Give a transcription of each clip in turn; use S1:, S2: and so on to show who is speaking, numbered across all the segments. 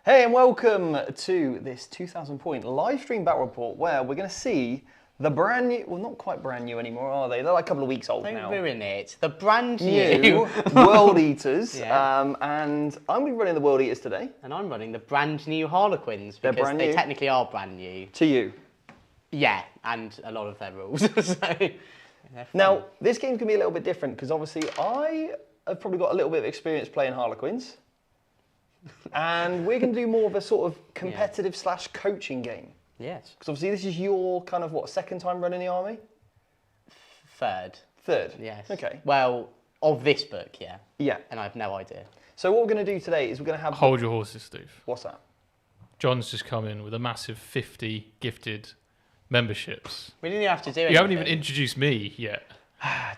S1: Hey and welcome to this 2000 point live stream battle report where we're going to see the brand new, well not quite brand new anymore are they? They're like a couple of weeks old now.
S2: Don't ruin it. The brand new
S1: World Eaters.
S2: Yeah.
S1: And I'm going to be running the World Eaters today.
S2: And I'm running the brand new Harlequins because
S1: brand
S2: they
S1: new.
S2: technically are brand new.
S1: To you.
S2: Yeah, and a lot of their rules. So,
S1: now, this game's going to be a little bit different because obviously I have probably got a little bit of experience playing Harlequins. And we're going to do more of a sort of competitive slash coaching game.
S2: Yes.
S1: Because obviously this is your kind of, what, second time running the army?
S2: Third.
S1: Third?
S2: Yes.
S1: Okay.
S2: Well, of this book, yeah.
S1: Yeah.
S2: And I have no idea.
S1: So what we're going to do today is we're going to have...
S3: Hold your horses, Steve.
S1: What's that?
S3: John's just come in with a massive 50 gifted memberships.
S2: We didn't even have to do it.
S3: You haven't even introduced me yet.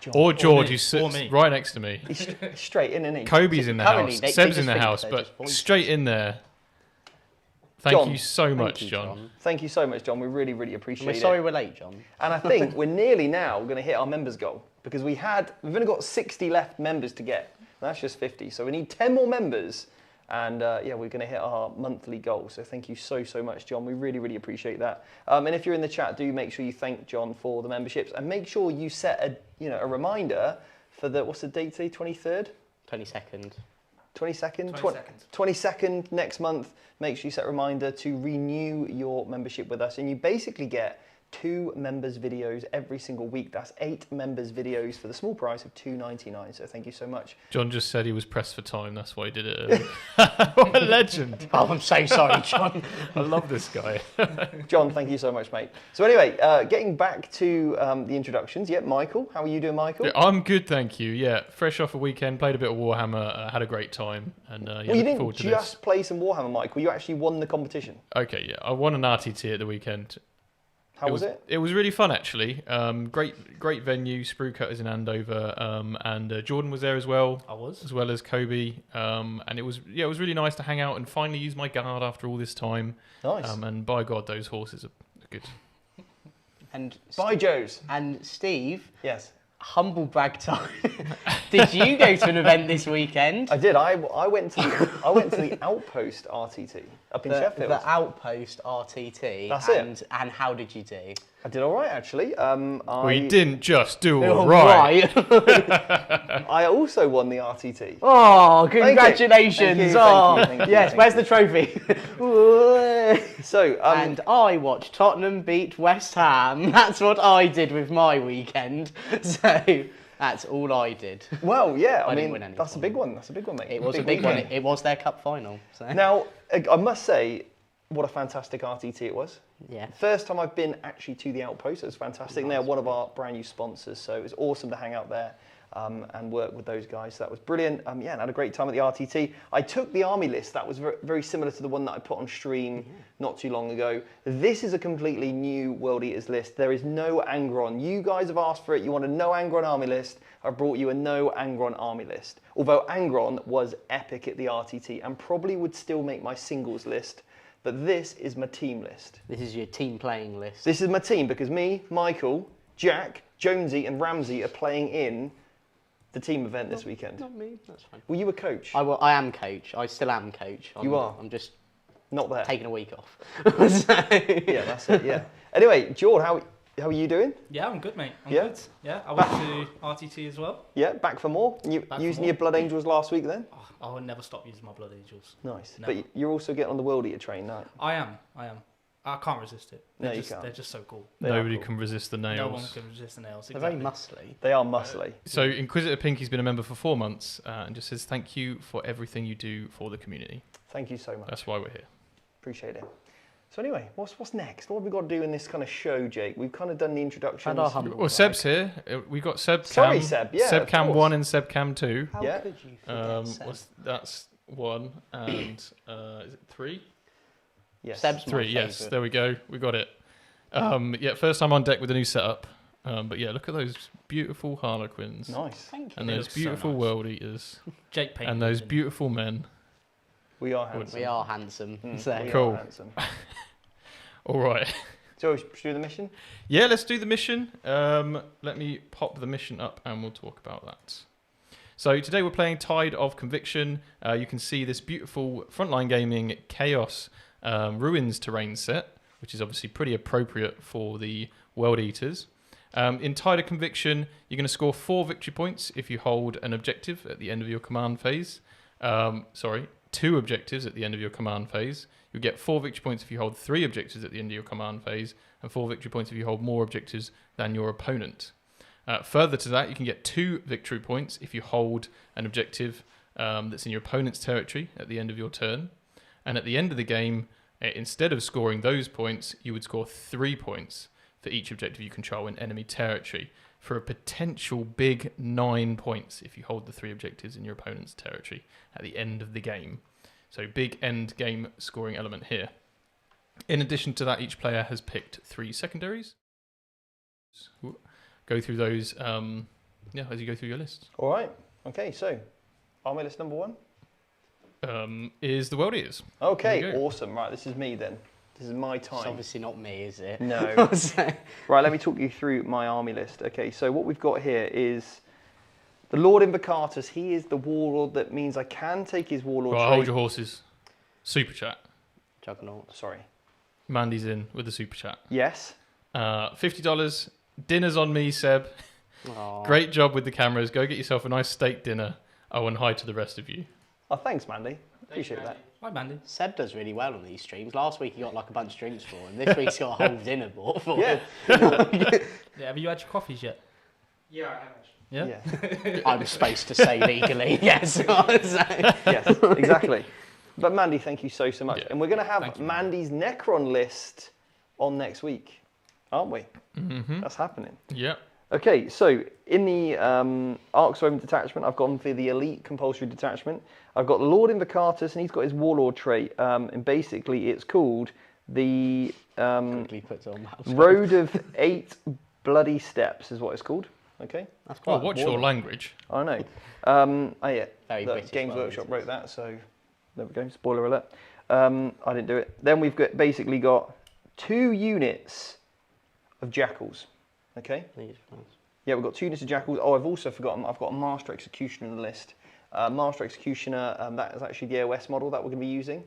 S1: John.
S3: Or George,
S4: me.
S3: who sits
S4: me.
S3: right next to me.
S1: He's straight in, isn't he?
S3: Kobe's in the
S2: Currently,
S3: house.
S2: they
S3: Seb's
S2: just
S3: in the
S2: think
S3: house,
S2: they're
S3: but
S2: just voices.
S3: straight in there. Thank
S1: John.
S3: you so much,
S2: you,
S3: John.
S1: Thank you so much, John. We really, really
S2: And
S1: appreciate
S2: we're
S1: it.
S2: sorry we're late, John.
S1: And I think we're nearly now going to hit our members goal because we've only got 60 left members to get. That's just 50. So we need 10 more members. And yeah, we're going to hit our monthly goal. So thank you so, so much, John. We really, really appreciate that. And if you're in the chat, do make sure you thank John for the memberships and make sure you set a reminder for the, what's the date today, 23rd?
S2: 22nd.
S1: 22nd?
S4: 22nd.
S1: 22nd next month. Make sure you set a reminder to renew your membership with us. And you basically get 2 members videos every single week. That's 8 members videos for the small price of $2.99. So thank you so much.
S3: John just said he was pressed for time. That's why he did it early. What a legend.
S2: Oh, I'm so sorry, John.
S3: I love this guy.
S1: John, thank you so much, mate. So anyway, getting back to the introductions. Yep, Michael. How are you doing, Michael?
S3: Yeah, I'm good, thank you. Yeah, fresh off a weekend, played a bit of Warhammer, had a great time. And yeah,
S1: Well, you
S3: looking
S1: didn't
S3: forward to
S1: just
S3: this.
S1: play some Warhammer, Michael. You actually won the competition.
S3: Okay, yeah. I won an RTT at the weekend.
S1: How was it?
S3: It was really fun, actually. Great venue, Sprue Cutters in Andover, and Jordan was there as well.
S4: I was.
S3: As well as Kobe, and it was really nice to hang out and finally use my guard after all this time.
S1: Nice.
S3: And by God, those horses are good.
S2: And
S1: Bye, Joes.
S2: And Steve,
S1: Yes.
S2: humble brag time. Did you go to an event this weekend?
S1: I did. I went to the Outpost RTT up in Sheffield.
S2: The Outpost RTT.
S1: That's it.
S2: And how did you do?
S1: I did all right, actually.
S3: We didn't just do all
S2: All
S3: right.
S1: I also won the RTT.
S2: Oh,
S1: Thank you.
S2: congratulations.
S1: Thank you.
S2: Yes, where's the trophy?
S1: So,
S2: And I watched Tottenham beat West Ham. That's what I did with my weekend. So that's all I did.
S1: well, yeah, I
S2: didn't
S1: mean,
S2: win any
S1: that's a big one. That's a big one, mate.
S2: It was a big one.
S1: weekend.
S2: It was their cup final. So.
S1: Now, I must say, what a fantastic RTT it was.
S2: Yeah.
S1: First time I've been actually to the Outpost. It was fantastic. They're one of our brand new sponsors, so it was awesome to hang out there and work with those guys. So that was brilliant. Yeah, and I had a great time at the RTT. I took the army list. That was very similar to the one that I put on stream not too long ago. This is a completely new World Eaters list. There is no Angron. You guys have asked for it. You want a no Angron army list. I brought you a no Angron army list. Although Angron was epic at the RTT and probably would still make my singles list. But this is my team list.
S2: This is your team playing list.
S1: This is my team because me, Michael, Jack, Jonesy and Ramsey are playing in the team event this weekend.
S2: Not me. That's fine.
S1: Were you a coach?
S2: I am coach. I still am coach.
S1: You are?
S2: I'm just
S1: Not there.
S2: taking a week off.
S1: Yeah, that's it, yeah. Anyway, George, how are you doing?
S4: Yeah, I'm good, mate. I'm
S1: Yeah?
S4: good. Yeah, I went to RTT as well.
S1: Yeah, back for more? You
S4: Back for
S1: using
S4: more.
S1: your Blood Angels last week then?
S4: Oh, I will never stop using my Blood Angels.
S1: Nice.
S4: Never.
S1: But you're also getting on the World Eater train now.
S4: I am. I can't resist it.
S1: No, you can't.
S4: They're just so cool.
S1: They are
S3: Nobody
S1: cool.
S3: can resist the nails.
S4: No one can resist the nails.
S2: They're
S4: Exactly.
S2: very muscly.
S1: They are muscly.
S3: So Inquisitor Pinky's been a member for 4 months and just says thank you for everything you do for the community.
S1: Thank you so much.
S3: That's why we're here.
S1: Appreciate it. So anyway, what's next? What have we got to do in this kind of show, Jake? We've kind of done the introductions.
S2: And our humble
S3: Well, Seb's here. We've got Seb Cam.
S1: Sorry, Seb. Yeah,
S3: Seb
S1: of
S3: Cam
S1: course.
S3: 1 and Seb Cam 2.
S2: How
S1: Yeah.
S2: could you forget Seb?
S3: That's 1 and is it 3?
S1: Yes.
S2: Seb's my
S3: 3, yes.
S2: favourite.
S3: There we go. We got it. Yeah, first time on deck with a new setup. But yeah, look at those beautiful Harlequins.
S1: Nice.
S2: Thank you.
S3: And
S4: They
S3: those
S4: look so
S3: beautiful
S4: nice.
S3: World Eaters.
S4: Jake Payne.
S3: And those beautiful men.
S1: We are handsome.
S2: We are handsome. So.
S1: We
S3: Cool.
S1: are handsome.
S3: All right.
S1: So, should we do the mission?
S3: Yeah, let's do the mission. Let me pop the mission up and we'll talk about that. So today we're playing Tide of Conviction. You can see this beautiful Frontline Gaming Chaos Ruins terrain set, which is obviously pretty appropriate for the World Eaters. In Tide of Conviction, you're going to score 4 victory points if you hold an objective at the end of your command phase. 2 objectives at the end of your command phase. You'll get 4 victory points if you hold 3 objectives at the end of your command phase, and 4 victory points if you hold more objectives than your opponent. Further to that, you can get 2 victory points if you hold an objective that's in your opponent's territory at the end of your turn. And at the end of the game, instead of scoring those points, you would score 3 points for each objective you control in enemy territory, for a potential big 9 points if you hold the 3 objectives in your opponent's territory at the end of the game. So big end game scoring element here. In addition to that, each player has picked 3 secondaries. Go through those as you go through your list.
S1: All right. Okay, so army list number 1
S3: is the World Eaters.
S1: Okay, awesome. Right, this is me then. This is my time.
S2: It's obviously not me, is it?
S1: No. Right, let me talk you through my army list. Okay, so what we've got here is the Lord Invocatus. He is the warlord. That means I can take his warlord
S3: Right,
S1: trait.
S3: hold your horses. Super chat.
S2: Juggernaut.
S1: Sorry.
S3: Mandy's in with the super chat.
S1: Yes.
S3: $50. Dinner's on me, Seb.
S2: Aww.
S3: Great job with the cameras. Go get yourself a nice steak dinner. Oh, and hi to the rest of you.
S1: Oh, thanks, Mandy. Appreciate that.
S4: Hi, Mandy.
S2: Seb does really well on these streams. Last week he got like a bunch of drinks for him. This week he's got a whole dinner bought for him.
S1: Yeah.
S4: Yeah, have you had your coffees yet?
S5: Yeah, I have actually.
S4: Yeah.
S1: Yeah.
S2: I'm supposed to say legally, yes.
S1: Yes, exactly. But Mandy, thank you so much.
S3: Yeah.
S1: And we're going to have
S4: Thank you.
S1: Mandy's Necron list on next week, aren't we?
S3: Mm-hmm.
S1: That's happening.
S3: Yeah.
S1: Okay, so in the Arks of Omen detachment, I've gone for the elite compulsory detachment. I've got Lord Invocatus, and he's got his warlord trait, and basically it's called the
S2: Quickly puts on mouse.
S1: Road of 8 Bloody Steps, is what it's called. Okay,
S2: That's
S3: Oh,
S2: quite
S3: watch your language.
S1: I know. Yeah,
S2: Very
S1: the
S2: British
S1: Games
S2: well,
S1: Workshop
S2: isn't it?
S1: wrote that, so there we go. Spoiler alert. I didn't do it. Then we've basically got 2 units of jackals. Okay. Yeah, we've got 2 units of jackals. Oh, I've also forgotten. I've got a Master Executioner on the list. Master Executioner. That is actually the AOS model that we're going to be using.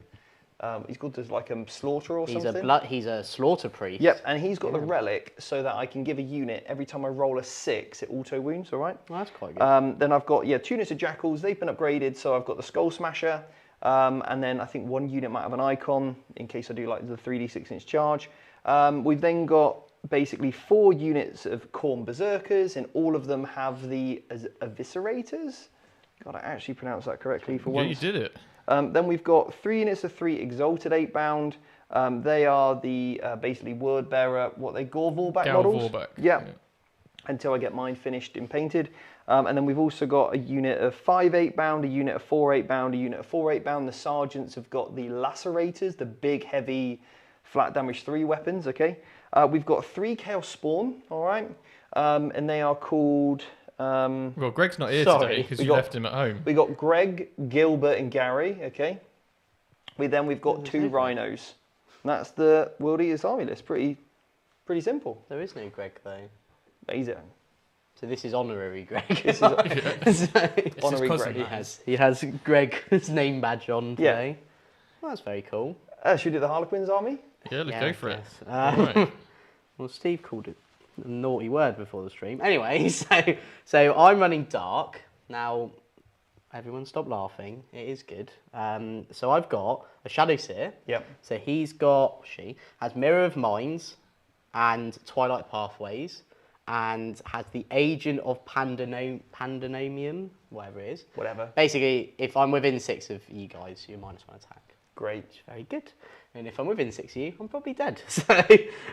S1: He's called as like a slaughter or something.
S2: He's a slaughter priest.
S1: Yep, and he's got the relic so that I can give a unit every time I roll a 6, it auto wounds. All right.
S2: Well, that's quite good.
S1: Then I've got 2 units of jackals. They've been upgraded, so I've got the Skull Smasher, and then I think 1 unit might have an icon in case I do like the 3d 6-inch charge. We've then got basically 4 units of Khorne Berserkers, and all of them have the Eviscerators. God, I actually pronounced that correctly for once.
S3: Yeah, you did it.
S1: Then we've got 3 units of 3 Exalted 8-bound. They are the basically word bearer, Gore-Vorback models.
S3: Vorback.
S1: Yeah. Until I get mine finished and painted. And then we've also got a unit of 5 8-bound, a unit of 4 8-bound, a unit of 4 8-bound. The sergeants have got the Lacerators, the big, heavy, flat damage 3 weapons, okay? We've got 3 Chaos Spawn, all right? And they are called...
S3: Well, Greg's not here
S1: Sorry,
S3: today because
S1: we
S3: you
S1: got-
S3: left him at home.
S1: we got Greg, Gilbert, and Gary, okay? We've got 2 Rhinos. And that's the World Eaters army list. Pretty simple.
S2: There is no Greg though.
S1: Amazing.
S2: So this is honorary Greg.
S1: This is honorary
S4: cousin,
S1: Greg.
S4: that.
S2: he has Greg's name badge on
S1: Yeah.
S2: today. Well, that's very cool.
S1: Should we do the Harlequins army?
S3: Yeah, let's go for it.
S2: Yes.
S3: Right.
S2: Well, Steve called it a naughty word before the stream. Anyway, so I'm running Dark. Now, everyone stop laughing. It is good. So I've got a Shadow Seer.
S1: Yep.
S2: So she has Mirror of Minds and Twilight Pathways and has the Agent of Pandenomium, whatever it is.
S1: Whatever.
S2: Basically, if I'm within 6 of you guys, you're -1 attack.
S1: Great.
S2: Very good. And if I'm within 6 of you, I'm probably dead. So,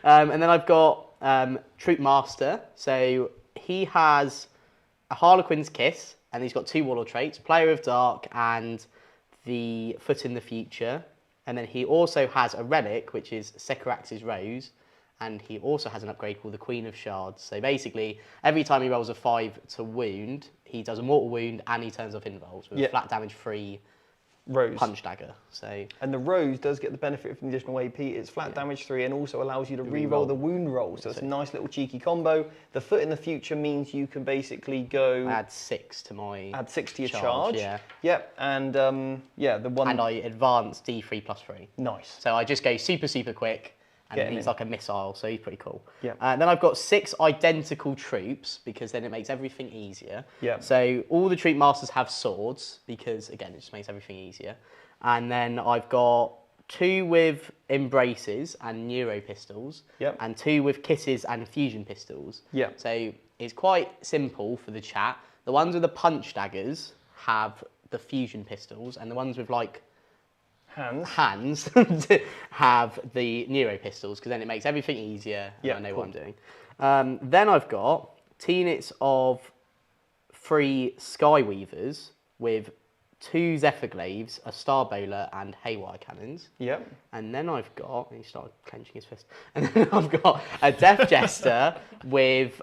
S2: and then I've got Troop Master. So he has a Harlequin's Kiss, and he's got 2 Warlord traits, Player of Dark and the Foot in the Future. And then he also has a relic, which is Sekirax's Rose, and he also has an upgrade called the Queen of Shards. So basically, every time he rolls a 5 to wound, he does a mortal wound and he turns off invulns with a flat damage 3
S1: Rose.
S2: punch dagger. So
S1: And the Rose does get the benefit from the additional AP. It's flat damage 3 and also allows you to re-roll the wound roll. So it's a nice little cheeky combo. The foot in the future means you can basically go...
S2: add 6 to my...
S1: Add 6 to your charge.
S2: Yeah.
S1: Yep. And yeah, the one...
S2: And I advance D3 plus 3.
S1: Nice.
S2: So I just go super, super quick. And
S1: Get him
S2: he's
S1: in.
S2: like a missile, so he's pretty cool.
S1: Yep.
S2: Then I've got 6 identical troops, because then it makes everything easier.
S1: Yep.
S2: So all the troop masters have swords, because again, it just makes everything easier. And then I've got 2 with embraces and neuro pistols.
S1: Yep.
S2: And 2 with kisses and fusion pistols.
S1: Yep.
S2: So it's quite simple for the chat. The ones with the punch daggers have the fusion pistols, and the ones with like hands have the neuro pistols, because then it makes everything easier. And I know what I'm doing. Then I've got units of 3 Skyweavers with 2 Zephyrglaives, a Star Bowler, and Haywire cannons.
S1: Yep.
S2: And then I've got, he started clenching his fist. And then I've got a Death Jester with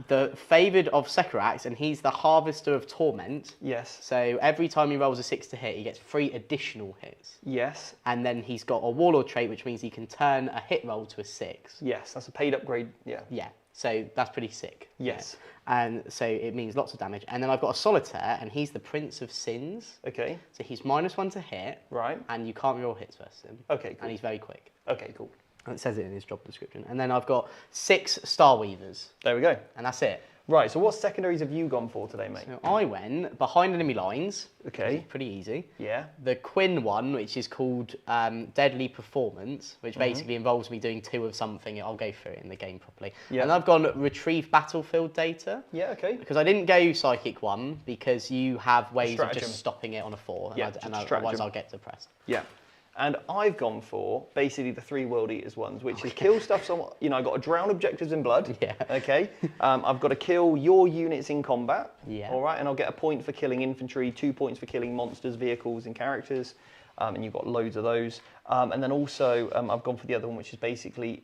S2: the Favoured of Sekirax, and he's the Harvester of Torment.
S1: Yes.
S2: So every time he rolls a 6 to hit, he gets 3 additional hits.
S1: Yes.
S2: And then he's got a Warlord trait, which means he can turn a hit roll to a 6.
S1: Yes, that's a paid upgrade. Yeah.
S2: Yeah. So that's pretty sick.
S1: Yes.
S2: Yeah. And so it means lots of damage. And then I've got a Solitaire, and he's the Prince of Sins.
S1: Okay.
S2: So he's -1 to hit.
S1: Right.
S2: And you can't roll hits versus him.
S1: Okay, cool.
S2: And he's very quick.
S1: Okay, cool.
S2: And it says it in his job description. And then I've got 6 Star Weavers.
S1: There we go.
S2: And that's it.
S1: Right, so what secondaries have you gone for today, mate?
S2: So I went behind enemy lines.
S1: Okay.
S2: Which is pretty easy.
S1: Yeah.
S2: The Quinn one, which is called Deadly Performance, which basically involves me doing 2 of something. I'll go through it in the game properly.
S1: Yeah.
S2: And I've gone Retrieve Battlefield Data.
S1: Yeah, okay.
S2: Because I didn't go Psychic 1, because you have ways of
S1: Stratagem.
S2: just stopping it on a 4.
S1: Yeah,
S2: And,
S1: just
S2: otherwise
S1: stratagem.
S2: I'll get depressed.
S1: Yeah. And I've gone for basically the 3 World Eaters ones, which is kill stuff. So, you know, I've got to drown objectives in blood.
S2: Yeah.
S1: Okay. I've got to kill your units in combat.
S2: Yeah.
S1: All right. And I'll get a point for killing infantry, 2 points for killing monsters, vehicles, and characters. And you've got loads of those. And then also, I've gone for the other one, which is basically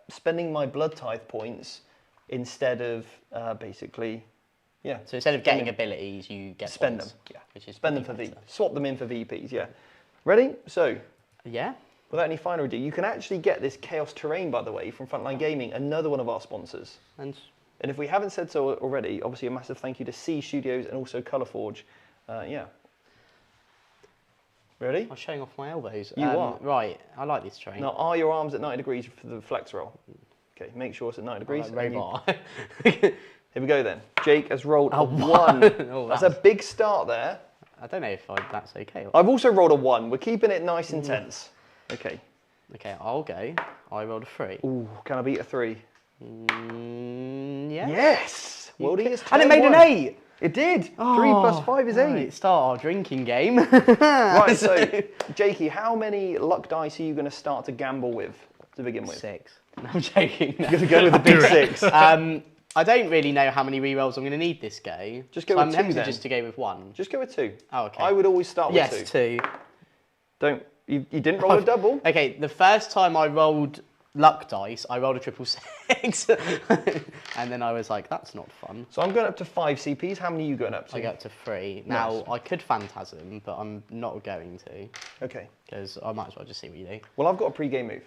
S1: spending my blood tithe points instead of basically. Yeah.
S2: So instead of getting abilities, you get
S1: Spend
S2: points,
S1: them. Yeah.
S2: Which is
S1: Spend them
S2: pretty
S1: for
S2: better.
S1: swap them in for VPs. Yeah. Ready? So.
S2: Yeah.
S1: Without any finer ado, you can actually get this Chaos Terrain, by the way, from Frontline Gaming, another one of our sponsors.
S2: And
S1: if we haven't said so already, obviously a massive thank you to C Studios and also Colourforge. Yeah. Ready?
S2: I'm showing off my elbows.
S1: You are.
S2: Right, I like this train.
S1: Now, are your arms at 90 degrees for the flex roll? Okay, make sure it's at 90 degrees.
S2: Like robot.
S1: Here we go then. Jake has rolled a 1.
S2: Oh,
S1: That's a big start there.
S2: I don't know if that's okay.
S1: I've also rolled a 1. We're keeping it nice and tense. Okay.
S2: Okay, I'll go. I rolled a 3.
S1: Ooh, can I beat a 3?
S2: Yeah.
S1: Yes! World Eaters
S2: And it made an
S1: turn 1.
S2: 8!
S1: It did! 3 plus 5 is 8.
S2: Right, start our drinking game.
S1: Right, so, Jakey, how many luck dice are you going to start to gamble with to begin with?
S2: 6. No, I'm joking. No.
S1: You're going to go with the big 6.
S2: I don't really know how many rerolls I'm going to need this go.
S1: Just go
S2: so
S1: with
S2: I'm
S1: 2
S2: tempted
S1: then.
S2: just to go with 1.
S1: Just go with 2.
S2: Oh, okay.
S1: I would always start with
S2: Yes,
S1: 2.
S2: 2.
S1: Don't, you didn't roll a double?
S2: Okay, the first time I rolled luck dice, I rolled a 666. And then I was like, that's not fun.
S1: So I'm going up to 5 CPs. How many are you going up to?
S2: I got to 3. Now, I could Phantasm, but I'm not going to.
S1: Okay.
S2: Because I might as well just see what you do.
S1: Well, I've got a pre-game move.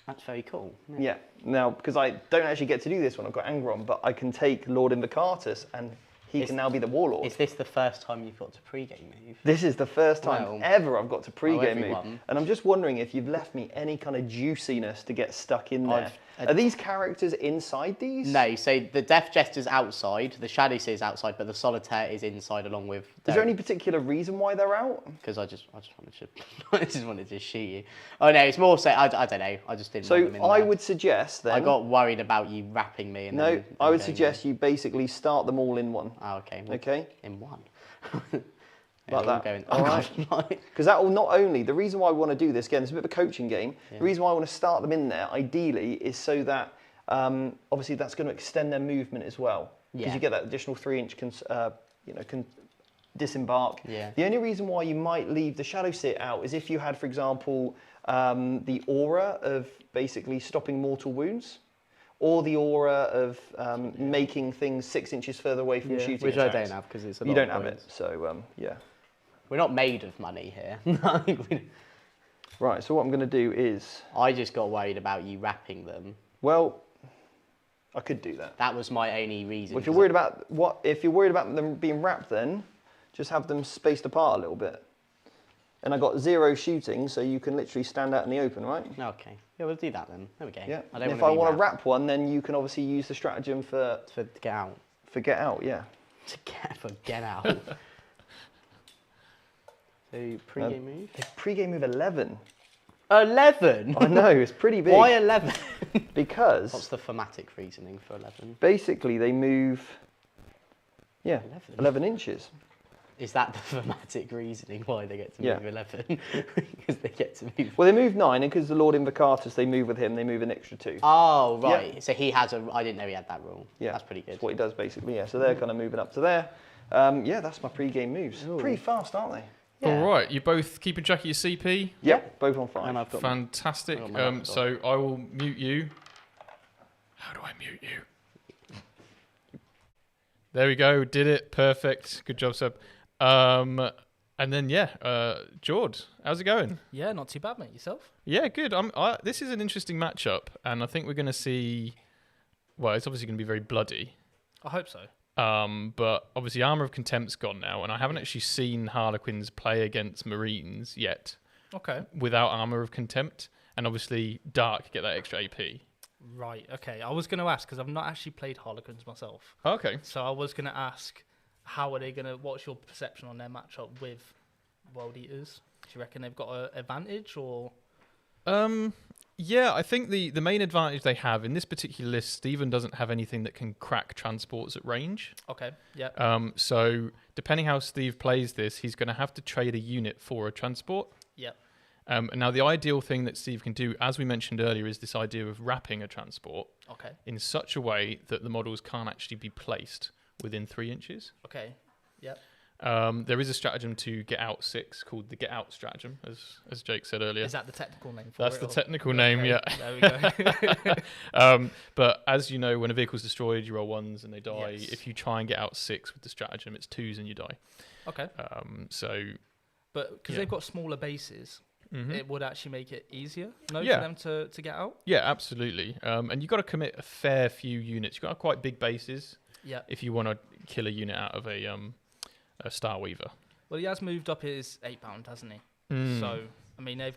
S2: That's very cool.
S1: Yeah. Now, because I don't actually get to do this one, I've got Angron, but I can take Lord Invocatus and he can now be the Warlord.
S2: Is this the first time you've got to pre-game move?
S1: This is the first time
S2: Well,
S1: ever I've got to pre-game move.
S2: everyone.
S1: And I'm just wondering if you've left me any kind of juiciness to get stuck in there. Are these characters inside these?
S2: No, so the Death Jester's outside, the Shadow Seer's outside, but the Solitaire is inside along with...
S1: Is there any particular reason why they're out?
S2: Because I just wanted to... I just wanted to shoot you. Oh no, it's more so... I don't know. I just didn't want them in
S1: So I
S2: there.
S1: would suggest then...
S2: I got worried about you wrapping me. And
S1: No,
S2: then
S1: I would
S2: going
S1: suggest you basically start them all in one.
S2: Oh, okay. Well,
S1: Okay?
S2: in one.
S1: Like that.
S2: Going,
S1: All
S2: right.
S1: Because that will not only... The reason why I want to do this, again, it's a bit of a coaching game. The reason why I want to start them in there, ideally, is so that... obviously, that's going to extend their movement as well. Because
S2: Yeah.
S1: you get that additional 3-inch disembark.
S2: Yeah.
S1: The only reason why you might leave the Shadow Sit out is if you had, for example, the aura of basically stopping mortal wounds, or the aura of making things 6 inches further away from shooting
S2: Which
S1: attacks.
S2: I don't have because it's a lot
S1: You don't
S2: of
S1: have it,
S2: points.
S1: so yeah.
S2: We're not made of money here.
S1: Right, so what I'm going to do is...
S2: I just got worried about you wrapping them.
S1: Well, I could do that.
S2: That was my only reason.
S1: Well, if you're worried about them being wrapped, then just have them spaced apart a little bit. And I got 0 shooting, so you can literally stand out in the open, right?
S2: Okay. Yeah, we'll do that then. There we go.
S1: Yeah.
S2: I
S1: And if I want to wrap one, then you can obviously use the stratagem for
S2: get out.
S1: For get out, yeah.
S2: For get out. So pre-game move.
S1: Pre-game move 11.
S2: 11.
S1: I know, it's pretty big.
S2: Why 11?
S1: Because
S2: what's the thematic reasoning for 11?
S1: Basically, they move. Yeah, 11 inches.
S2: Is that the thematic reasoning why they get to move 11? Because they get to move.
S1: Well, they move 9, and because the Lord Invocatus, they move with him. They move an extra 2.
S2: Oh right. Yeah. So he has a. I didn't know he had that rule.
S1: Yeah,
S2: that's pretty good.
S1: That's what he does basically. Yeah. So they're kind of moving up to there. Yeah, that's my pre-game moves. Ooh. Pretty fast, aren't they?
S3: Yeah. All right. You both keeping track of your CP?
S1: Yep, both on 5.
S2: And I've got
S3: fantastic. So I will mute you. How do I mute you? There we go. Did it. Perfect. Good job, Seb. And then Jord, how's it going?
S4: Yeah, not too bad, mate. Yourself?
S3: Yeah, good. This is an interesting matchup, and I think we're going to see. Well, it's obviously going to be very bloody.
S4: I hope so.
S3: But obviously, Armour of Contempt's gone now, and I haven't actually seen Harlequins play against Marines yet.
S4: Okay.
S3: Without Armour of Contempt, and obviously Dark get that extra AP.
S4: Right. Okay. I was going to ask because I've not actually played Harlequins myself.
S3: Okay.
S4: So I was going to ask. How are they going to... What's your perception on their matchup with World Eaters? Do you reckon they've got an advantage or...
S3: Yeah, I think the main advantage they have in this particular list, Stephen doesn't have anything that can crack transports at range.
S4: Okay, yeah.
S3: So depending how Steve plays this, he's going to have to trade a unit for a transport.
S4: Yeah.
S3: Now the ideal thing that Steve can do, as we mentioned earlier, is this idea of wrapping a transport in such a way that the models can't actually be placed within 3 inches.
S4: Okay. Yep.
S3: There is a stratagem to get out 6 called the get out stratagem, as Jake said earlier.
S4: Is that the technical name for
S3: That's the technical name, yeah.
S4: There we go.
S3: But as you know, when a vehicle's destroyed, you roll 1s and they die.
S4: Yes.
S3: If you try and get out 6 with the stratagem, it's 2s and you die.
S4: Okay. But because they've got smaller bases, it would actually make it easier, for them to get out?
S3: Yeah, absolutely. And you've got to commit a fair few units. You've got quite big bases.
S4: Yeah.
S3: If you want to kill a unit out of a Star Weaver.
S4: Well, he has moved up his £8, hasn't he? So, I mean, they're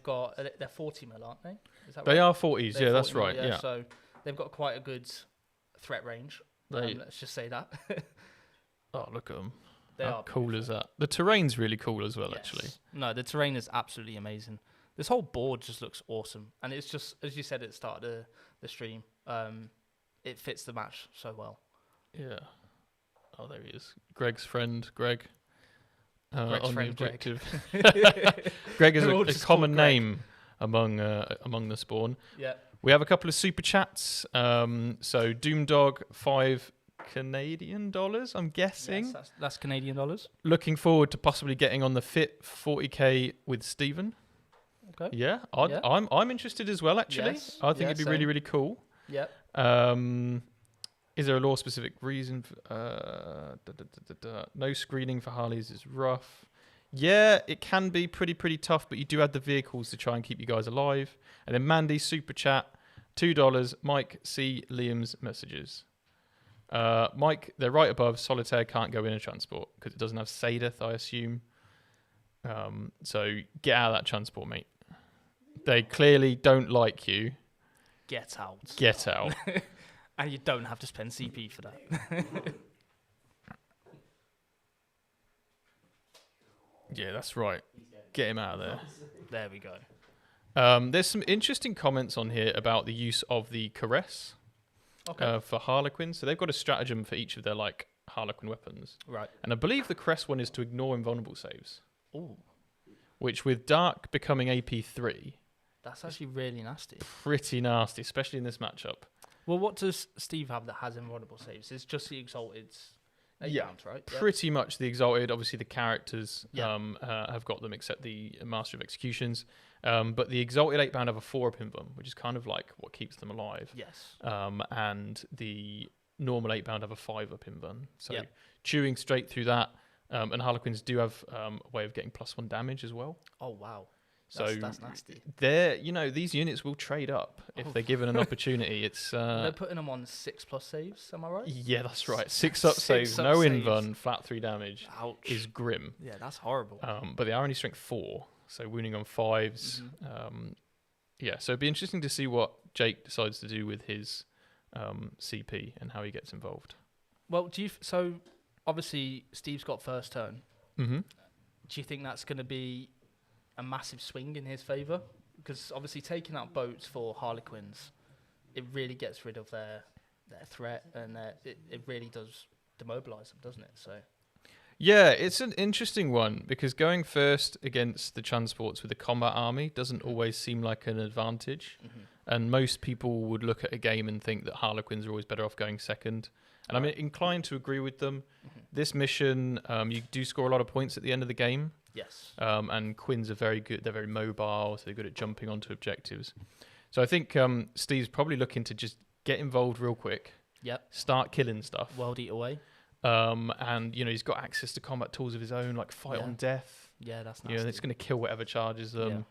S4: 40 mil, aren't they? Is that right?
S3: They are 40s,
S4: They're 40
S3: that's
S4: mil,
S3: right. Yeah.
S4: So they've got quite a good threat range. Let's just say that.
S3: Oh, look at them.
S4: They
S3: How
S4: are
S3: cool
S4: beautiful.
S3: is that? The terrain's really cool as well, actually.
S4: No, the terrain is absolutely amazing. This whole board just looks awesome. And it's just, as you said at the start of the stream, it fits the match so well.
S3: Yeah. Oh, there he is. Greg's friend, Greg.
S4: Greg's
S3: on
S4: friend,
S3: the objective. Greg is a common name among the spawn.
S4: Yeah.
S3: We have a couple of super chats. So Doomdog, $5 Canadian, I'm guessing.
S4: Yes, that's Canadian dollars.
S3: Looking forward to possibly getting on the Fit 40K with Stephen.
S4: Okay.
S3: Yeah, I'm interested as well. Actually,
S4: Yes.
S3: I think it'd be really, really cool.
S4: Yeah.
S3: Is there a law-specific reason? No screening for Harleys is rough. Yeah, it can be pretty tough, but you do have the vehicles to try and keep you guys alive. And then Mandy, super chat, $2. Mike, see Liam's messages. Mike, they're right above. Solitaire can't go in a transport because it doesn't have Saedeth, I assume. So get out of that transport, mate. They clearly don't like you.
S4: Get out.
S3: Get out.
S4: And you don't have to spend CP for that.
S3: Yeah, that's right. Get him out of there.
S4: There we go.
S3: There's some interesting comments on here about the use of the Caress for Harlequins. So they've got a stratagem for each of their Harlequin weapons.
S4: Right.
S3: And I believe the Caress one is to ignore invulnerable saves.
S4: Ooh.
S3: Which with Dark becoming AP3...
S4: That's actually really nasty.
S3: Pretty nasty, especially in this matchup.
S4: Well, what does Steve have that has invulnerable saves? It's just the Exalted 8 pounds, right?
S3: Pretty much the Exalted. Obviously, the characters have got them, except the Master of Executions. But the Exalted 8 pound have a 4-up invuln, which is kind of like what keeps them alive.
S4: Yes.
S3: And the normal 8 pound have a 5-up invuln. So chewing straight through that, And Harlequins do have a way of getting +1 damage as well.
S4: Oh wow.
S3: So
S4: That's nasty.
S3: these units will trade up if they're given an opportunity. It's
S4: They're putting them on 6+ saves. Am I right?
S3: yeah, that's right. 6 up
S4: 6
S3: saves,
S4: up
S3: no
S4: saves.
S3: invuln, flat 3 damage
S4: Ouch.
S3: is grim.
S4: Yeah, that's horrible.
S3: But they are only strength 4, so wounding on 5s. Yeah, so it'd be interesting to see what Jake decides to do with his CP and how he gets involved.
S4: Well, so obviously Steve's got first turn.
S3: Mm-hmm.
S4: Do you think that's going to be a massive swing in his favour? Because obviously taking out boats for Harlequins, it really gets rid of their threat, and it really does demobilise them, doesn't it? So
S3: Yeah, it's an interesting one because going first against the transports with a combat army doesn't always seem like an advantage. And most people would look at a game and think that Harlequins are always better off going second. And I'm inclined to agree with them. This mission, you do score a lot of points at the end of the game.
S4: yes,
S3: And Quins are very good. They're very mobile, so they're good at jumping onto objectives. So I think Steve's probably looking to just get involved real quick.
S4: Yep.
S3: Start killing stuff.
S4: World Eat Away.
S3: And he's got access to combat tools of his own, like fight on death.
S4: Yeah, that's nasty.
S3: It's going to kill whatever charges them.
S4: Yeah.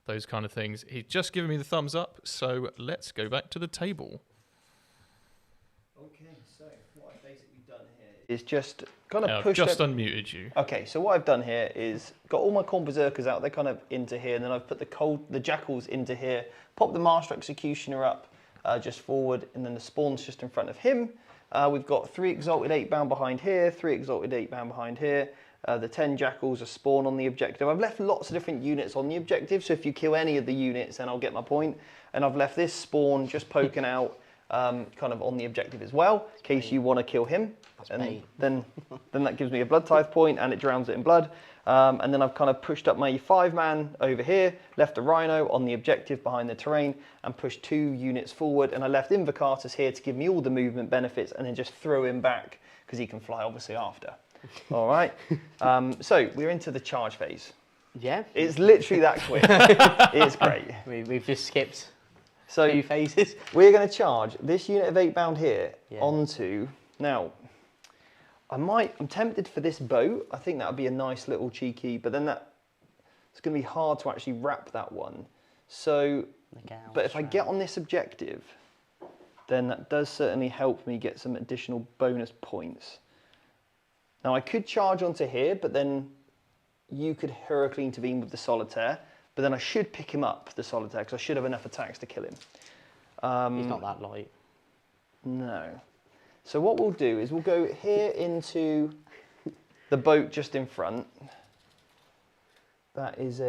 S3: Those kind of things. He's just given me the thumbs up, so let's go back to the table.
S1: Okay, so what I've basically done here is just kind of
S3: I've
S1: pushed
S3: just unmuted you.
S1: Okay, so what I've done here is got all my corn berserkers out, they're kind of into here, and then I've put the jackals into here, popped the master executioner up just forward, and then the spawn's just in front of him. We've got 3 exalted 8 bound behind here, 3 exalted 8 bound behind here. The 10 jackals are spawn on the objective. I've left lots of different units on the objective, so if you kill any of the units, then I'll get my point. And I've left this spawn just poking out kind of on the objective as well, in case you want to kill him. And then that gives me a blood tithe point, and it drowns it in blood. And then I've kind of pushed up my 5-man over here, left a rhino on the objective behind the terrain, and pushed 2 units forward. And I left Invocatus here to give me all the movement benefits, and then just throw him back, because he can fly obviously after. All right. So we're into the charge phase.
S2: Yeah.
S1: It's literally that quick. It's great.
S2: We've just skipped
S1: So
S2: 2 phases.
S1: we're going to charge this unit of 8 bound here
S2: Yeah.
S1: onto. Now, I'm tempted for this boat. I think that would be a nice little cheeky, but then it's going to be hard to actually wrap that one. So, but if I get on this objective, then that does certainly help me get some additional bonus points. Now I could charge onto here, but then you could Hurricane intervene with the Solitaire, but then I should pick him up, the Solitaire, because I should have enough attacks to kill him.
S2: He's not that light.
S1: No. So what we'll do is we'll go here into the boat just in front. That is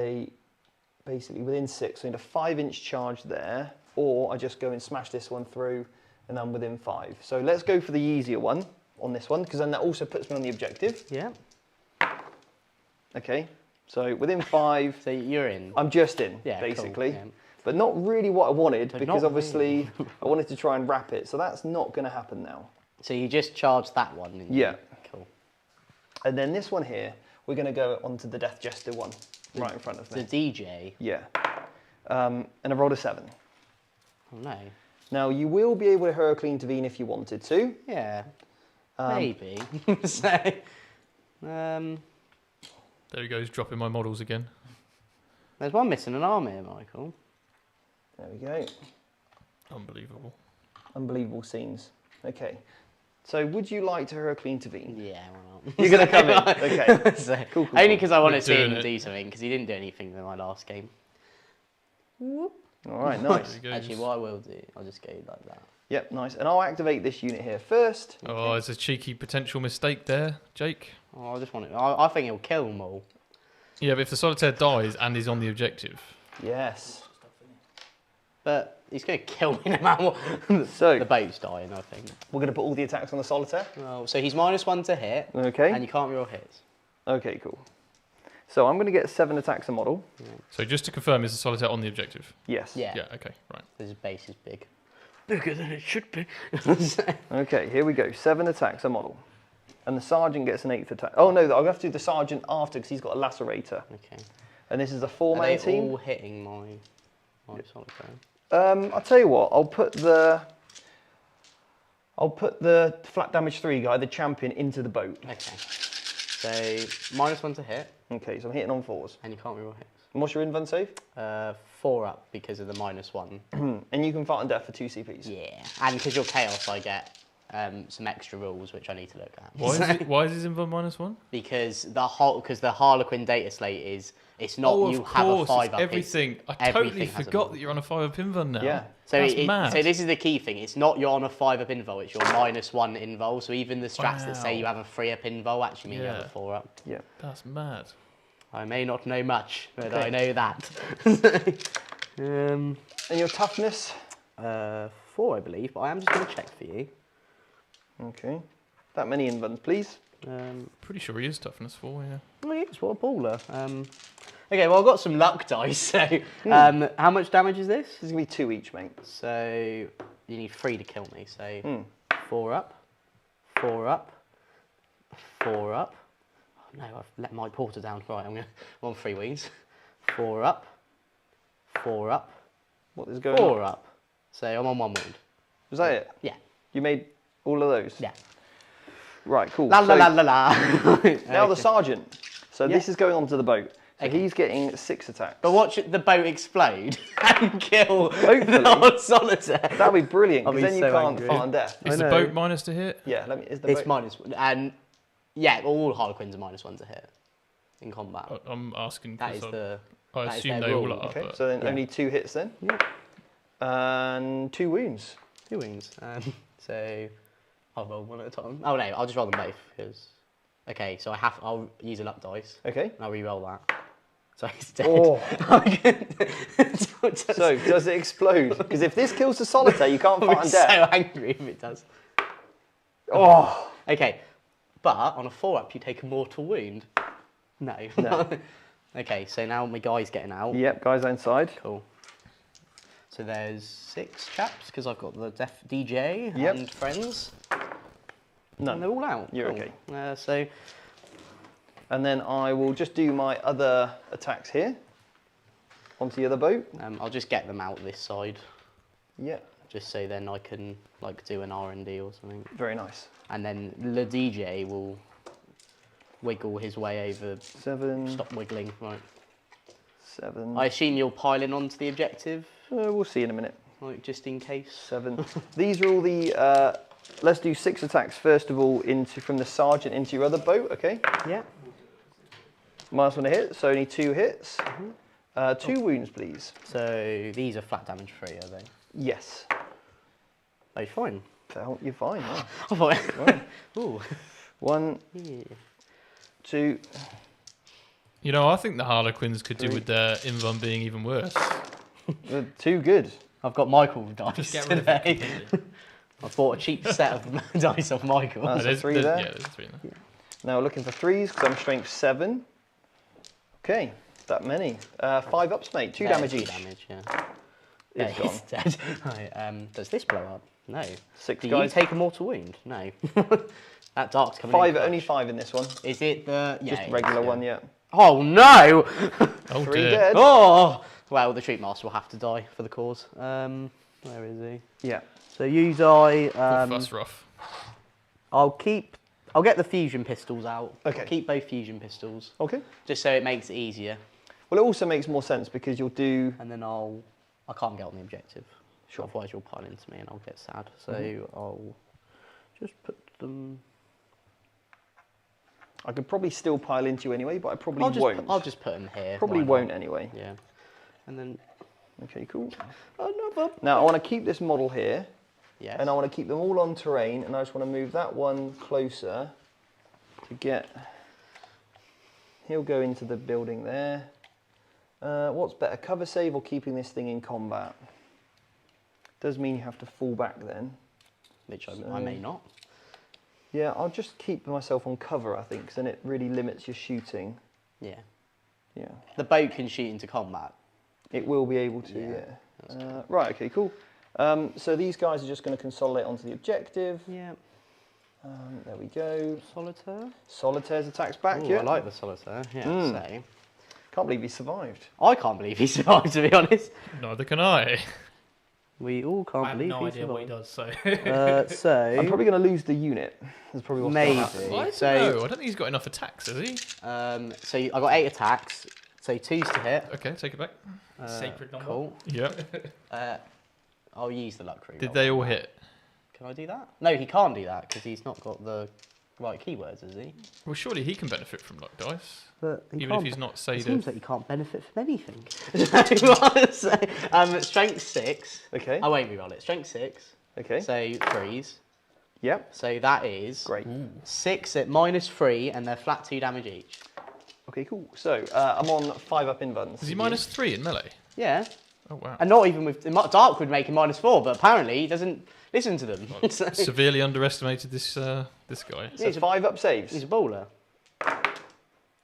S1: basically within 6, so I need a 5-inch charge there, or I just go and smash this one through and I'm within 5. So let's go for the easier one on this one, because then that also puts me on the objective.
S2: Yeah.
S1: Okay, so within 5.
S2: So you're in.
S1: I'm just in,
S2: Yeah,
S1: basically.
S2: cool, yeah.
S1: But not really what I wanted,
S2: But
S1: because
S2: not
S1: obviously I wanted to try and wrap it, so that's not going to happen now.
S2: So you just charged that one, didn't you?
S1: Yeah.
S2: Cool.
S1: And then this one here, we're going to go onto the Death Jester one, right in front of me.
S2: The DJ.
S1: Yeah. And I rolled a 7.
S2: Oh no.
S1: Now, you will be able to Hurricane intervene if you wanted to.
S2: Yeah. Maybe. So,
S3: There he goes, dropping my models again.
S2: there's one missing an arm here, Michael.
S1: There we go.
S3: Unbelievable.
S1: Unbelievable scenes. Okay. So, would you like to Hurricane intervene?
S2: Yeah, why not?
S1: You're going to come in? Okay.
S2: So,
S1: Cool, cool,
S2: only
S1: cool.
S2: because I want
S3: We're
S2: to see him
S3: doing it.
S2: do something, because he didn't do anything in my last game.
S1: All right, nice.
S3: There he goes.
S2: Actually, what I will do, I'll just go like that.
S1: Yep, nice. And I'll activate this unit here first.
S3: Oh, there's a cheeky potential mistake there, Jake.
S2: Oh, I just want it. I think he'll kill them all.
S3: Yeah, but if the Solitaire dies and is on the objective,
S1: Yes.
S2: But he's going to kill me no matter what.
S1: So,
S2: The boat's dying, I think.
S1: we're going to put all the attacks on the Solitaire.
S2: Well, so he's -1 to hit,
S1: Okay.
S2: and you can't roll hits.
S1: Okay, cool. So I'm going to get 7 attacks a model.
S3: so just to confirm, is the Solitaire on the objective?
S1: Yes.
S2: Yeah.
S3: Yeah, okay, right.
S2: His base is big. Bigger than it should be.
S1: Okay, here we go. 7 attacks a model. And the Sergeant gets an 8th attack. Oh no, I'll have to do the Sergeant after because he's got a Lacerator.
S2: Okay.
S1: And this is a
S2: Are
S1: 4-man
S2: they
S1: team.
S2: all hitting my Solitaire?
S1: I'll tell you what, I'll put the flat damage 3 guy, the champion, into the boat.
S2: Okay. So -1 to hit,
S1: Okay, so I'm hitting on 4s.
S2: and you can't reroll hits.
S1: And what's your invuln save?
S2: 4 up because of the -1.
S1: And you can fight on death for 2 CPs.
S2: Yeah, and because you're chaos, I get some extra rules which I need to look at.
S3: Why is his invuln -1?
S2: Because the Harlequin data slate is it's not
S3: Oh,
S2: you
S3: of
S2: have a
S3: course,
S2: 5
S3: it's
S2: up.
S3: everything. I
S2: everything
S3: totally
S2: has a
S3: forgot
S2: invuln.
S3: that you're on a 5 up invuln now.
S1: Yeah.
S2: So
S3: That's mad.
S2: so this is the key thing. It's not you're on a 5 up invul, it's your -1 invul. So even the strats that say
S3: Wow.
S2: you have a 3 up invul actually mean you have
S3: Yeah.
S2: a 4 up.
S1: Yeah.
S3: That's mad.
S2: I may not know much, but
S1: Okay.
S2: I know that.
S1: And your toughness?
S2: 4, I believe, but I am just going to check for you.
S1: Okay. That many invuns, please.
S3: Pretty sure he is toughness 4, yeah.
S2: Oh yes, what a baller. Okay, well I've got some luck dice. So, how much damage is this?
S1: This is going to be 2 each, mate.
S2: So you need 3 to kill me. So 4 up, 4 up, 4 up. Oh, no, I've let my porter down. Right, I'm on 3 wounds. 4 up, 4 up,
S1: What is going
S2: 4
S1: on?
S2: up. So I'm on 1 wound.
S1: Was that it?
S2: Yeah.
S1: You made all of those?
S2: Yeah.
S1: Right, cool.
S2: La la
S1: So
S2: la la la.
S1: now the
S2: Okay.
S1: sergeant. So
S2: Yeah.
S1: this is going onto the boat. So
S2: Okay.
S1: he's getting 6 attacks.
S2: But watch the boat explode and kill
S1: Hopefully.
S2: the whole solitaire.
S1: That would be brilliant,
S2: I'll
S1: because
S2: be
S1: then you
S2: so
S1: can't
S2: angry.
S1: fight on death.
S3: Is the
S2: know.
S3: boat minus to hit?
S1: Yeah, is the
S2: It's
S1: boat...
S2: -1, and yeah, all Harlequins are -1 to hit in combat.
S3: I'm asking
S2: That is
S3: because
S2: the
S3: I
S2: that is
S3: assume
S2: their
S3: they all
S2: rule.
S3: are.
S1: Okay,
S3: but
S1: so then
S2: Yeah.
S1: only 2 hits then.
S2: Yeah.
S1: And 2 wounds.
S2: 2 wounds. So I'll roll one at a time. Oh no, I'll just roll them both because. Okay, so I'll use a luck dice.
S1: Okay.
S2: And I'll re-roll that. So he's dead.
S1: Oh.
S2: Just-
S1: So does it explode? Because if this kills the solitaire, you can't
S2: I'll
S1: fight
S2: be
S1: on
S2: so
S1: death.
S2: angry if it does.
S1: Oh.
S2: Okay, but on a 4 up, you take a mortal wound. No.
S1: No.
S2: Okay, so now my guy's getting out.
S1: Yep, guys inside.
S2: Cool. So there's 6 chaps because I've got the DJ
S1: Yep.
S2: and friends.
S1: No.
S2: And they're all out.
S1: You're
S2: Cool.
S1: okay.
S2: So
S1: And then I will just do my other attacks here. Onto the other boat.
S2: I'll just get them out this side,
S1: Yeah,
S2: just so then I can like do an R&D or something.
S1: very nice.
S2: And then the DJ will wiggle his way over.
S1: 7,
S2: Stop wiggling, right?
S1: 7.
S2: I assume you're piling onto the objective,
S1: We'll see in a minute.
S2: like just in case.
S1: 7. These are all the... let's do 6 attacks first of all from the sergeant into your other boat, okay?
S2: Yeah.
S1: -1 to hit, so only 2 hits. 2 wounds, please.
S2: So these are flat damage free, are they?
S1: Yes.
S2: Oh, you're fine.
S1: So you're fine. Yeah.
S2: I thought.
S1: Right.
S2: Ooh.
S1: 1,
S2: Yeah.
S1: 2.
S3: You know, I think the Harlequins could do with their invuln being even worse.
S1: Too good.
S2: I've got Michael dice
S4: Just get rid of it
S2: today.
S4: completely.
S2: I bought a cheap set of dice off Michael.
S1: That's a 3 there.
S3: Yeah, there's 3 there.
S1: Now we're looking for 3s because I'm strength 7. Okay, that many. 5 ups, mate. 2 damage
S2: 2
S1: each.
S2: damage, yeah.
S1: It's
S2: Yeah, he's dead. Right, does this blow up? No.
S1: 6
S2: Do
S1: guys.
S2: you take a mortal wound? No. That dark's coming
S1: 5,
S2: in.
S1: only 5 in this one.
S2: Is it the... Yeah,
S1: Just
S2: it is,
S1: regular
S2: yeah.
S1: one, yeah.
S2: Oh, no!
S3: Oh
S1: 3
S3: dear.
S1: dead.
S2: Oh! Well, the Troop Master will have to die for the cause. Where is he?
S1: Yeah.
S2: So you die...
S3: That's rough.
S2: I'll get the fusion pistols out.
S1: Okay.
S2: I'll keep both fusion pistols.
S1: Okay.
S2: Just so it makes it easier.
S1: Well, it also makes more sense because you'll do...
S2: And then I can't get on the objective.
S1: Sure.
S2: Otherwise you'll pile into me and I'll get sad. So I'll just put them...
S1: I could probably still pile into you anyway, but I probably won't.
S2: I'll just put them here.
S1: Probably
S2: why not?
S1: won't anyway.
S2: Yeah. And then
S1: Okay, cool.
S2: another...
S1: Now, I want to keep this model here,
S2: Yes.
S1: and I want to keep them all on terrain, and I just want to move that one closer to get... He'll go into the building there. What's better, cover save or keeping this thing in combat? Does mean you have to fall back then.
S2: Which I may not.
S1: Yeah, I'll just keep myself on cover, I think, because then it really limits your shooting.
S2: Yeah.
S1: Yeah,
S2: The boat can shoot into combat.
S1: it will be able to,
S2: Yeah,
S1: yeah. Right, okay, cool. So these guys are just going to consolidate onto the objective.
S2: Yeah.
S1: There we go.
S2: Solitaire.
S1: Solitaire's attacks back,
S2: Ooh,
S1: yeah.
S2: I like the solitaire. Yeah. So
S1: Can't believe he survived.
S2: I can't believe he survived, to be honest.
S3: Neither can I.
S2: We all can't
S4: I have
S2: believe
S4: no
S2: he's
S4: idea what he
S2: survived.
S4: does. So
S1: I'm
S2: So
S1: probably going to lose the unit. That's probably what's gonna happen.
S2: maybe.
S3: I don't
S2: So
S3: know. I don't think he's got enough attacks, has he?
S2: so I got 8 attacks. So 2's to hit.
S3: Okay, take it back.
S4: Sacred number.
S2: Cool.
S3: Yep.
S2: I'll use the luck room.
S3: Did they all hit?
S2: Can I do that? No, he can't do that because he's not got the right keywords, has he?
S3: Well, surely he can benefit from luck dice,
S2: But he
S3: even if
S2: can't-
S3: he's not
S2: It seems
S3: Saedeth.
S2: like he can't benefit from anything. Strength 6.
S1: Okay.
S2: I won't reroll it. Strength 6.
S1: Okay.
S2: So 3s.
S1: Yep.
S2: So that is
S1: Great.
S2: 6 at -3, and they're flat 2 damage each.
S1: Okay, cool. So I'm on 5 up invuns.
S3: Is he -3 in melee?
S2: Yeah.
S3: Oh wow.
S2: And not even with Dark would make him -4, but apparently he doesn't listen to them. So-
S3: Severely underestimated this this guy.
S1: So 5 up saves.
S2: he's a baller.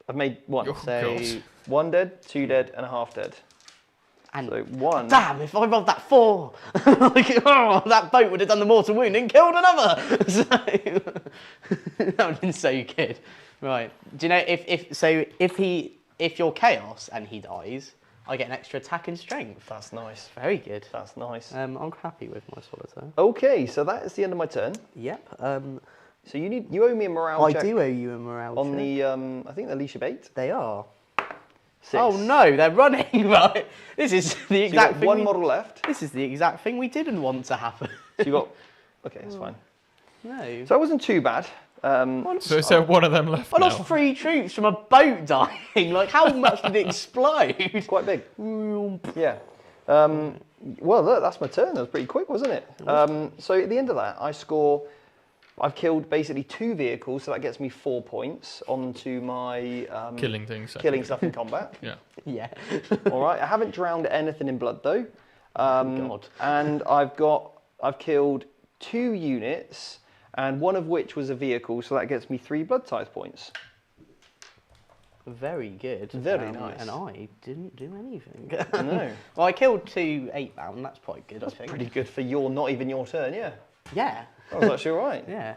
S1: I've made 1.
S3: Oh,
S2: So
S3: God.
S1: 1 dead, 2 dead, and a half dead.
S2: and
S1: So 1.
S2: damn, if I rolled that 4, like, oh, that boat would have done the mortal wound and killed another. So, that would have been so good. Right. Do you know if you're chaos and he dies, I get an extra attack and strength.
S1: That's nice.
S2: Very good.
S1: That's nice.
S2: I'm happy with my solitaire.
S1: Okay, so that is the end of my turn.
S2: Yep.
S1: So you owe me a morale
S2: I
S1: check
S2: do owe you a morale
S1: on
S2: check.
S1: the I think the leash of 8.
S2: They are.
S1: 6.
S2: Oh no, they're running. Right. This is the
S1: So you
S2: exact
S1: got
S2: thing.
S1: one model left.
S2: This is the exact thing we didn't want to happen.
S1: So you got. Okay, that's fine.
S2: No.
S1: So that wasn't too bad.
S3: So is there one of them left
S2: I
S3: now?
S2: lost 3 troops from a boat dying. Like, how much did it explode?
S1: Quite big. Yeah. Well, look, that's my turn. That was pretty quick, wasn't it? So at the end of that, I've killed basically 2 vehicles, so that gets me 4 points onto my
S3: Killing things.
S1: killing stuff in combat.
S3: Yeah.
S2: Yeah.
S1: All right. I haven't drowned anything in blood though.
S2: God.
S1: And I've killed 2 units, and one of which was a vehicle, so that gets me 3 blood tithe points.
S2: Very good.
S1: Very nice.
S2: And I didn't do anything.
S1: No.
S2: Well, I killed 2 8-bound. That's quite good, I think.
S1: Pretty good for not even your turn, yeah.
S2: Yeah.
S1: That was actually all right.
S2: Yeah.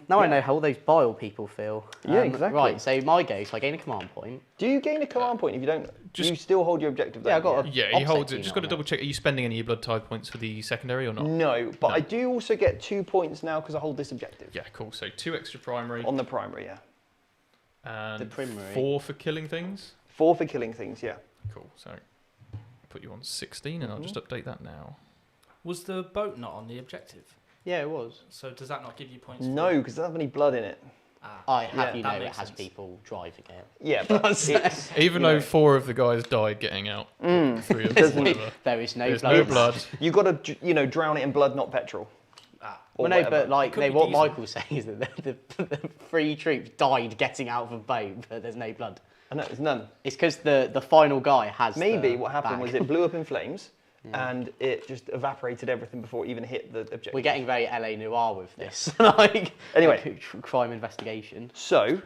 S2: Now I know how all those bile people feel.
S1: Yeah, exactly.
S2: Right, so my go, so I gain a command point.
S1: Do you gain a command point if you don't? Do you
S3: Just-
S1: still hold your objective?
S2: Yeah,
S1: then?
S2: I got a-
S3: Yeah, he
S2: Offset
S3: holds it.
S2: key
S3: Just
S2: on
S3: got to
S2: it.
S3: double check. Are you spending any of your blood tithe points for the secondary or not?
S1: No, but
S3: No.
S1: I do also get 2 points now because I hold this objective
S3: Yeah, cool. So 2 extra primary
S1: on the primary. Yeah,
S3: and
S2: The primary.
S3: 4 for killing things.
S1: 4 for killing things. Yeah.
S3: Cool. So put you on 16, and I'll just update that now.
S4: Was the boat not on the objective?
S2: Yeah, it was.
S4: So does that not give you points?
S1: No, because it doesn't have any blood in it.
S2: I have
S1: Yeah,
S2: you know
S4: that
S2: it
S4: makes
S2: has
S4: sense.
S2: people driving it.
S1: Yeah, but it's,
S3: Even
S1: you
S3: though
S1: know,
S3: 4 of the guys died getting out, 3 of them, whatever.
S2: There is no
S3: There's
S2: blood.
S3: no blood.
S1: you got to drown it in blood, not petrol. Or
S2: Well, no,
S1: whatever.
S2: but like
S4: Could be
S2: what
S4: diesel.
S2: Michael says is that the 3 troops died getting out of a boat, but there's no blood.
S1: I know there's none.
S2: It's because the final guy has.
S1: Maybe
S2: the
S1: what happened
S2: bag.
S1: was it blew up in flames, and it just evaporated everything before it even hit the objective.
S2: We're getting very LA noir with this. like
S1: Anyway.
S2: like, crime investigation.
S1: So,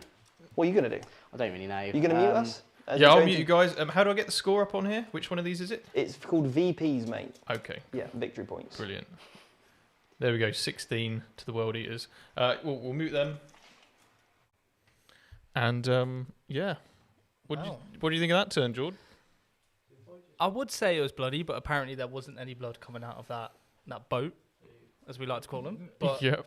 S1: what are you gonna do?
S2: I don't really know.
S1: You gonna mute us? As
S3: Yeah,
S1: we
S3: I'll
S1: go
S3: mute you
S1: into-
S3: guys. How do I get the score up on here? Which one of these is it?
S1: It's called VPs, mate.
S3: Okay,
S1: Yeah, victory points.
S3: brilliant. There we go, 16 to the World Eaters. We'll mute them. And yeah,
S4: Wow.
S3: what do you think of that turn, George?
S4: I would say it was bloody, but apparently there wasn't any blood coming out of that boat, as we like to call them. But
S3: Yeah,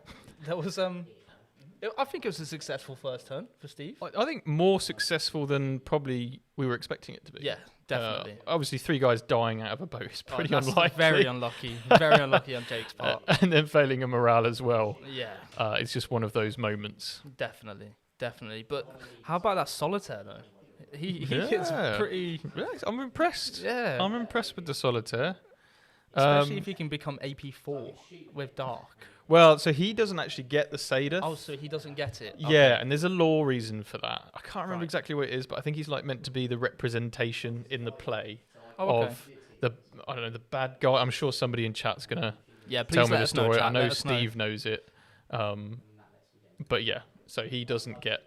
S4: there was I think it was a successful first turn for Steve.
S3: I think more successful than probably we were expecting it to be.
S4: Yeah, definitely.
S3: Obviously, 3 guys dying out of a boat is
S4: Oh,
S3: pretty
S4: that's
S3: unlikely.
S4: Very unlucky. Very unlucky on Jake's part.
S3: And then failing a morale as well.
S4: Yeah,
S3: It's just one of those moments.
S4: definitely. But how about that solitaire though? He gets
S3: Yeah.
S4: pretty.
S3: Yeah, I'm impressed.
S4: Yeah.
S3: I'm impressed with the solitaire.
S4: Especially if he can become AP4 with Dark.
S3: Well, so he doesn't actually get the Saedeth.
S4: Oh, so he doesn't get it.
S3: Yeah, and there's a law reason for that. I can't remember
S4: Right.
S3: exactly what it is, but I think he's like meant to be the representation in the play
S4: Oh, okay.
S3: of the the bad guy. I'm sure somebody in chat's gonna
S4: Yeah, please
S3: tell me
S4: let
S3: the
S4: us know,
S3: story.
S4: chat.
S3: I know
S4: Let us know.
S3: Steve knows it, but yeah, so he doesn't get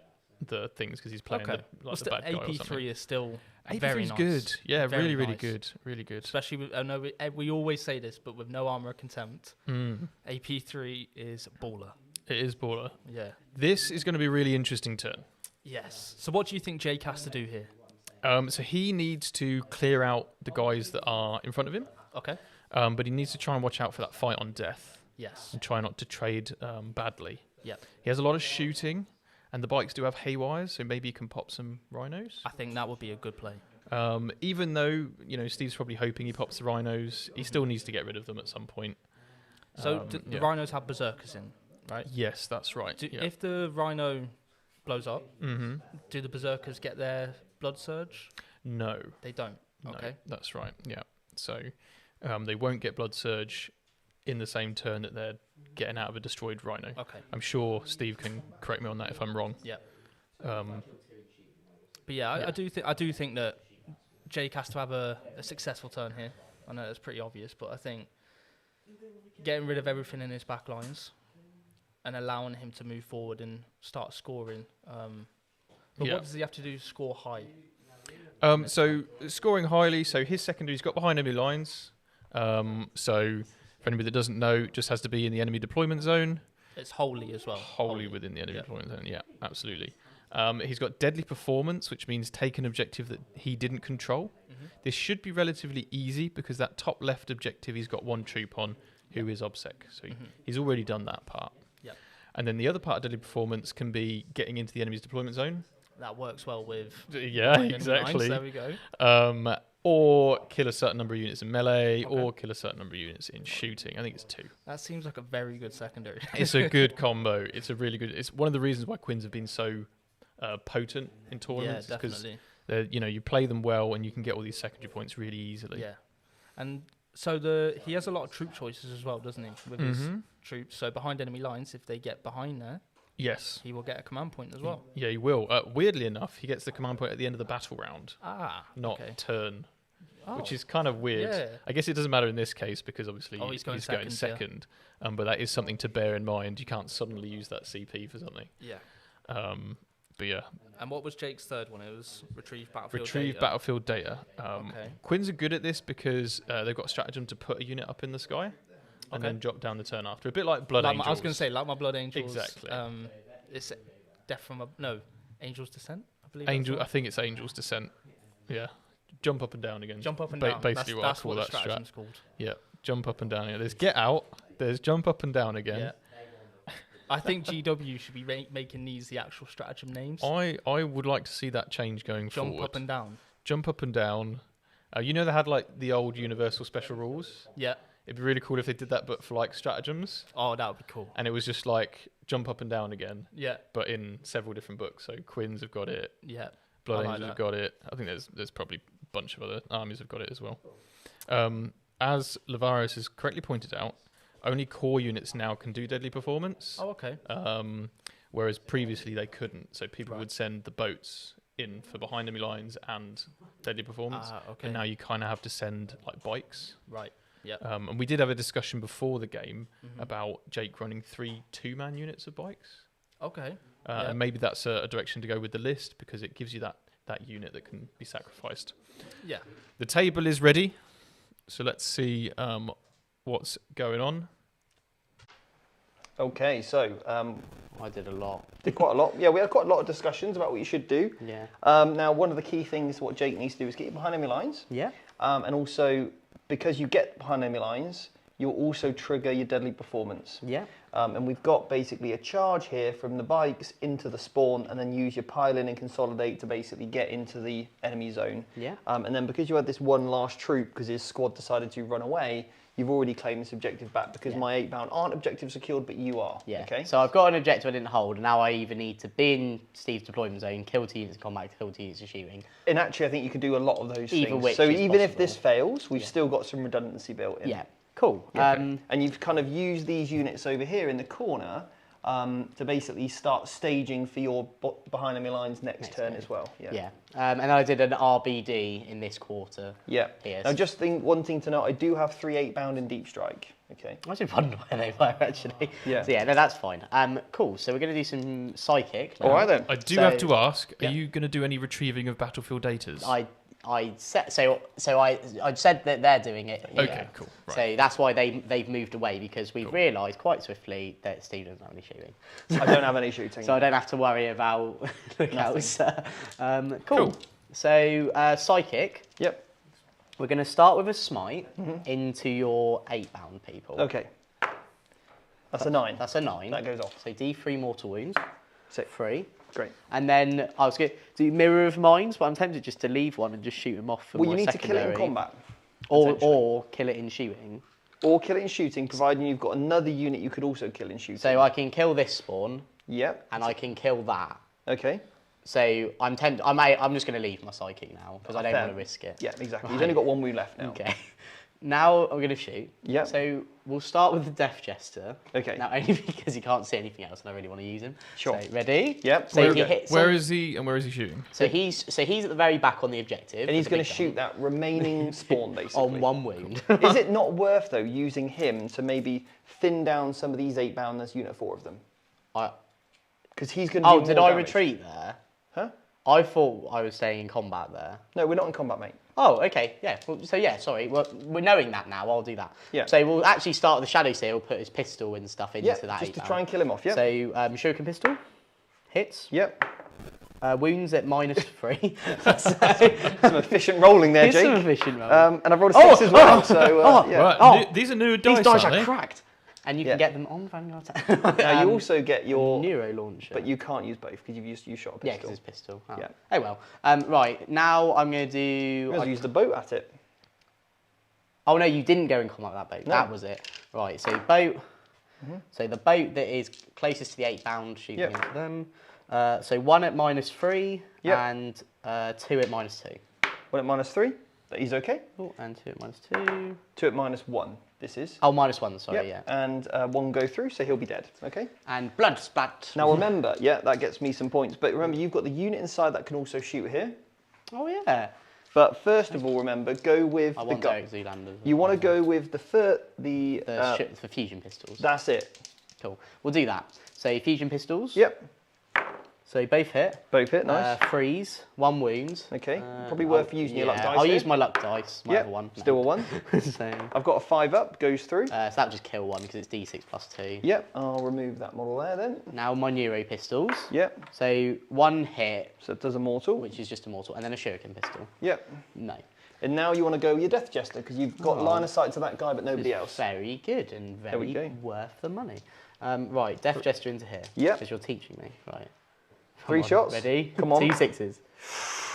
S3: the things because he's playing
S4: Okay.
S3: the
S4: The
S3: bad guy or something.
S4: AP3 is still
S3: AP3
S4: very
S3: is
S4: nice.
S3: good. Yeah,
S4: Very
S3: really
S4: nice.
S3: good.
S4: Especially, I know we always say this, but with no armor of contempt,
S3: Mm.
S4: AP3 is baller.
S3: It is baller.
S4: Yeah.
S3: This is going to be a really interesting turn.
S4: Yes. So what do you think Jake has to do here?
S3: So he needs to clear out the guys that are in front of him.
S4: Okay.
S3: but he needs to try and watch out for that fight on death
S4: Yes.
S3: and try not to trade badly.
S4: Yep.
S3: He has a lot of shooting, and the bikes do have haywires, so maybe he can pop some rhinos.
S4: I think that would be a good play.
S3: Even though, Steve's probably hoping he pops the rhinos, he still needs to get rid of them at some point.
S4: So the rhinos have berserkers in, right?
S3: Yes, that's right.
S4: If the rhino blows up, do the berserkers get their blood surge?
S3: No.
S4: They don't.
S3: No,
S4: Okay.
S3: that's right. Yeah. So they won't get blood surge in the same turn that they're getting out of a destroyed rhino.
S4: Okay.
S3: I'm sure Steve can correct me on that if I'm wrong.
S4: Yeah.
S3: But
S4: yeah, I do think that Jake has to have a successful turn here. I know that's pretty obvious, but I think getting rid of everything in his back lines and allowing him to move forward and start scoring. But what does he have to do to score high?
S3: So scoring highly. So his secondary's got behind enemy lines. So for anybody that doesn't know, it just has to be in the enemy deployment zone.
S4: It's wholly as well.
S3: Wholly within the enemy deployment zone. Yeah, absolutely. He's got deadly performance, which means take an objective that he didn't control. This should be relatively easy because that top left objective he's got one troop on, who is OBSEC. So he's already done that part.
S4: Yep.
S3: And then the other part of deadly performance can be getting into the enemy's deployment zone.
S4: That works well with...
S3: Yeah, exactly.
S4: There we go.
S3: Or kill a certain number of units in melee, or kill a certain number of units in shooting. I think it's 2.
S4: That seems like a very good secondary.
S3: It's a good combo. It's a really good... It's one of the reasons why Quins have been so potent in tournaments.
S4: Yeah, definitely.
S3: Because you play them well and you can get all these secondary points really easily.
S4: Yeah. And so he has a lot of troop choices as well, doesn't he? With his troops. So behind enemy lines, if they get behind there,
S3: yes,
S4: he will get a command point as well.
S3: Yeah, he will. Weirdly enough, he gets the command point at the end of the battle round. Not
S4: okay.
S3: turn. Which is kind of weird.
S4: Yeah.
S3: I guess it doesn't matter in this case because obviously
S4: he's going
S3: second. But that is something to bear in mind. You can't suddenly use that CP for something.
S4: Yeah.
S3: But yeah.
S4: And what was Jake's third one? It was retrieve
S3: battlefield data. Quins are good at this because they've got a stratagem to put a unit up in the sky and then drop down the turn after. A bit like Blood Angels.
S4: I was going to say, like my Blood Angels.
S3: Exactly.
S4: It's Death from Angel's Descent, I believe.
S3: I think it's Angel's Descent. Yeah. Jump up and down again.
S4: Jump up and down.
S3: Basically
S4: that's
S3: what I call
S4: the stratagem's called.
S3: Yeah. Jump up and down. Yeah. There's get out. There's jump up and down again.
S4: Yeah. I think GW should be making these the actual stratagem names.
S3: I would like to see that change going forward.
S4: Jump up and down.
S3: Jump up and down. They had like the old Universal Special Rules.
S4: Yeah.
S3: It'd be really cool if they did that, but for like stratagems.
S4: Oh, that would be cool.
S3: And it was just like jump up and down again.
S4: Yeah.
S3: But in several different books. So Quins have got it.
S4: Yeah.
S3: Blood Angels have got it. I think there's probably a bunch of other armies have got it as well. As Lavaros has correctly pointed out, only core units now can do deadly performance.
S4: Oh, okay.
S3: Whereas previously they couldn't. So people would send the boats in for behind enemy lines and deadly performance.
S4: Okay.
S3: And now you kind of have to send like bikes.
S4: Right. Yeah.
S3: And we did have a discussion before the game about Jake running 3 2-man units of bikes.
S4: Okay.
S3: And maybe that's a direction to go with the list because it gives you that unit that can be sacrificed.
S4: Yeah.
S3: The table is ready. So let's see what's going on.
S1: Okay, so
S2: I did a lot.
S1: Did quite a lot. Yeah, we had quite a lot of discussions about what you should do.
S2: Yeah.
S1: Now, one of the key things what Jake needs to do is get you behind enemy lines.
S2: Yeah.
S1: And also, because you get behind enemy lines, you'll also trigger your deadly performance.
S2: Yeah.
S1: And we've got basically a charge here from the bikes into the spawn and then use your pile in and consolidate to basically get into the enemy zone.
S2: Yeah.
S1: And then because you had this one last troop because his squad decided to run away, you've already claimed this objective back because my 8-bound aren't objective secured, but you are.
S2: Yeah.
S1: Okay.
S2: So I've got an objective I didn't hold, and now I either need to be in Steve's deployment zone, kill 2 units of combat, kill 2 units of shooting.
S1: And actually, I think you can do a lot of those
S2: Either
S1: things.
S2: which
S1: So
S2: is
S1: even if
S2: possible.
S1: this fails, we've still got some redundancy built in.
S2: Yeah. Cool.
S1: And you've kind of used these units over here in the corner to basically start staging for your behind enemy lines next turn as well. Yeah.
S2: Yeah. And I did an RBD in this quarter.
S1: Yeah.
S2: Here.
S1: Now, just one thing to note, I do have 3 8-bound in deep strike. Okay.
S2: I should wonder where they were actually.
S1: Yeah.
S2: So yeah, no, that's fine. Cool. So we're going to do some psychic. Now.
S1: All right then.
S3: I do have to ask,
S2: yeah.
S3: are you going to do any retrieving of battlefield datas?
S2: I said so I said that they're doing it. Here.
S3: Okay, cool. Right.
S2: So that's why they've moved away because we've realised quite swiftly that Steve doesn't have any shooting.
S1: I don't have any shooting.
S2: So I don't have to worry about lookouts. Cool. So psychic.
S1: Yep.
S2: We're going to start with a smite into your 8-bound people.
S1: Okay. That's a 9.
S2: That's a 9.
S1: That goes off.
S2: So D3 mortal wounds.
S1: Sick.
S2: 3.
S1: Great.
S2: And then I was going to do mirror of mines, but I'm tempted just to leave one and just shoot him off for
S1: Well,
S2: more
S1: you need
S2: secondary.
S1: to kill it in combat.
S2: Or kill it in shooting.
S1: Or kill it in shooting, providing you've got another unit you could also kill in shooting.
S2: So I can kill this spawn.
S1: Yep.
S2: And I can kill that.
S1: Okay.
S2: So I'm tempted. I'm just going to leave my psychic now because I don't
S1: Fair.
S2: want to risk it.
S1: Yeah, exactly.
S2: Right.
S1: He's only got 1 wound left now.
S2: Okay. Now I'm going to shoot.
S1: Yep.
S2: So we'll start with the Death Jester.
S1: Okay.
S2: Now only because he can't see anything else, and I really want to use him.
S1: Sure.
S2: So ready?
S1: Yep.
S2: So he hits.
S3: Where is he and where is he shooting?
S2: So he's at the very back on the objective.
S1: And he's
S2: with the
S1: going
S2: big
S1: to shoot
S2: gun
S1: that remaining spawn, basically.
S2: on 1 wound.
S1: Is it not worth, though, using him to maybe thin down some of these 8-bound? There's unit 4 of them. Because he's going to do
S2: did
S1: more
S2: I
S1: damage.
S2: retreat there?
S1: Huh?
S2: I thought I was staying in combat there.
S1: No, we're not in combat, mate.
S2: Oh, okay, yeah. Well, so yeah, sorry. Well, we're knowing that now. I'll do that.
S1: Yeah.
S2: So we'll actually start with the Shadow Seal, put his pistol and stuff into
S1: Yeah,
S2: that.
S1: just to
S2: 8-bound.
S1: try and kill him off, yeah.
S2: So Shuriken pistol hits.
S1: Yep.
S2: Wounds at -3.
S1: Some efficient rolling there,
S2: Here's some
S1: Jake.
S2: efficient rolling.
S1: And I've rolled a 6 as well, so yeah.
S3: Right, these are new dice,
S2: These dice
S3: aren't
S2: are
S3: they?
S2: cracked. And you
S1: Yeah.
S2: can get them on Vanguard.
S1: Now, you also get your...
S2: Neuro launcher.
S1: But you can't use both, because you shot a
S2: Yeah,
S1: pistol.
S2: because it's pistol. Oh.
S1: Yeah.
S2: Oh well. Right, now I'm going to do...
S1: You guys used the boat at it.
S2: Oh no, you didn't go in combat with that boat.
S1: No.
S2: That was it. Right, so boat. So the boat that is closest to the 8-bound shooting
S1: Yep.
S2: into them. So 1 at -3
S1: Yep.
S2: and 2 at -2.
S1: 1 at -3. He's okay.
S2: Oh, and 2 at -2.
S1: 2 at -1. This is.
S2: Oh, -1, sorry,
S1: Yep.
S2: yeah.
S1: And 1 go through, so he'll be dead. Okay.
S2: And blood spat.
S1: Now remember, yeah, that gets me some points. But remember, you've got the unit inside that can also shoot here.
S2: Oh yeah.
S1: But first of all, remember, go with
S2: I
S1: the
S2: want
S1: gun.
S2: Derek Zoolander.
S1: You want to go with the
S2: for fusion pistols.
S1: That's it.
S2: Cool. We'll do that. So fusion pistols.
S1: Yep.
S2: So both hit.
S1: Both hit. Nice.
S2: Freeze. 1 wound.
S1: Okay. Probably worth using your luck dice.
S2: I'll
S1: here.
S2: use my luck dice. My
S1: Yep.
S2: other one.
S1: Still a 1.
S2: So
S1: I've got a 5 up. Goes through.
S2: so that'll just kill 1 because it's D6 +2.
S1: Yep. I'll remove that model there then.
S2: Now my Neuro pistols.
S1: Yep.
S2: So 1 hit,
S1: So it does a mortal.
S2: which is just a mortal, and then a Shuriken pistol.
S1: Yep.
S2: No.
S1: And now you want to go with your Death Jester because you've got line of sight to that guy, but nobody
S2: It's
S1: else.
S2: very good and
S1: There we
S2: very
S1: go.
S2: worth the money. Right, Death Jester into here.
S1: Yep.
S2: Because you're teaching me. Right.
S1: 3
S2: Come on,
S1: shots.
S2: Ready?
S1: Come on.
S2: 2 6s.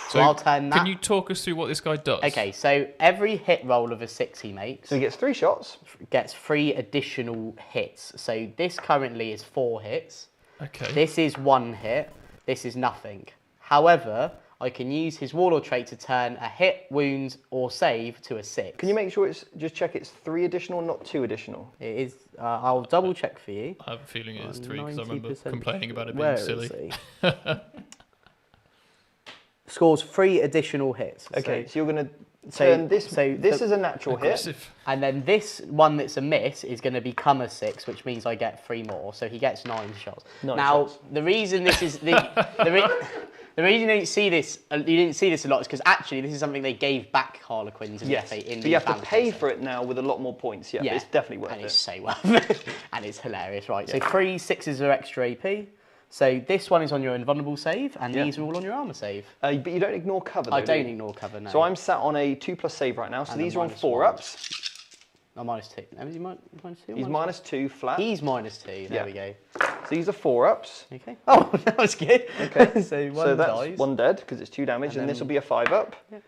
S3: So
S2: I'll turn that.
S3: Can you talk us through what this guy does?
S2: Okay, so every hit roll of a 6 he makes
S1: So he gets 3 shots.
S2: gets 3 additional hits. So this currently is 4 hits.
S3: Okay.
S2: This is 1 hit. This is nothing. However, I can use his Warlord trait to turn a hit, wound, or save to a 6.
S1: Can you make sure just check it's 3 additional, not 2 additional?
S2: It is. I'll double check for you.
S3: I have a feeling it is 3 because I
S2: 90%
S3: remember complaining about it
S2: Where
S3: being
S2: is
S3: silly.
S2: he? Scores 3 additional hits.
S1: Okay, so you're going to
S2: so-
S1: turn this.
S2: so
S1: this
S2: the-
S1: is a natural hit.
S3: Aggressive.
S2: And then this one that's a miss is going to become a 6, which means I get 3 more. So he gets 9 shots.
S1: 9
S2: now,
S1: shots.
S2: the reason this is the reason you didn't see this a lot is because actually this is something they gave back Harlequins in
S1: Yes,
S2: the in
S1: but
S2: the
S1: you have to
S2: fantasy
S1: pay
S2: set.
S1: for it now with a lot more points. Yeah, but it's definitely worth
S2: and
S1: it.
S2: it's so worth it, and it's hilarious, right? So 3 6s are extra AP. So this one is on your invulnerable save, and these are all on your armor save.
S1: But you don't ignore cover. Though,
S2: I
S1: do
S2: don't
S1: you?
S2: ignore cover now.
S1: So I'm sat on a 2+ save right now. So
S2: And
S1: these
S2: a
S1: are on
S2: -1.
S1: 4-ups.
S2: Oh, -2. No, is he -2?
S1: He's -2 flat.
S2: He's -2. There
S1: Yeah.
S2: we go.
S1: So these are 4-ups.
S2: Okay. Oh, that was good.
S1: Okay.
S2: so one
S1: So that's
S2: dies.
S1: 1 dead because it's 2 damage,
S2: And
S1: and this
S2: then-
S1: will be a 5-up.
S2: Yeah.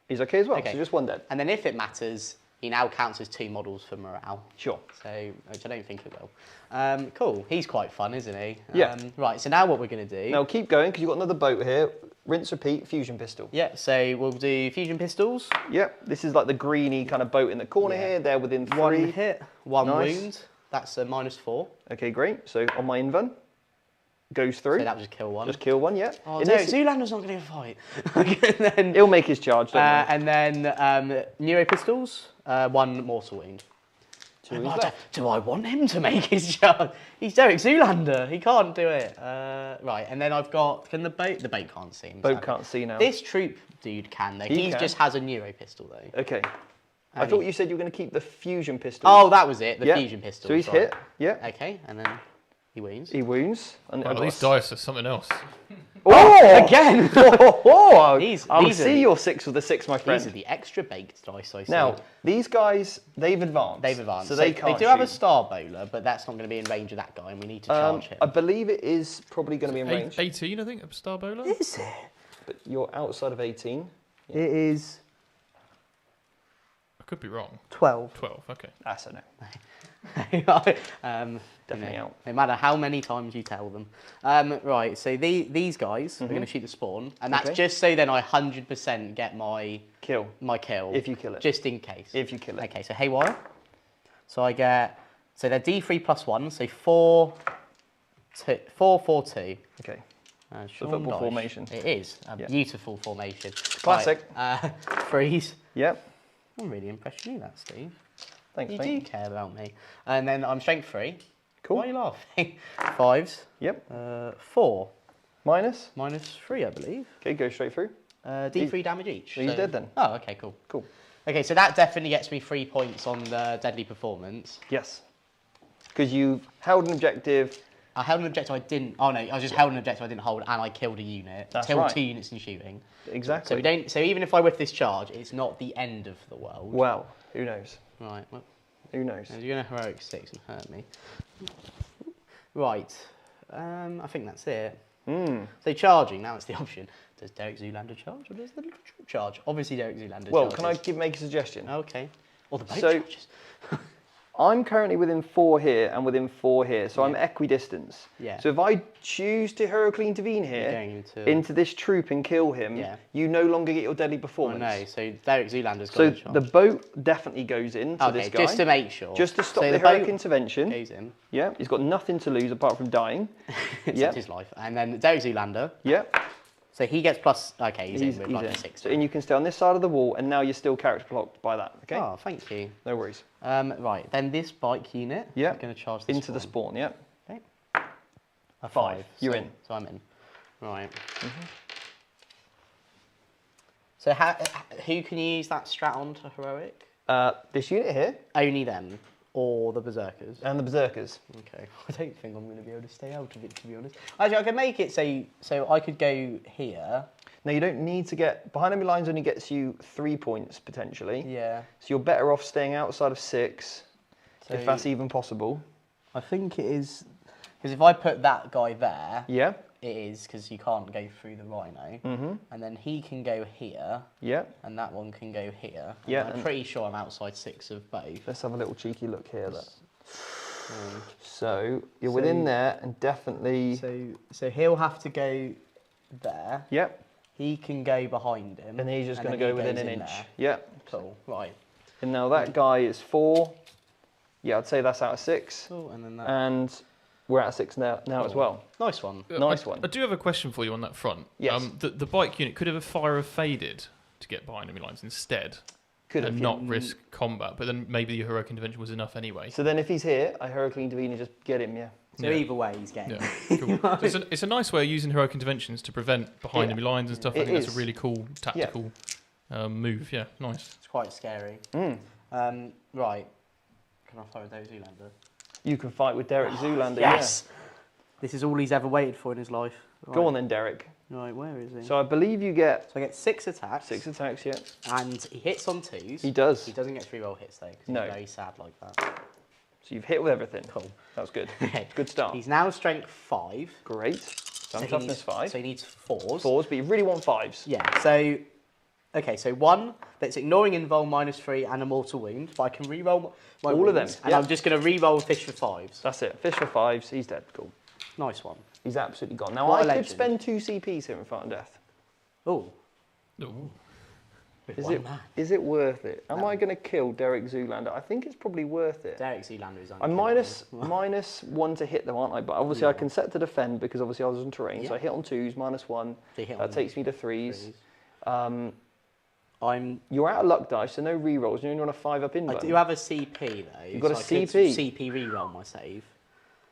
S1: He's okay as well.
S2: Okay.
S1: So just 1 dead.
S2: And then if it matters, he now counts as 2 models for morale.
S1: Sure.
S2: So, which I don't think it will. Cool. He's quite fun, isn't he?
S1: Yeah.
S2: Right. So now what we're going to do?
S1: Now keep going because you've got another boat here. Rinse, repeat, fusion pistol.
S2: Yeah. So we'll do fusion pistols.
S1: Yep. This is like the greeny kind of boat in the corner
S2: Yeah.
S1: here. They're within 3.
S2: 1 hit, 1
S1: Nice.
S2: wound. That's a -4.
S1: Okay, great. So on my invuln, goes through.
S2: So that would just kill 1.
S1: Just kill 1, yeah.
S2: Oh,
S1: In
S2: no,
S1: this-
S2: Zoolander's not going to fight. and then,
S1: He'll make his charge, don't worry.
S2: and then Neuro pistols, 1 mortal wound.
S1: Two wounds left.
S2: Do I want him to make his charge? He's Derek Zoolander. He can't do it. Right, and then I've got. Can the boat? The boat can't see him.
S1: Boat
S2: sadly.
S1: can't see now.
S2: This troop dude can though. He
S1: can.
S2: just has a Neuro pistol though.
S1: Okay. I
S2: And
S1: thought
S2: he-
S1: you said you were going to keep the fusion pistol.
S2: Oh, that was it. The
S1: Yeah.
S2: fusion pistol.
S1: So he's
S2: right.
S1: hit. Yeah.
S2: Okay, and then he wounds.
S1: He wounds. And
S3: Wow,
S1: I've got
S3: these
S1: a-
S3: dice are something else.
S1: Oh!
S2: Again!
S1: I'll
S2: These are
S1: see
S2: the-
S1: your 6 with a 6, my friend.
S2: These are the extra baked dice I see.
S1: Now, these guys, they've advanced.
S2: They've advanced.
S1: So they can't
S2: They do have a
S1: shoot.
S2: star bowler, but that's not going to be in range of that guy, and we need to charge him.
S1: I believe it is probably going to be in range.
S3: 18, I think, a star bowler.
S2: Is it?
S1: But you're outside of 18.
S2: It is
S3: I could be wrong.
S2: 12.
S3: 12, okay.
S1: That's a no.
S2: Definitely
S1: out.
S2: No matter how many times you tell them. Right, so these guys are going to shoot the spawn, and that's
S1: Okay.
S2: just so then I 100% get my
S1: Kill.
S2: kill.
S1: If you kill it.
S2: Just in case.
S1: If you kill it.
S2: Okay, so haywire. So I get, so they're D3 plus 1, so 4, 2, 4, 4, 2.
S1: Okay.
S2: Sean
S1: football
S2: Dyche.
S1: formation.
S2: It is a
S1: Yeah.
S2: beautiful formation.
S1: Classic.
S2: Right, freeze.
S1: Yep.
S2: I'm really impressed with you, that Steve.
S1: Thanks,
S2: You
S1: mate.
S2: do care about me. And then I'm strength 3.
S1: Cool.
S2: Why are you laughing? 5s.
S1: Yep.
S2: 4.
S1: Minus.
S2: Minus 3, I believe.
S1: Okay, go straight through.
S2: D3 damage each.
S1: He's dead then.
S2: Oh, okay, cool.
S1: Cool.
S2: Okay, so that definitely gets me 3 points on the deadly performance.
S1: Yes. Because you held an objective.
S2: I held an objective I didn't. Oh no, I just held an objective I didn't hold, and I killed a unit.
S1: That's
S2: killed
S1: right.
S2: 2 units in shooting.
S1: Exactly.
S2: So we don't. So even if I whiff this charge, it's not the end of the world.
S1: Well, who knows?
S2: Right. Well,
S1: Who knows?
S2: you're gonna heroic 6 and hurt me. Right. I think that's it. So charging, now it's the option. Does Derek Zoolander charge or does the little troop charge? Obviously Derek Zoolander
S1: Well,
S2: charges.
S1: can I make a suggestion?
S2: Okay. Or the boat
S1: So-
S2: charges.
S1: I'm currently within 4 here and within 4 here, so I'm equidistance.
S2: Yeah.
S1: So if I choose to heroically intervene here
S2: Going into-
S1: into this troop and kill him,
S2: Yeah.
S1: you no longer get your deadly
S2: Oh
S1: performance.
S2: no, so Derek Zoolander's got
S1: So
S2: the charge.
S1: the boat definitely goes in to
S2: Okay,
S1: this guy.
S2: just to make sure.
S1: Just to stop
S2: So
S1: the
S2: the boat
S1: heroic intervention.
S2: goes in.
S1: Yeah, he's got nothing to lose apart from dying.
S2: Except
S1: Yeah.
S2: his life. And then Derek Zoolander.
S1: Yeah,
S2: So he gets plus. Okay, he's in with like
S1: in.
S2: a 6.
S1: So, and you can stay on this side of the wall, and now you're still character blocked by that. Okay,
S2: Oh, thank you.
S1: no worries.
S2: Right, then this bike unit.
S1: Yeah,
S2: I'm going to charge this
S1: into the spawn. Yeah,
S2: Okay. A
S1: 5. You're
S2: so,
S1: in.
S2: So I'm in. Right. So who can you use that strat on to heroic?
S1: this unit here
S2: Only them, or the berserkers.
S1: and the berserkers.
S2: Okay. I don't think I'm going to be able to stay out of it, to be honest. Actually, I could make it so I could go here.
S1: Now you don't need to get behind enemy lines. Only gets you 3 points potentially.
S2: Yeah.
S1: So you're better off staying outside of 6, if
S2: So-
S1: that's even possible.
S2: I think it is because if I put that guy there,
S1: Yeah,
S2: it is because you can't go through the rhino, and then he can go here,
S1: yeah.
S2: and that one can go here. And
S1: Yeah,
S2: I'm
S1: and-
S2: pretty sure I'm outside 6 of both.
S1: Let's have a little cheeky look here. So you're within there, and definitely.
S2: So he'll have to go there.
S1: Yep.
S2: He can go behind him,
S1: And he's just going to
S2: then
S1: go
S2: he
S1: within
S2: goes
S1: an
S2: in
S1: inch.
S2: there.
S1: Yep.
S2: Cool. Right.
S1: And now that guy is 4. Yeah, I'd say that's out of 6.
S2: Cool. And then that.
S1: And we're out of 6 now as well.
S2: Nice one.
S1: Nice one.
S3: I do have a question for you on that front.
S1: Yes.
S3: The bike unit could have a fire of faded to get behind enemy lines instead,
S1: Could have.
S3: and not risk combat. But then maybe the heroic intervention was enough anyway.
S1: So then if he's here, I heroically intervene and just get him, yeah.
S2: So
S3: Yeah.
S2: either way, he's getting.
S3: Yeah, cool. So it's a nice way of using heroic interventions to prevent behind
S1: Yeah.
S3: enemy lines and stuff. I
S1: It
S3: think that's
S1: is.
S3: a really cool tactical move. Yeah, nice.
S2: It's quite scary. Right. Can I fire with those Zoolander?
S1: You can fight with Derek Zoolander,
S2: Yes. This is all he's ever waited for in his life.
S1: yeah. Go on then, Derek.
S2: Right, where is he?
S1: So I believe you get
S2: So I get 6 attacks.
S1: 6 attacks, yeah.
S2: And he hits on 2s.
S1: He does.
S2: He doesn't get 3 roll hits though, because
S1: No.
S2: he's very sad like that.
S1: So you've hit with everything.
S2: Cool.
S1: That was good. Good start.
S2: He's now strength 5.
S1: Great. So
S2: he
S1: toughness
S2: needs,
S1: 5.
S2: So he needs 4s.
S1: 4s, but you really want 5s.
S2: Yeah, so... Okay, so 1, that's ignoring invul -3 and a mortal wound, but I can re-roll my
S1: All of them,
S2: wounds, and
S1: yeah.
S2: I'm just going to re-roll fish for 5s.
S1: That's it. Fish for 5s. He's dead. Cool.
S2: Nice one.
S1: He's absolutely gone. Now,
S2: What a
S1: I could
S2: legend.
S1: spend 2 CPs here in front of death.
S2: Oh,
S3: Ooh.
S2: with
S1: Is
S2: one
S1: it,
S2: man.
S1: is it worth it? Am
S2: No.
S1: I going to kill Derek Zoolander? I think it's probably worth it.
S2: Derek Zoolander is
S1: I'm minus 1 to hit them, aren't I? But obviously I can set to defend because obviously I was on terrain. So
S2: Yeah.
S1: I hit on 2s, -1.
S2: So you hit
S1: That
S2: on
S1: takes me to 3s.
S2: I'm...
S1: You're out of luck dice, so no re-rolls. You're only on a 5-up
S2: I
S1: invuln.
S2: do have a CP though.
S1: You've got a
S2: I could
S1: CP?
S2: CP re-roll my save.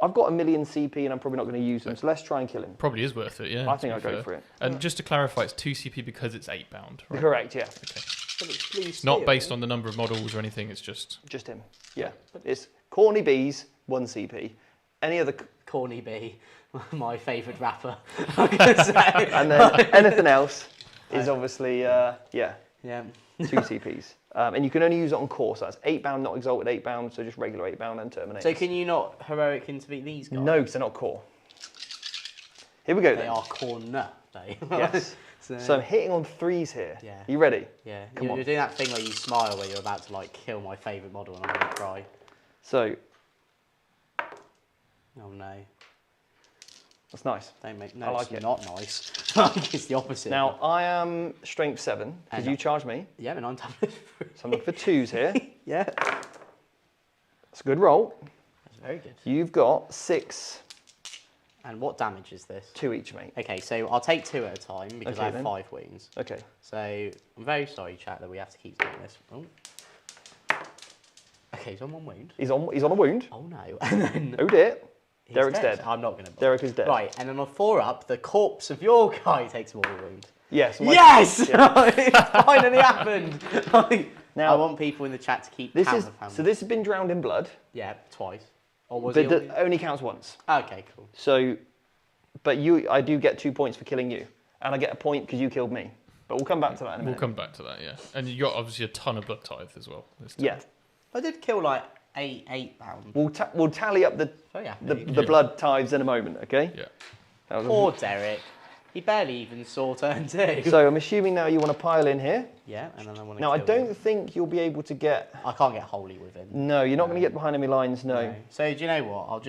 S1: I've got a million CP and I'm probably not going to use them. So let's try and kill him.
S3: Probably is worth it. Yeah.
S1: I
S3: to
S1: think
S3: be
S1: I'll go
S3: fair.
S1: for it.
S3: And just to clarify, it's 2 CP because it's 8 bound. Right?
S1: Correct, yeah.
S3: Okay.
S2: But it's blue
S3: Not
S2: steel.
S3: based on the number of models or anything. It's just
S1: Just him. Yeah. It's corny bees, 1 CP. Any other...
S2: Corny bee. my favourite rapper. I'm gonna say.
S1: And then anything else is obviously, yeah,
S2: Yeah.
S1: 2 CPs. And you can only use it on core, so that's 8 bound, not exalted 8 bound, so just regular 8 bound and terminate.
S2: So can you not heroic into beat these guys?
S1: No, because they're not core. Here we go
S2: They
S1: then.
S2: are corner.
S1: Yes. So I'm hitting on 3s here.
S2: Yeah.
S1: You ready?
S2: Yeah.
S1: Come on.
S2: You're doing that thing where you smile where you're about to like kill my favourite model and I'm gonna cry.
S1: So
S2: Oh no.
S1: that's nice.
S2: Don't make
S1: I
S2: no,
S1: like
S2: it's
S1: it.
S2: not nice. Like, it's the opposite.
S1: Now I am strength 7 because
S2: And
S1: you charge me.
S2: yeah, and I'm tapping.
S1: So I'm looking for 2s here.
S2: Yeah.
S1: That's a good roll.
S2: That's very good.
S1: You've got 6,
S2: And what damage is this?
S1: 2 each, mate.
S2: Okay, so I'll take 2 at a time because
S1: Okay,
S2: I have
S1: then.
S2: 5 wounds.
S1: Okay.
S2: So I'm very sorry, chat, that we have to keep doing this. Oh. Okay, he's on 1 wound.
S1: He's on a wound.
S2: Oh no. And then
S1: Oh dear.
S2: he's
S1: Derek's dead.
S2: I'm not going to bother.
S1: Derek is dead.
S2: Right, and then on 4 up, the corpse of your guy takes a mortal wound.
S1: Yes.
S2: Yes! It finally happened!
S1: Now-
S2: I want people in the chat to keep
S1: This
S2: count
S1: is
S2: of how
S1: so.
S2: many-
S1: This has been drowned in blood,
S2: Yeah, twice. Or was
S1: but
S2: it...
S1: it only counts once.
S2: Okay, cool.
S1: So, but I do get 2 points for killing you, and I get a point because you killed me. But we'll come back to that in a
S3: We'll
S1: minute.
S3: come back to that, yeah. And you got obviously a ton of blood tithe as well. This time.
S1: Yeah.
S2: I did kill like 8 pounds.
S1: We'll tally up
S2: So yeah.
S1: the blood tithes in a moment. Okay.
S3: Yeah.
S1: That was
S2: Poor Derek. He barely even saw turn 2.
S1: so I'm assuming now you want to pile in here.
S2: Yeah, and then I want to
S1: Now I
S2: kill
S1: don't
S2: him.
S1: think you'll be able to get.
S2: I can't get holy with him.
S1: No, you're not going to get behind enemy lines. No.
S2: So do you know what?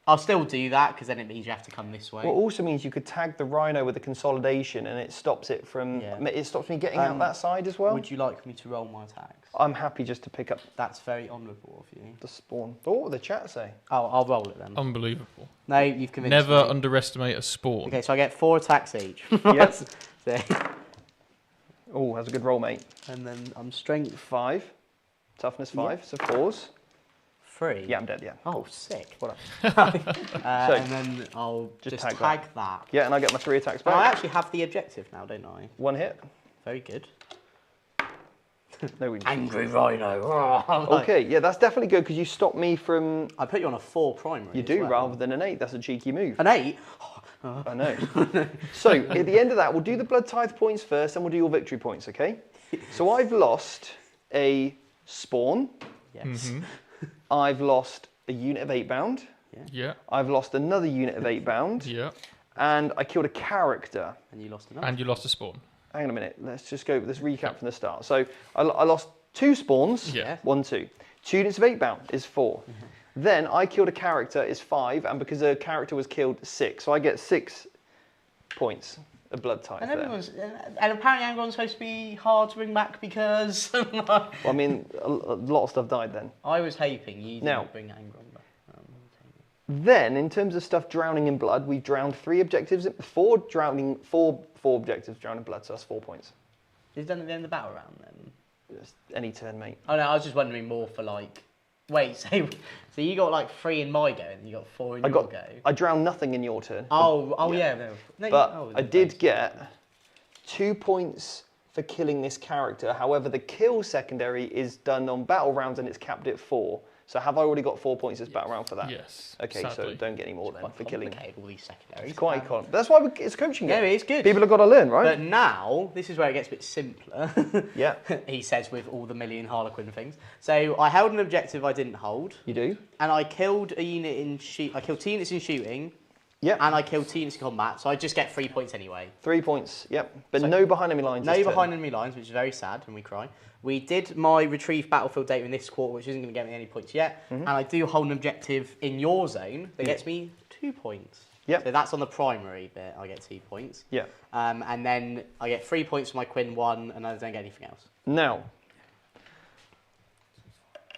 S2: I'll still do that because then it means you have to come this way.
S1: Well, it also means you could tag the rhino with the consolidation, and it stops it from.
S2: Yeah.
S1: It stops me getting out that side as well.
S2: Would you like me to roll my attacks?
S1: I'm happy just to pick up
S2: That's very honourable of you.
S1: the spawn. Oh, what would the chat say?
S2: I'll roll it then.
S3: Unbelievable.
S2: No, you've convinced
S3: Never
S2: me.
S3: underestimate a spawn.
S2: Okay, so I get 4 attacks each.
S1: Yep.
S2: So-
S1: Oh, that's a good roll, mate.
S2: and then I'm strength
S1: 5, toughness 5, so 4s.
S2: 3.
S1: Yeah, I'm dead. Yeah.
S2: Oh, sick.
S1: What up?
S2: And then I'll just
S1: tag
S2: tag
S1: that.
S2: that.
S1: Yeah, and I get my 3 attacks
S2: But I
S1: back.
S2: actually have the objective now, don't I?
S1: 1 hit.
S2: Very good.
S1: No wounds.
S2: Angry Rhino.
S1: Okay, yeah, that's definitely good because you stop me from.
S2: I put you on a 4 primary.
S1: You
S2: as
S1: do
S2: well.
S1: rather than an 8. That's a cheeky move.
S2: An 8?
S1: I know. So at the end of that, we'll do the blood tithe points first, and we'll do your victory points. Okay. So I've lost a spawn.
S2: Yes.
S3: Mm-hmm.
S1: I've lost a unit of 8 bound.
S3: Yeah.
S1: I've lost another unit of 8 bound.
S3: Yeah.
S1: And I killed a character.
S2: And you lost another.
S3: And you lost a spawn.
S1: Hang on a minute. Let's just go. Let's recap from the start. So I lost 2 spawns.
S3: Yeah.
S1: 1, 2. 2 units of 8 bound is 4.
S2: Mm-hmm.
S1: Then I killed a character is 5, and because a character was killed 6, so I get 6 points of blood tithe
S2: And
S1: there.
S2: everyone's, and apparently Angron's supposed to be hard to bring back because
S1: Well, I mean, a lot of stuff died then.
S2: I was hoping you did
S1: Now-
S2: not bring Angron back.
S1: Then, in terms of stuff drowning in blood, we've drowned 3 objectives. 4 objectives drowned in blood, so that's 4 points.
S2: Is it done at the end of the battle round then?
S1: Just any turn, mate.
S2: Oh no, I was just wondering more for like. Wait, so you got like 3 in my go and you got 4 in
S1: I
S2: your
S1: got.
S2: go.
S1: I drowned nothing in your turn.
S2: Oh
S1: yeah.
S2: yeah, no.
S1: But
S2: oh,
S1: I did get 2 points for killing this character. However, the kill secondary is done on battle rounds and it's capped at 4. So have I already got 4 points this battle round for that?
S3: Yes.
S1: Okay, so
S3: sadly.
S1: don't get any more then
S2: Quite
S1: for killing.
S2: complicated, all these secondaries.
S1: It's quite econ. That's why it's a coaching
S2: Yeah,
S1: game.
S2: it's good.
S1: People have got to learn, right?
S2: But now, this is where it gets a bit simpler.
S1: Yeah,
S2: He says with all the million Harlequin things. So I held an objective I didn't hold,
S1: you do.
S2: and I killed a unit in I killed 2 units in shooting,
S1: Yeah,
S2: and I killed 2 units in combat. So I just get 3 points anyway.
S1: 3 points. Yep, but
S2: So-
S1: no behind enemy lines.
S2: No
S1: this turn.
S2: behind enemy lines, which is very sad, and we cry. We did my retrieve battlefield data in this quarter, which isn't going to get me any points yet.
S1: Mm-hmm.
S2: And I do hold an objective in your zone that gets me 2 points.
S1: Yep.
S2: So that's on the primary bit. I get 2 points.
S1: Yeah.
S2: And then I get 3 points for my Quinn 1, and I don't get anything else.
S1: Now,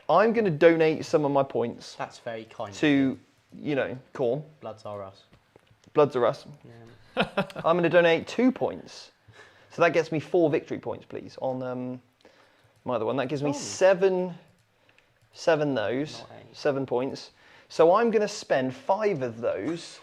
S1: I'm going to donate some of my points
S2: That's very kind.
S1: to, Corn.
S2: Bloods are us.
S1: Bloods are us.
S2: Yeah.
S1: I'm going to donate 2 points. So that gets me 4 victory points, please, on my other one. That gives me 7 those,
S2: Not 8.
S1: 7 points. So I'm going to spend 5 of those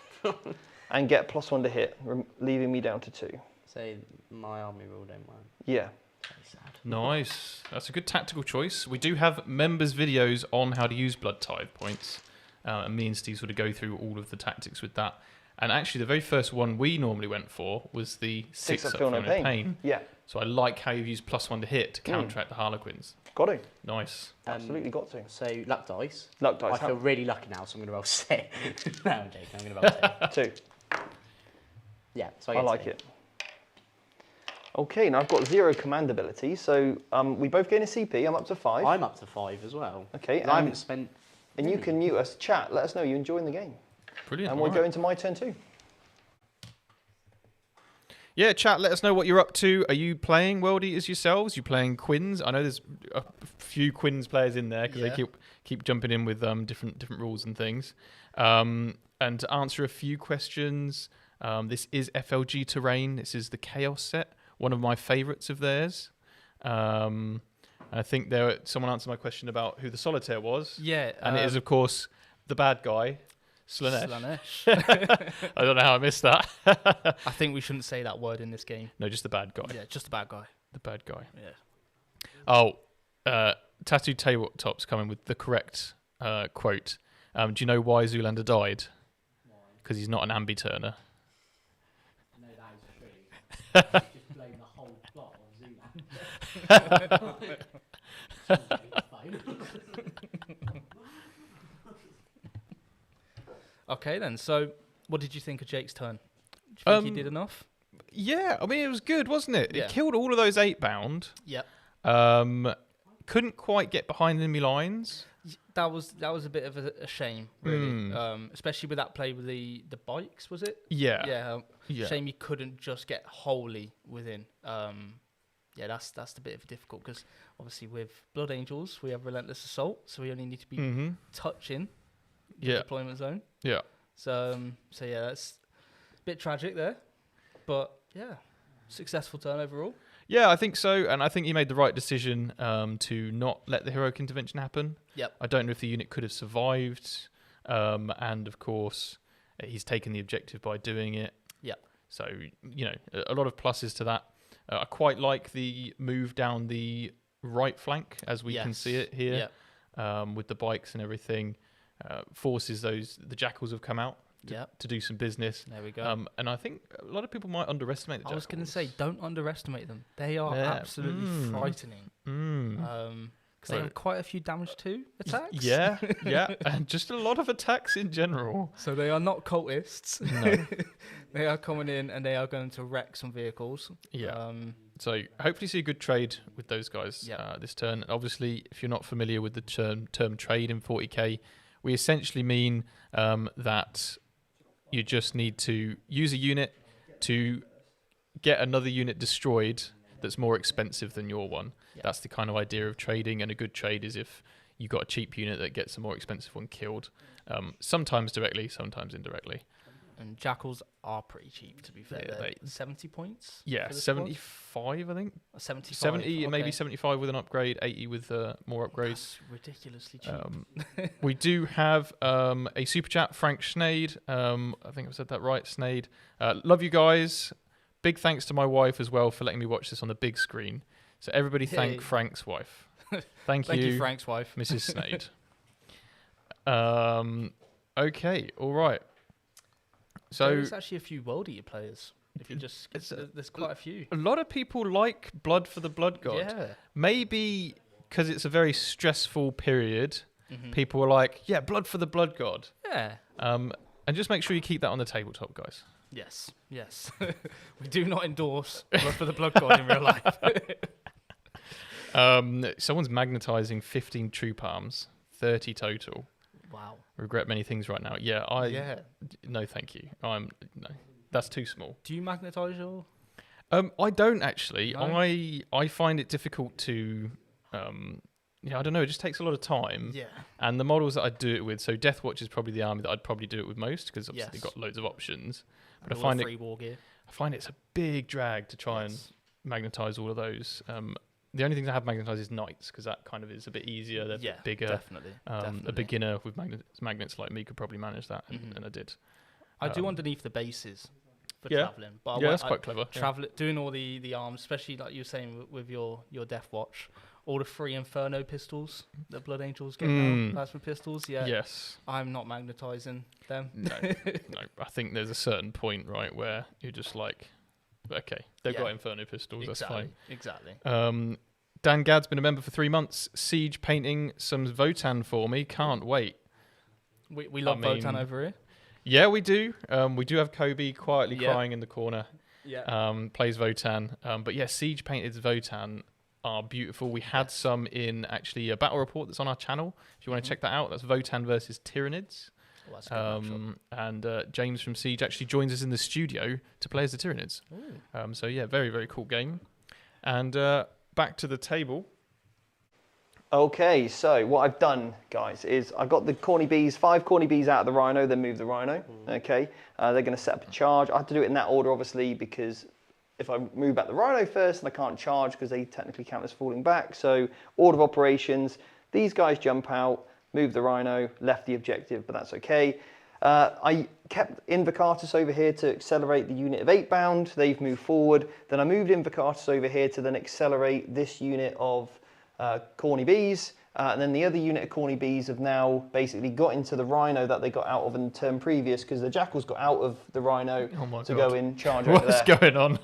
S1: and get +1 to hit, leaving me down to 2.
S2: So my army rule don't work.
S1: Yeah.
S2: Very sad.
S3: Nice. That's a good tactical choice. We do have members' videos on how to use blood tithe points. And me and Steve sort of go through all of the tactics with that. And actually, the very first one we normally went for was the 6 up Feel No Pain.
S1: Yeah.
S3: So I like how you've used +1 to hit to counteract the Harlequins.
S1: Got to.
S3: Nice.
S1: Absolutely got to.
S2: So luck dice.
S1: Luck dice.
S2: I feel really lucky now, so I'm going to roll 6. No, I'm joking. I'm going to roll 2.
S1: 2.
S2: Yeah, so
S1: I like it. Okay, now I've got 0 command ability, so we both gain a CP. I'm up to 5.
S2: I'm up to 5 as well.
S1: Okay,
S2: I haven't spent.
S1: And you can mute us. Chat. Let us know you're enjoying the game.
S3: Brilliant.
S1: And we'll go into my turn too.
S3: Yeah, chat, let us know what you're up to. Are you playing World Eaters yourselves? You playing Quins? I know there's a few Quins players in there because they keep jumping in with different rules and things. And to answer a few questions, this is FLG terrain. This is the Chaos set, one of my favourites of theirs. I think someone answered my question about who the Solitaire was.
S4: Yeah.
S3: And it is, of course, the bad guy, Slanesh.
S4: Slanesh.
S3: I don't know how I missed that.
S4: I think we shouldn't say that word in this game.
S3: No, just the bad guy.
S4: Yeah, just the bad guy.
S3: The bad guy.
S4: Yeah.
S3: Oh, Tattooed Tabletop's coming with the correct quote. Do you know why Zoolander died? Because he's not an ambi-turner.
S2: No, that is true. Just blame the whole plot on Zoolander.
S4: Okay then, so what did you think of Jake's turn? Do you think he did enough?
S3: Yeah, I mean, it was good, wasn't it?
S4: Yeah.
S3: It killed all of those 8-bound.
S4: Yep.
S3: Couldn't quite get behind enemy lines.
S4: That was a bit of a shame, really. Especially with that play with the bikes, was it?
S3: Yeah.
S4: Yeah. Shame you couldn't just get wholly within. Yeah, that's the bit of difficult because obviously with Blood Angels we have Relentless Assault, so we only need to be touching the deployment zone.
S3: Yeah.
S4: So yeah, that's a bit tragic there, but yeah, successful turn overall.
S3: Yeah, I think so, and I think he made the right decision to not let the heroic intervention happen.
S4: Yep.
S3: I don't know if the unit could have survived, and of course, he's taken the objective by doing it.
S4: Yep.
S3: So, a lot of pluses to that. I quite like the move down the right flank, as we can see it here, with the bikes and everything. Forces the jackals have come out to do some business.
S4: There we go.
S3: And I think a lot of people might underestimate the jackals.
S4: I was going to say, don't underestimate them. They are absolutely frightening. Because they have quite a few damage 2 attacks.
S3: Yeah, and just a lot of attacks in general.
S4: So they are not cultists.
S3: No.
S4: They are coming in and they are going to wreck some vehicles.
S3: Yeah. So hopefully see a good trade with those guys this turn. Obviously, if you're not familiar with the term trade in 40k, we essentially mean that you just need to use a unit to get another unit destroyed that's more expensive than your one. Yeah. That's the kind of idea of trading, and a good trade is if you got a cheap unit that gets a more expensive one killed, sometimes directly, sometimes indirectly.
S4: And jackals are pretty cheap, to be fair.
S3: Yeah,
S4: 70 points?
S3: Yeah, 75, I think.
S4: 75.
S3: 70, maybe 75 with an upgrade, 80 with more upgrades.
S4: That's ridiculously cheap.
S3: We do have a super chat, Frank Schneid. I think I've said that right, Schneid. Love you guys. Big thanks to my wife as well for letting me watch this on the big screen. So everybody thank Frank's wife. Thank you,
S4: Frank's wife.
S3: Mrs. Schneid. Okay, all right. So
S4: there's actually a few World Eater players. If you just, there's quite a few.
S3: A lot of people like Blood for the Blood God.
S4: Yeah.
S3: Maybe because it's a very stressful period. People are like, yeah, Blood for the Blood God.
S4: Yeah.
S3: And just make sure you keep that on the tabletop, guys.
S4: Yes. We do not endorse Blood for the Blood God in real life.
S3: Someone's magnetizing 15 troop arms, 30 total.
S4: Wow.
S3: Regret many things right now. No, thank you. No, that's too small.
S4: Do you magnetize your?
S3: I don't actually.
S4: No?
S3: I find it difficult to. I don't know. It just takes a lot of time.
S4: Yeah.
S3: And the models that I do it with, so Deathwatch is probably the army that I'd probably do it with most because obviously they've got loads of options. But I find
S4: war gear.
S3: I find it's a big drag to try and magnetize all of those. The only things I have magnetized is knights because that kind of is a bit easier. They're a bit bigger.
S4: Definitely.
S3: A beginner with magnets like me could probably manage that, and I did.
S4: I do underneath the bases. traveling. But
S3: Yeah, that's quite clever.
S4: Doing all the arms, especially like you were saying with your Death Watch, all the 3 Inferno pistols that Blood Angels get now, plasma pistols. Yeah.
S3: Yes.
S4: I'm not magnetizing them.
S3: No. I think there's a certain point, right, where you're just like, okay, they've got Inferno pistols. That's fine.
S4: Exactly.
S3: Dan Gadd's been a member for 3 months. Siege painting some Votan for me. Can't wait.
S4: We love Votan over here.
S3: Yeah, we do. We do have Kobe quietly crying in the corner.
S4: Yeah.
S3: Plays Votan. But yeah, Siege painted Votan are beautiful. We had some in actually a battle report that's on our channel. If you want to check that out, that's Votan versus Tyranids.
S4: Oh, that's a good
S3: and James from Siege actually joins us in the studio to play as the Tyranids. So yeah, very, very cool game. And back to the table.
S1: Okay, so what I've done, guys, is I got the corny bees, 5 corny bees out of the rhino, then moved the rhino. Okay, they're going to set up a charge. I have to do it in that order, obviously, because if I move back the rhino first, and I can't charge because they technically count as falling back. So order of operations, these guys jump out, move the rhino, left the objective, but that's okay. I kept Invocatus over here to accelerate the unit of 8 bound. They've moved forward. Then I moved Invocatus over here to then accelerate this unit of corny bees. And then the other unit of corny bees have now basically got into the rhino that they got out of in the turn previous, because the jackals got out of the rhino to go in charge over there.
S3: What's going on?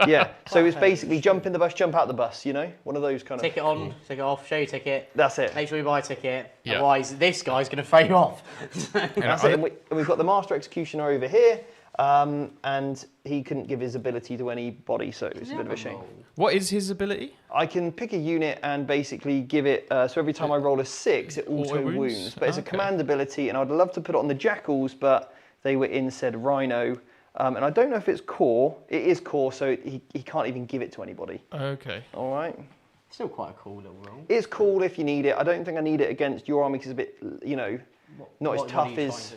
S1: Yeah, so it's basically jump in the bus, jump out the bus, you know? One of those kind of...
S2: Ticket on, ticket off, show your ticket.
S1: That's it.
S2: Make sure you buy a ticket,
S3: Yeah.
S2: Otherwise this guy's going to throw you off.
S1: That's it. And we've got the Master Executioner over here, and he couldn't give his ability to anybody, so it's a bit of a shame.
S3: What is his ability?
S1: I can pick a unit and basically give it, so every time I roll a 6, it auto-wounds. But it's a command ability, and I'd love to put it on the jackals, but they were in said rhino. And I don't know if it's core. It is core, so he can't even give it to anybody.
S3: Okay.
S1: All right.
S2: Still quite a cool little roll.
S1: It's cool if you need it. I don't think I need it against your army because it's a bit, you know, not as tough as...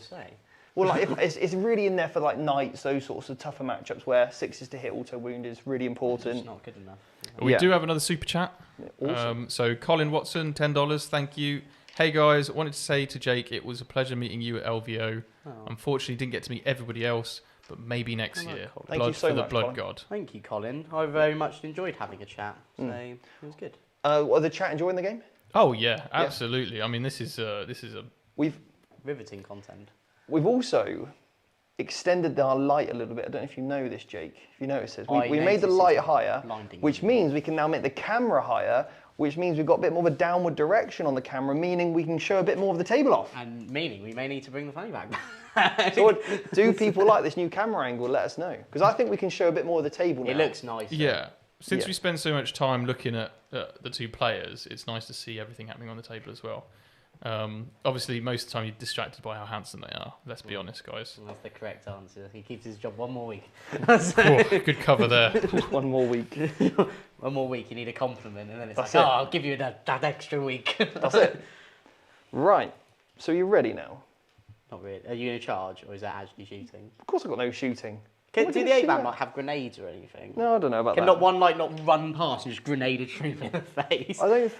S1: Well, like it's really in there for like knights, those sorts of tougher matchups where 6s to hit auto wound is really important.
S2: It's not good enough.
S3: We do have another super chat.
S1: Yeah, awesome.
S3: So Colin Watson, $10. Thank you. Hey guys, wanted to say to Jake, it was a pleasure meeting you at LVO. Unfortunately, didn't get to meet everybody else, but maybe next year.
S1: Thank you so much,
S3: Blood
S1: Colin.
S3: God.
S2: Thank you, Colin. I very much enjoyed having a chat. So it was good.
S1: Are the chat enjoying the game?
S3: Oh yeah, absolutely. I mean, this is a
S1: We've
S2: Riveting content.
S1: also extended our light a little bit. I don't know if you know this, Jake. If you notice this, we made the
S2: noticed
S1: light
S2: it's
S1: higher,
S2: blinding
S1: which
S2: me.
S1: means we can now make the camera higher, which means we've got a bit more of a downward direction on the camera, meaning we can show a bit more of the table off.
S2: And meaning we may need to bring the funny back.
S1: So do people like this new camera angle? Let us know. Because I think we can show a bit more of the table now.
S2: It looks nice.
S3: yeah. Since we spend so much time looking at the two players, it's nice to see everything happening on the table as well. Obviously, most of the time you're distracted by how handsome they are. Let's be honest, guys.
S2: That's the correct answer. He keeps his job one more week.
S3: Oh, good cover there.
S1: One more week.
S2: One more week, you need a compliment, and then it's
S1: That's
S2: like,
S1: it.
S2: oh, I'll give you that extra week.
S1: That's it. Right. So you're ready now?
S2: Not really. Are you in charge, or is that actually shooting?
S1: Of course I've got no shooting.
S2: Do
S1: What
S2: the
S1: did I
S2: 8-man
S1: shoot
S2: not have grenades or anything?
S1: No, I don't know about
S2: Can
S1: that.
S2: not one not run past and just grenade a troop in the face?
S1: I don't.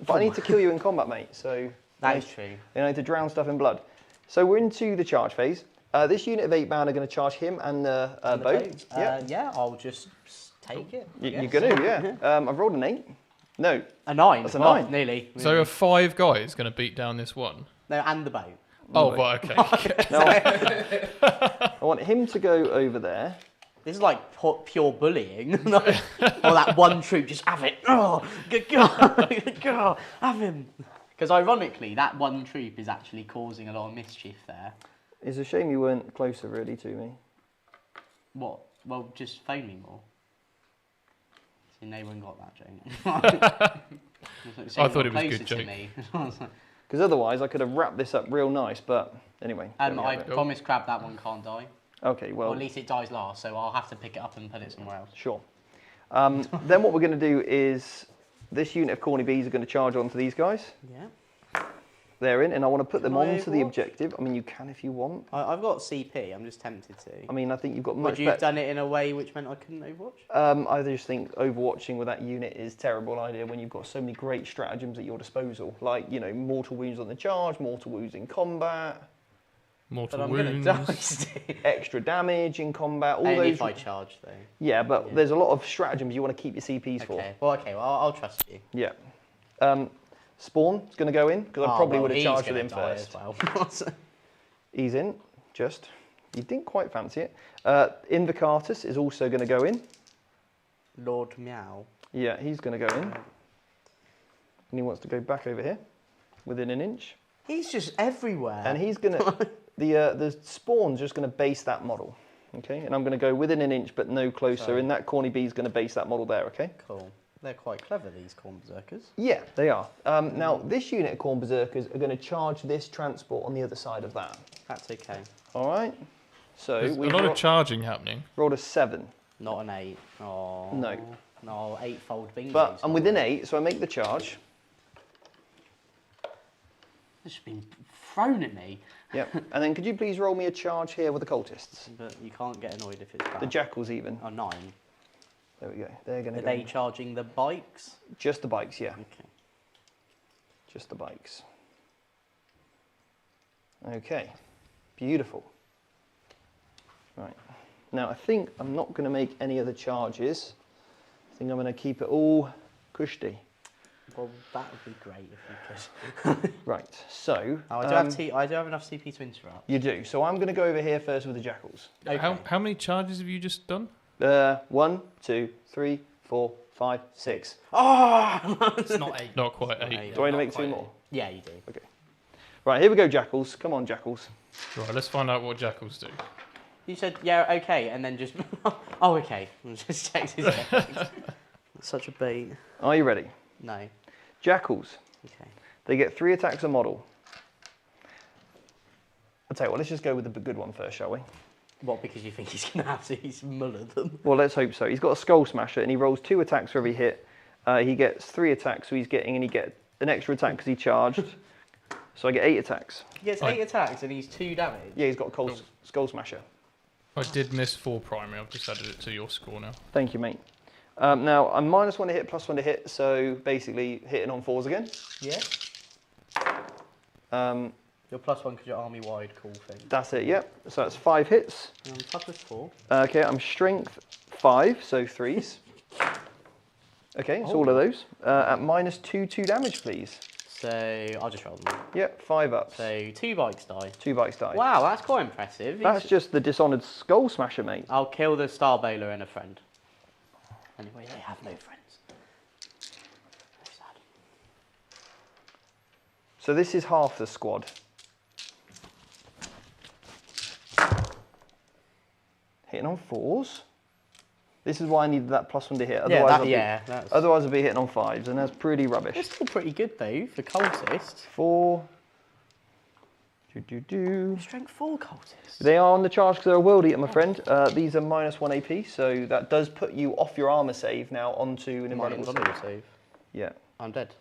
S1: But I need to kill you in combat, mate. So
S2: That is true.
S1: I need to drown stuff in blood. So we're into the charge phase. This unit of 8-man are going to charge him and the boat.
S2: Yeah, I'll just take it.
S1: You're going to, yeah. I've rolled an 8. No.
S2: A 9.
S1: That's a
S2: Well,
S1: 9.
S2: nearly.
S3: So are 5 guys going to beat down this one?
S2: No, and the boat.
S3: Oh, right, okay.
S1: No, I want him to go over there.
S2: This is like pure bullying. Or that one troop, just have it. Oh, good God, have him. Because ironically, that one troop is actually causing a lot of mischief there.
S1: It's a shame you weren't closer, really, to me.
S2: What? Well, just phone me more. See, no one got that joke.
S3: I thought it was a good joke.
S1: Because otherwise, I could have wrapped this up real nice. But anyway. there we
S2: I
S1: have it.
S2: promise Crab that one can't die.
S1: Okay, well.
S2: Or at least it dies last, so I'll have to pick it up and put it somewhere else.
S1: Sure. Then what we're going to do is this unit of corny bees are going to charge onto these guys.
S2: Yeah.
S1: They're in, and I want to put them
S2: Can I
S1: onto the
S2: Overwatch?
S1: objective. I mean, you can if you want.
S2: I've got CP, I'm just tempted to.
S1: I mean, I think you've got
S2: Would
S1: much
S2: you have
S1: better.
S2: done it in a way which meant I couldn't Overwatch?
S1: I just think overwatching with that unit is a terrible idea when you've got so many great stratagems at your disposal. Like, you know, mortal wounds on the charge, mortal wounds in combat.
S3: Mortal
S2: But I'm going
S3: wounds.
S2: to die still.
S1: extra damage in combat, all
S2: Only
S1: those.
S2: if I charge, though.
S1: Yeah, but
S2: Yeah.
S1: there's a lot of stratagems you want to keep your CPs for.
S2: Okay, well, I'll trust you.
S1: Yeah. Spawn is going to go in, because I probably would have charged with him first.
S2: As well.
S1: He's in, just. You didn't quite fancy it. Invocatus is also going to go in.
S2: Lord Meow.
S1: Yeah, he's going to go in. And he wants to go back over here, within an inch.
S2: He's just everywhere.
S1: And he's going to, the spawn's just going to base that model. Okay, and I'm going to go within an inch, but no closer.
S2: Sorry.
S1: And that corny bee is going to base that model there, okay?
S2: Cool. They're quite clever, these corn berserkers.
S1: Yeah, they are. Now, this unit of corn berserkers are going to charge this transport on the other side of that.
S2: That's okay.
S1: All right? So
S3: There's a
S1: we've
S3: lot of charging happening.
S1: rolled a 7.
S2: Not an 8. Oh.
S1: No.
S2: No, 8-fold bingo.
S1: But I'm within 8, so I make the charge.
S2: It's just been thrown at me.
S1: Yep. And then could you please roll me a charge here with the cultists?
S2: But you can't get annoyed if it's bad.
S1: The jackals even.
S2: Oh, 9.
S1: There we go. They're going to
S2: Are
S1: go.
S2: they charging the bikes?
S1: Just the bikes, yeah.
S2: Okay.
S1: Just the bikes. Okay. Beautiful. Right. Now I think I'm not going to make any other charges. I think I'm going to keep it all cushy.
S2: Well, that would be great if you could.
S1: Right. So
S2: Oh, I do have enough CP to interrupt.
S1: you do. So I'm going to go over here first with the jackals.
S2: Okay.
S3: How many charges have you just done?
S1: 1, 2, 3, 4, 5, 6.
S2: Oh!
S4: It's not 8.
S3: Not quite 8.
S2: Eight.
S1: Do I need to
S4: Not
S1: make 2
S4: quite
S1: more?
S2: Yeah, you do.
S1: Okay. Right, here we go, jackals. Come on, jackals.
S3: Right, let's find out what jackals do.
S2: You said, yeah, okay, and then just... oh, okay. Just checked his effects. Such a bait.
S1: Are you ready?
S2: No.
S1: Jackals.
S2: Okay.
S1: They get 3 attacks a model. I'll tell you what, let's just go with the good one first, shall we?
S2: What, because you think he's going to have to muller them?
S1: Well, let's hope so. He's got a skull smasher and he rolls 2 attacks for every hit. He gets 3 attacks, so he's getting, and he get an extra attack because he charged. So I get 8 attacks.
S2: He gets 8 attacks and he's 2 damage.
S1: Yeah, he's got a skull smasher.
S3: I did miss 4 primary. I've just added it to your score now.
S1: Thank you, mate. Now, I'm -1 to hit, +1 to hit, so basically hitting on 4s again.
S2: Yeah. You're +1 because you're army wide, cool thing.
S1: That's it, yep. So that's 5 hits.
S2: And I'm toughness 4.
S1: Okay, I'm strength 5, so 3s. Okay, so all of those. At -2 damage, please.
S2: So I'll just roll them.
S1: Yep, 5 ups.
S2: So 2 bikes die.
S1: 2 bikes die.
S2: Wow, that's quite impressive.
S1: That's just the Dishonored Skull Smasher, mate.
S2: I'll kill the Star Bailer and a friend. Anyway, they have no friends. Very sad.
S1: So this is half the squad. Hitting on 4s. This is why I needed that +1 to hit. Otherwise I'd be hitting on 5s, and that's pretty rubbish.
S2: It's still pretty good though for cultists.
S1: 4.
S2: Strength 4 cultists.
S1: They are on the charge because they're a world eater, my friend. These are -1 AP, so that does put you off your armor save now onto an invulnerable save.
S2: save.
S1: Yeah,
S2: I'm dead.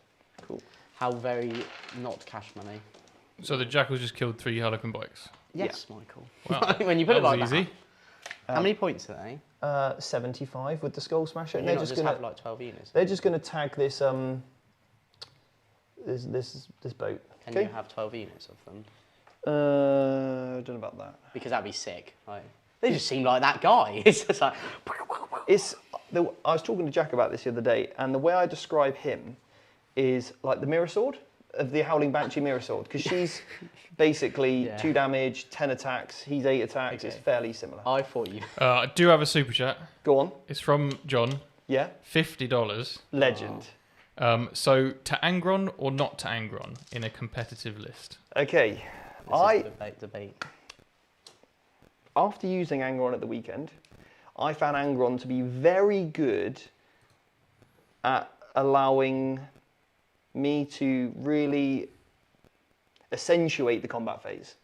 S1: cool.
S2: How very not cash money.
S3: So the jackals just killed 3 Harlequin bikes.
S2: Yes, Michael.
S3: Wow.
S2: When you put
S3: that
S2: it like
S3: was easy.
S2: that. How many points are they?
S1: 75 with the Skull Smasher. And
S2: They're
S1: they're
S2: not
S1: just
S2: just
S1: gonna
S2: have like 12 units.
S1: they're just gonna tag this this boat.
S2: Can you have 12 units of them?
S1: I don't know about that.
S2: Because that'd be sick. Like, they just seem like that guy. It's just like.
S1: I was talking to Jack about this the other day, and the way I describe him is like the mirror sword of the Howling Banshee mirror sword, because she's basically 2 damage, 10 attacks. He's 8 attacks.
S2: Okay.
S1: It's fairly similar.
S2: I thought you.
S3: I do have a super chat.
S1: Go on.
S3: It's from John.
S1: Yeah.
S3: $50.
S1: Legend.
S3: So to Angron or not to Angron in a competitive list?
S1: Okay.
S2: This is the debate.
S1: After using Angron at the weekend, I found Angron to be very good at allowing me to really accentuate the combat phase.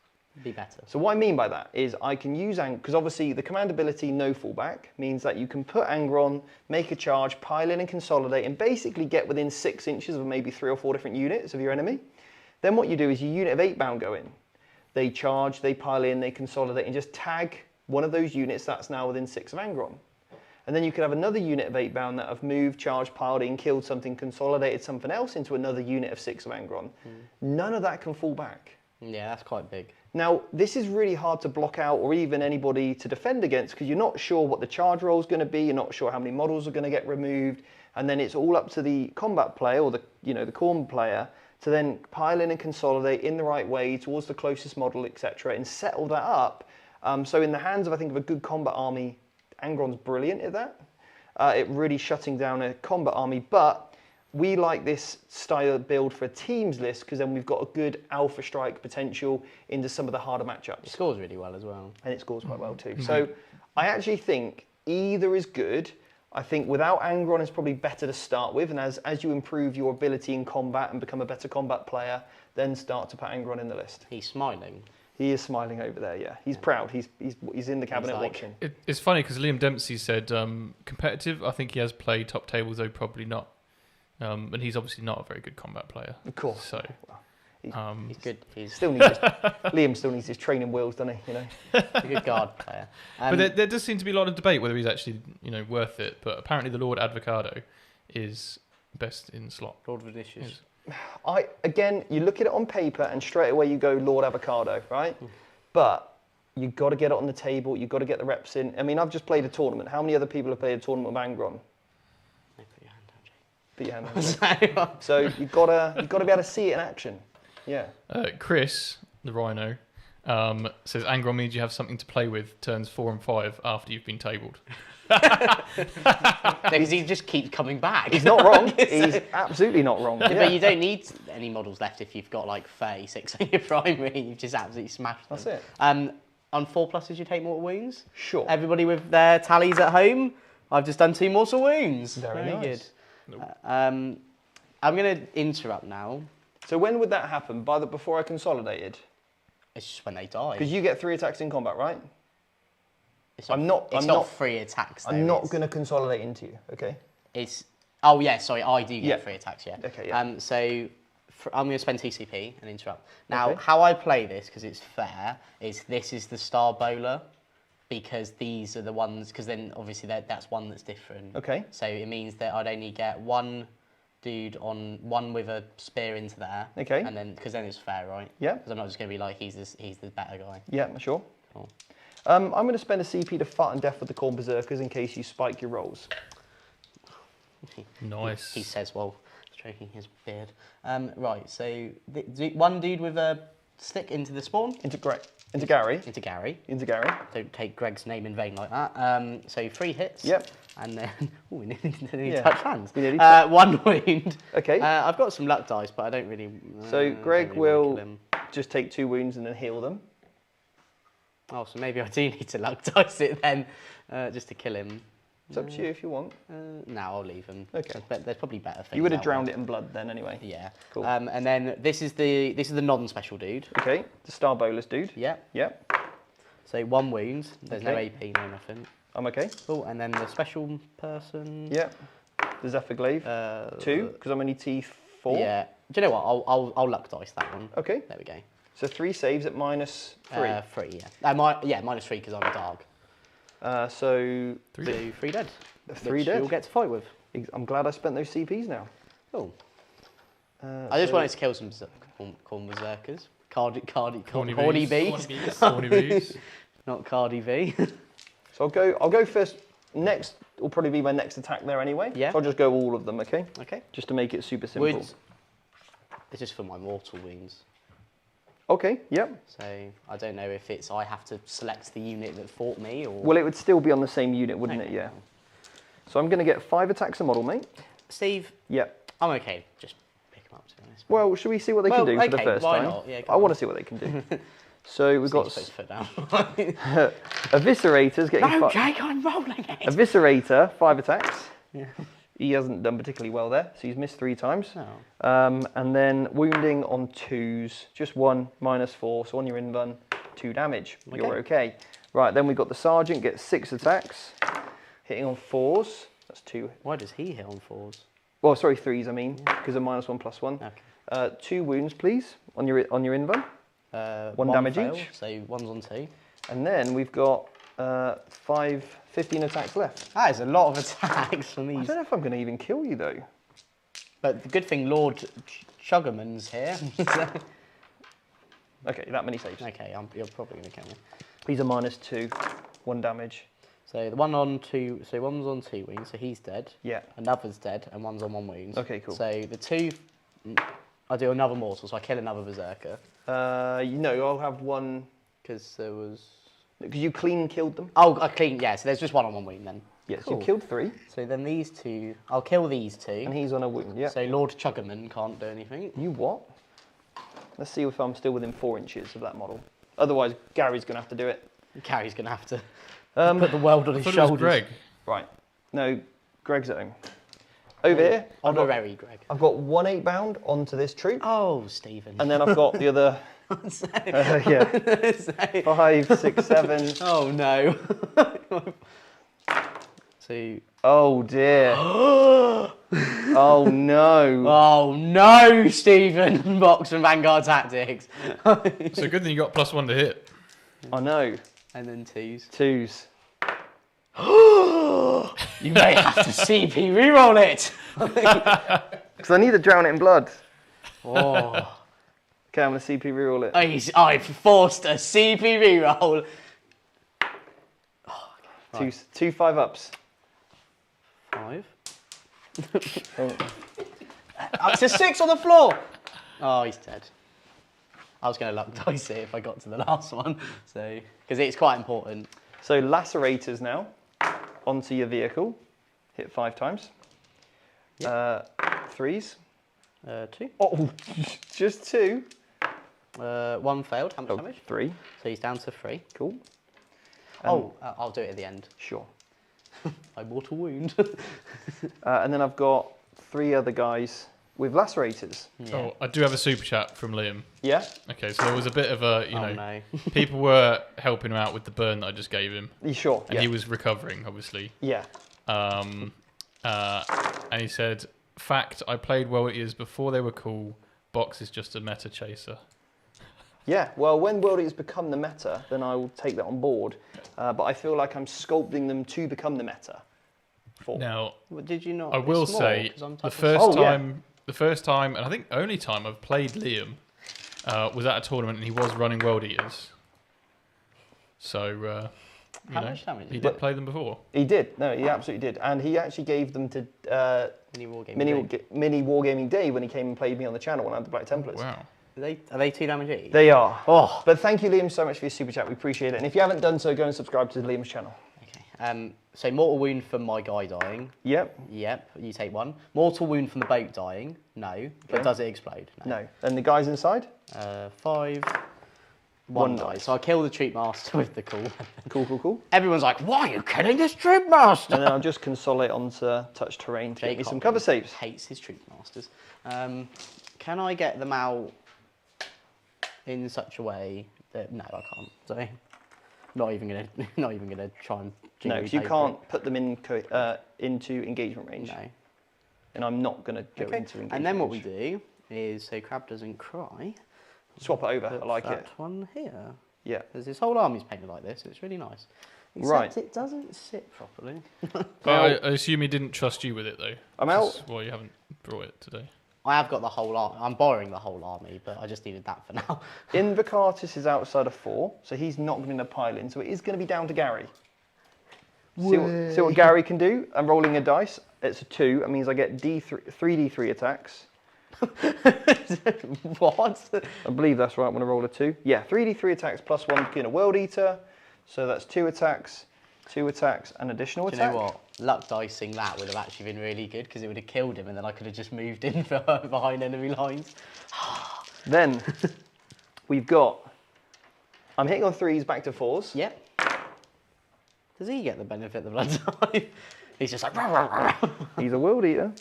S2: Be better.
S1: So what I mean by that is I can use because obviously the command ability no fallback means that you can put Angron, make a charge, pile in and consolidate, and basically get within 6 inches of maybe 3 or 4 different units of your enemy. Then what you do is your unit of 8 bound go in. They charge, they pile in, they consolidate, and just tag one of those units that's now within 6 of Angron. And then you could have another unit of 8 bound that have moved, charged, piled in, killed something, consolidated something else into another unit of 6 of Angron. None of that can fall back.
S2: Yeah, that's quite big.
S1: Now, this is really hard to block out or even anybody to defend against because you're not sure what the charge roll is going to be, you're not sure how many models are going to get removed, and then it's all up to the combat player or the corn player to then pile in and consolidate in the right way towards the closest model, etc., and settle that up. So in the hands of, I think, of a good combat army, Angron's brilliant at that. It really shutting down a combat army, but we like this style of build for a teams list because then we've got a good alpha strike potential into some of the harder matchups.
S2: It scores really well as well.
S1: And it scores quite well too. So I actually think either is good. I think without Angron is probably better to start with, and as you improve your ability in combat and become a better combat player, then start to put Angron in the list.
S2: He's smiling.
S1: He is smiling over there, yeah. He's proud. He's in the cabinet
S2: like,
S1: watching.
S3: It's funny because Liam Dempsey said competitive. I think he has played top tables, though probably not. And he's obviously not a very good combat player.
S1: Of course.
S3: So
S2: He's good. He's
S1: still needs Liam still needs his training wheels, doesn't he? You know.
S2: a good guard player.
S3: But there does seem to be a lot of debate whether he's actually worth it. But apparently the Lord Advocado is best in slot.
S2: Lord Vinicius.
S1: Again, you look at it on paper and straight away you go Lord Avocado, right? But you've got to get it on the table. You've got to get the reps in. I mean, I've just played a tournament. How many other people have played a tournament with Angron? Put your hand down. So you've got to be able to see it in action. Yeah.
S3: Chris, the Rhino, says Angron means you have something to play with turns 4 and 5 after you've been tabled.
S2: Because he just keeps coming back.
S1: He's not wrong. He's absolutely not wrong. Yeah.
S2: But you don't need any models left if you've got like 36 on your primary. You've just absolutely smashed them.
S1: That's it.
S2: On 4+, you take mortal wounds.
S1: Sure.
S2: Everybody with their tallies at home, I've just done 2 mortal wounds.
S1: Very nice.
S2: Good. I'm going to interrupt now.
S1: So when would that happen? Before I consolidated?
S2: It's just when they die.
S1: Because you get 3 attacks in combat, right?
S2: It's
S1: I'm not
S2: 3 attacks.
S1: I'm not going to consolidate into you, okay?
S2: Oh yeah, sorry, I do get 3 attacks, yeah.
S1: Okay, yeah.
S2: So I'm going to spend 2 CP and interrupt. Now,
S1: Okay.
S2: how I play this, because it's fair, is this is the Star Bowler, because these are the ones, because then obviously that's one that's different.
S1: Okay.
S2: So it means that I'd only get one dude on one with a spear into there.
S1: Okay.
S2: And then, because then it's fair, right?
S1: Yeah.
S2: Because I'm not just going to be like, he's the better guy.
S1: Yeah, sure.
S2: Cool.
S1: I'm going to spend a CP to fart and death with the Corn Berserkers in case you spike your rolls.
S3: Nice.
S2: He says, while stroking his beard. Right, so one dude with a stick into the spawn.
S1: Into Gary.
S2: Into Gary.
S1: Into Gary.
S2: Don't take Greg's name in vain like that. So 3 hits.
S1: Yep.
S2: And then, we nearly
S1: Yeah.
S2: touch hands.
S1: We nearly
S2: 1 wound.
S1: Okay.
S2: I've got some luck dice, but I don't really.
S1: So Greg
S2: don't really wanna
S1: will
S2: kill him.
S1: just take 2 wounds and then heal them.
S2: Oh, so maybe I do need to luck dice it then, just to kill him.
S1: It's up to you if you want.
S2: No, I'll leave him.
S1: Okay.
S2: There's probably better things.
S1: You would have
S2: out
S1: drowned
S2: there.
S1: it in blood then anyway.
S2: Yeah.
S1: Cool.
S2: And then this is the non-special dude.
S1: Okay, the Star Bowlers dude.
S2: Yeah.
S1: Yep.
S2: So 1 wound. There's no
S1: Okay.
S2: AP, no nothing.
S1: I'm okay.
S2: Cool. And then the special person.
S1: Yep. The Zephyr Glaive. 2, because I'm only T4.
S2: Yeah. Do you know what? I'll luck dice that one.
S1: Okay.
S2: There we go.
S1: So 3 saves at -3.
S2: 3, yeah. -3 because I'm a dark.
S1: So
S3: 3
S2: So
S3: dead.
S2: 3 dead.
S1: 3
S2: which
S1: dead.
S2: You'll get to fight with.
S1: I'm glad I spent those CPs now.
S2: Cool. I just wanted to kill some corn berserkers. Cardi
S3: Corny
S2: bees.
S3: Corny bees.
S2: Not Cardi B.
S1: So I'll go first. Next will probably be my next attack there anyway.
S2: Yeah.
S1: So I'll just go all of them, okay?
S2: Okay.
S1: Just to make it super simple.
S2: Would. It's just for my mortal wounds.
S1: Okay, yep.
S2: So I don't know if it's I have to select the unit that fought me or.
S1: Well, it would still be on the same unit, wouldn't it? Yeah. So I'm going to get 5 attacks a model, mate.
S2: Steve,
S1: Yep.
S2: I'm okay. Just pick them up, to be honest.
S1: Well, should we see what they can do for the
S2: okay,
S1: first
S2: why
S1: time?
S2: not? Yeah, go
S1: I
S2: on.
S1: want to see what they can do. So we've got
S2: Steve's put his foot down.
S1: Eviscerators getting
S2: No, Jake, I'm rolling it.
S1: Eviscerator, 5 attacks.
S2: Yeah.
S1: He hasn't done particularly well there, so he's missed 3 times.
S2: Oh.
S1: And then wounding on 2s, just 1, -4, so on your invuln, 2 damage. You're okay. Right, then we've got the Sergeant, gets 6 attacks, hitting on 4s, that's 2.
S2: Why does he hit on 4s?
S1: Well, sorry, 3s I mean, because of -1/+1.
S2: Okay.
S1: 2 wounds, please, on your invuln. 1 damage
S2: fail,
S1: each.
S2: So 1's on 2.
S1: And then we've got 15 attacks left.
S2: That is a lot of attacks from
S1: I
S2: these.
S1: don't know if I'm going to even kill you, though.
S2: But the good thing, Lord Chuggerman's here.
S1: Okay, that many saves.
S2: Okay, you're probably going to kill me.
S1: These are -2, 1 damage.
S2: So the one on 2, so one's on 2 wounds, so he's dead.
S1: Yeah.
S2: Another's dead, and one's on 1 wound.
S1: Okay, cool.
S2: So the 2, I do another mortal, so I kill another berserker.
S1: No, I'll have one.
S2: Because there was...
S1: Because you clean killed them.
S2: Oh, I clean, yeah, so there's just one on 1 wound then.
S1: Yes,
S2: Cool.
S1: you killed 3.
S2: So then these 2, I'll kill these 2.
S1: And he's on a wound, yeah.
S2: So Lord Chuggerman can't do anything.
S1: You what? Let's see if I'm still within 4 inches of that model. Otherwise, Gary's going to have to do it.
S2: Gary's going to have to put the world on his
S3: I thought it was
S2: shoulders.
S3: Greg.
S1: Right. No, Greg's at home. Over here,
S2: Honorary Greg.
S1: I've got 1 8-bound onto this troop.
S2: Oh, Stephen.
S1: And then I've got the other, yeah, 5, 6, 7.
S2: Oh, no. So...
S1: Oh, dear. Oh, no.
S2: Oh, no, Stephen. Box from Vanguard Tactics.
S3: So good thing you got +1 to hit.
S1: I know.
S2: And then 2s.
S1: 2s.
S2: You may have to CP reroll it.
S1: Because I need to drown it in blood.
S2: Oh.
S1: Okay, I'm going to CP reroll it.
S2: I've forced a CP reroll.
S1: Two 5-ups.
S2: 5.
S1: Oh.
S2: It's a 6 on the floor. Oh, he's dead. I was going to luck dice it if I got to the last one, so because it's quite important.
S1: So lacerators now onto your vehicle. Hit 5 times.
S2: Yep.
S1: 3s.
S2: 2.
S1: Oh, just 2.
S2: 1 failed. How much damage?
S1: 3.
S2: So he's down to 3.
S1: Cool.
S2: I'll do it at the end.
S1: Sure.
S2: My mortal wound.
S1: And then I've got 3 other guys with lacerators.
S2: Yeah.
S3: Oh, I do have a super chat from Liam.
S1: Yeah?
S3: Okay, so there was a bit of a,
S2: no.
S3: people were helping him out with the burn that I just gave him.
S1: You sure?
S3: And
S1: yeah.
S3: he was recovering, obviously.
S1: Yeah.
S3: And he said, fact, I played World Eaters before they were cool. Box is just a meta chaser.
S1: Yeah, well, when World Eaters become the meta, then I will take that on board. But I feel like I'm sculpting them to become the meta.
S3: Now,
S2: Well, did you not?
S3: I will
S2: It's more,
S3: say,
S2: 'cause I'm
S3: the
S2: typing
S3: first time, and I think only time I've played Liam was at a tournament and he was running World Eaters. So,
S2: How much damage?
S3: he did play them before.
S1: He did. No, he absolutely did. And he actually gave them to Mini Wargaming Day when he came and played me on the channel when I had the Black Templars.
S3: Wow.
S2: Are they 2 damage each?
S1: They are.
S2: Oh.
S1: But thank you, Liam, so much for your super chat. We appreciate it. And if you haven't done so, go and subscribe to Liam's channel.
S2: Okay. So mortal wound from my guy dying.
S1: Yep.
S2: Yep. You take 1. Mortal wound from the boat dying. No. But
S1: Okay.
S2: does it explode?
S1: No. And the guys inside?
S2: 5. 1
S1: One
S2: die.
S1: dice.
S2: So I kill the troop master with the cool.
S1: Cool, cool, cool.
S2: Everyone's like, "Why are you killing this troop master?"
S1: And then I'll just consolidate onto touch terrain to get me some cover saves.
S2: Hates his troop masters. Can I get them out in such a way that no, I can't. So not even gonna try and.
S1: No, because you can't put them in into engagement range.
S2: No.
S1: And I'm not going to go
S2: Okay.
S1: into engagement
S2: And then what we
S1: range.
S2: do is, so Crab doesn't cry.
S1: Swap it over.
S2: Put
S1: I like
S2: that
S1: it.
S2: one here.
S1: Yeah.
S2: There's this whole army's painted like this. It's really nice. Except
S1: Right.
S2: it doesn't sit properly.
S3: I assume he didn't trust you with it, though.
S1: I'm
S3: Which
S1: out.
S3: is why you haven't brought it today.
S2: I have got the whole army. I'm borrowing the whole army, but I just needed that for now.
S1: Invocatus is outside of 4, so he's not going to pile in. So it is going to be down to Gary. See what Gary can do? I'm rolling a dice. It's a 2. That means I get 3d3 attacks.
S2: What?
S1: I believe that's right. I'm going to roll a 2. Yeah, 3d3 attacks plus 1 to kill a World Eater. So that's 2 attacks, and additional
S2: Do
S1: attack.
S2: you know what? Luck dicing that would have actually been really good because it would have killed him and then I could have just moved in behind enemy lines.
S1: Then we've got. I'm hitting on 3s back to 4s.
S2: Yep. Does he get the benefit of the blood type? He's just like. Rah, rah, rah.
S1: He's a World Eater.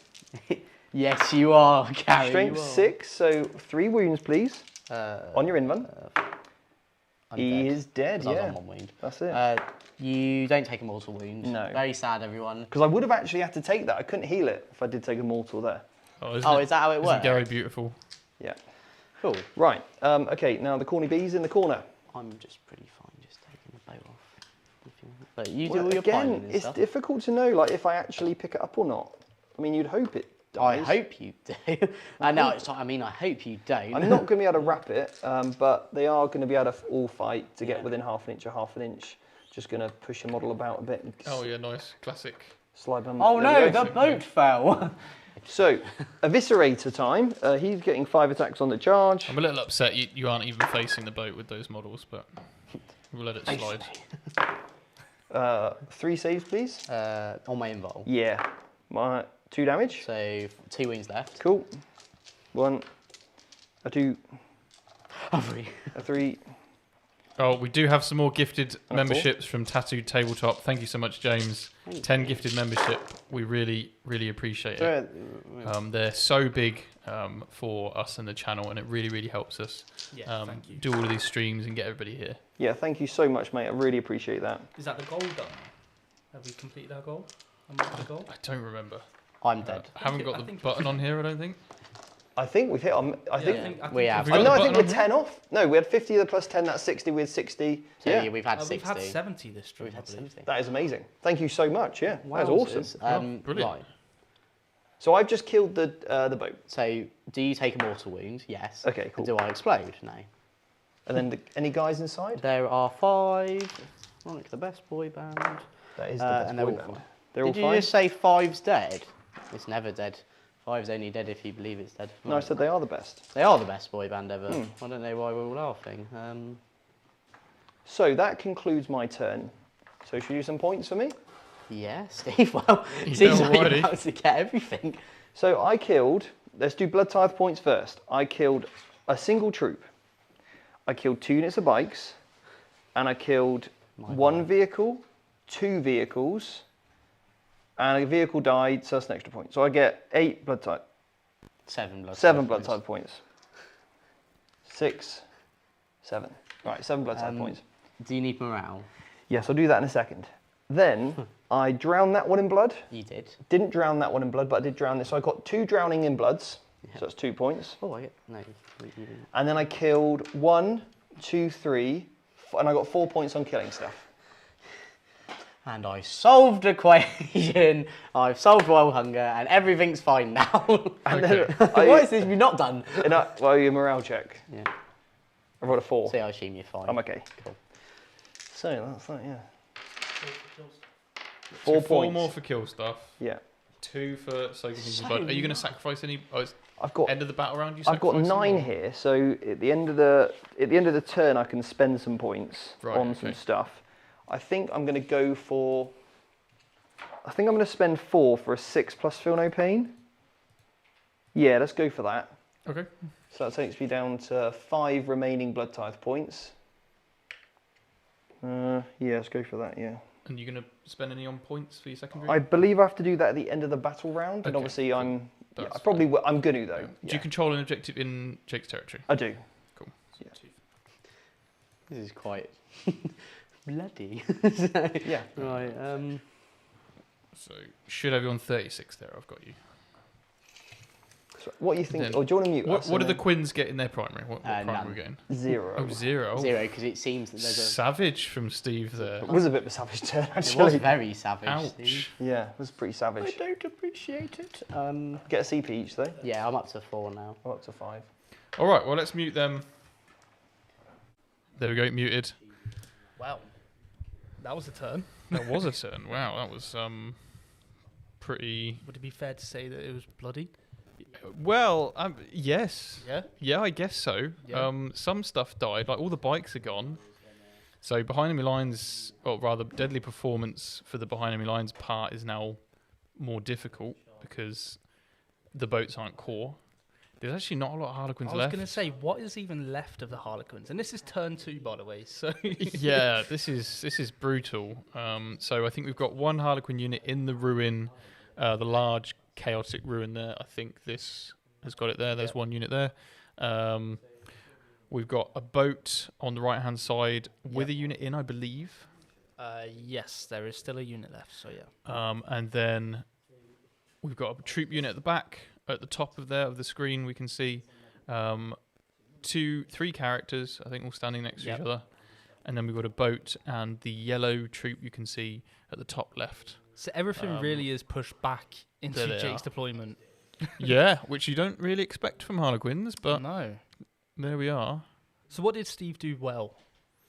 S2: Yes, you are, Gary.
S1: Strength
S2: you are.
S1: 6, so 3 wounds, please. On your invuln. He is dead,
S2: 'Cause I was
S1: yeah.
S2: on 1 wound.
S1: That's it.
S2: You don't take a mortal wound.
S1: No.
S2: Very sad, everyone.
S1: Because I would have actually had to take that. I couldn't heal it if I did take a mortal there.
S3: Oh,
S2: Is that how it
S3: Isn't
S2: works?
S3: Gary beautiful?
S1: Yeah.
S2: Cool.
S1: Right. Okay, now the corny bee's in the corner.
S2: I'm just pretty fine just taking the boat off. But you do
S1: Well,
S2: all your
S1: again,
S2: piling and
S1: it's
S2: stuff.
S1: difficult to know like if I actually pick it up or not. I mean, you'd hope it
S2: I
S1: dies.
S2: hope you do. I know. I mean, I hope you don't.
S1: I'm not going to be able to wrap it, but they are going to be able to all fight to get within half an inch or half an inch. Just going to push your model about a bit. And
S3: Oh yeah, nice, classic.
S1: slide them.
S2: Oh
S1: there we
S2: no,
S1: go.
S2: the boat fell.
S1: So, Eviscerator time. He's getting 5 attacks on the charge.
S3: I'm a little upset you aren't even facing the boat with those models, but we'll let it slide.
S1: 3 saves, please.
S2: On my invul.
S1: Yeah. 2 damage.
S2: So 2 wounds left.
S1: Cool. 1, a 2,
S2: Oh, 3.
S1: a 3.
S3: Oh, we do have some more gifted memberships from Tattooed Tabletop. Thank you so much, James. 10 gifted membership. We really, really appreciate it. They're so big for us and the channel, and it really, really helps us
S4: Thank you.
S3: do all of these streams and get everybody here.
S1: Yeah, thank you so much, mate. I really appreciate that.
S4: Is that the goal done? Have we completed our goal? The goal?
S3: I don't remember.
S2: I'm dead.
S3: I haven't got the button on here, I don't think.
S1: I think we've hit on. I think.
S2: We have.
S3: Have we got
S1: No,
S3: the
S1: I think
S3: button
S1: we're
S3: on
S1: 10 off. No, we had 50 the plus 10. That's 60. We had 60.
S2: So
S1: yeah,
S2: we've had
S4: We've
S2: 60.
S4: had 70 this stream.
S2: We've had
S4: I believe.
S2: 70.
S1: that is amazing. Thank you so much. Yeah, that's awesome.
S2: Wowzers.
S3: brilliant.
S2: Right.
S1: So I've just killed the boat,
S2: So, do you take a mortal wound? Yes.
S1: Okay, cool.
S2: And do I explode? No.
S1: and then any guys inside?
S2: There are 5. Like the best boy band.
S1: That is the best
S2: and they're
S1: boy
S2: all
S1: band.
S2: fine.
S1: They're all
S2: Did you
S1: fine.
S2: just say 5's dead? It's never dead. 5's only dead if you believe it's dead.
S1: No, I said they are the best.
S2: They are the best boy band ever.
S1: Hmm.
S2: I don't know why we're all laughing.
S1: So that concludes my turn. So should you do some points for me?
S2: Yeah, Steve. Well,
S3: Yeah,
S2: seems like
S3: alrighty.
S2: you're about to get everything.
S1: So I killed. Let's do blood tithe points first. I killed a single troop. I killed 2 units of bikes, and I killed one vehicle, 2 vehicles, and a vehicle died, so that's an extra point. So I get 8 blood tithe.
S2: 7 blood.
S1: 7 blood tithe points. 6, 7. Right, 7 blood tithe points.
S2: Do you need morale?
S1: Yes, I'll do that in a second. Then I drowned that one in blood.
S2: You did.
S1: Didn't drown that one in blood, but I did drown this. So I got 2 drowning in bloods. So that's 2 points.
S2: Oh, I get no. You didn't.
S1: And then I killed 1, 2, 3, and I got 4 points on killing stuff.
S2: And I solved the equation. I've solved world hunger, and everything's fine now.
S1: And then
S2: What is this you've not done?
S1: well, your morale check.
S2: Yeah.
S1: I rolled a 4.
S2: So I assume you're fine.
S1: I'm okay.
S2: Cool.
S1: So that's that, yeah. 4
S3: So 4
S1: points.
S3: more for kill stuff.
S1: Yeah.
S3: 2 for soaking things in blood. Are you going to sacrifice any? Oh, it's
S1: I've got
S3: end of the battle round. You
S1: I've got
S3: sacrifice
S1: 9
S3: them, or-
S1: here, so at the end of the turn I can spend some points
S3: Right,
S1: on some
S3: okay.
S1: stuff. I think I'm going to go for. I think I'm going to spend 4 for a 6 plus feel no pain. Yeah, let's go for that.
S3: Okay.
S1: So that takes me down to 5 remaining blood tithe points. Yeah, let's go for that. Yeah.
S3: And you're going to spend any on points for your secondary?
S1: I believe I have to do that at the end of the battle round, and
S3: Okay,
S1: obviously
S3: cool.
S1: I'm. Yeah,
S3: That's
S1: I probably will, I'm going to though.
S3: Do
S1: Yeah.
S3: you control an objective in Jake's territory?
S1: I do.
S3: Cool.
S2: This is quite bloody.
S1: Yeah.
S2: Right.
S3: So should have you on 36 there. I've got you.
S1: So what do you think?
S3: Then-
S1: Or do you want to mute
S3: What
S1: us?
S3: do
S1: and
S3: the
S1: then-
S3: Quins get in their primary? What primary
S2: none.
S3: are we getting?
S1: 0?
S3: Oh, 0.
S2: 0, because it seems that there's a.
S3: Savage from Steve there.
S1: It was a bit of a savage turn,
S2: It was
S1: actually.
S2: very savage.
S3: Ouch.
S2: Steve.
S1: Yeah, it was pretty
S2: I
S1: savage.
S2: don't appreciate it.
S1: Get a CP each though.
S2: Yeah, I'm up to 4 now.
S1: I'm up to 5.
S3: All right, well, let's mute them. There we go, muted.
S4: Wow. That was a turn.
S3: That was a turn. Wow, that was pretty...
S4: Would it be fair to say that it was bloody?
S3: Well, yes.
S4: Yeah.
S3: Yeah, I guess so.
S4: Yeah.
S3: Some stuff died, like all the bikes are gone. So behind enemy lines, or rather deadly performance for the behind enemy lines part is now more difficult because the boats aren't core. There's actually not a lot of Harlequins
S4: I was
S3: left.
S4: going to say, what is even left of the Harlequins? And this is turn 2, by the way. So
S3: Yeah, this is brutal. So I think we've got 1 Harlequin unit in the ruin, the large chaotic ruin there. I think this has got it there. There's 1 unit there. We've got a boat on the right hand side with a unit in, I believe.
S4: yes, there is still a unit left. So yeah.
S3: And then we've got a troop unit at the back. At the top of the screen, we can see 3 characters, I think, all standing next to each other. And then we've got a boat and the yellow troop you can see at the top left.
S4: So everything really is pushed back into
S3: there they
S4: Jake's
S3: are.
S4: deployment.
S3: Yeah, which you don't really expect from Harlequins, but
S4: No.
S3: there we are.
S4: So what did Steve do well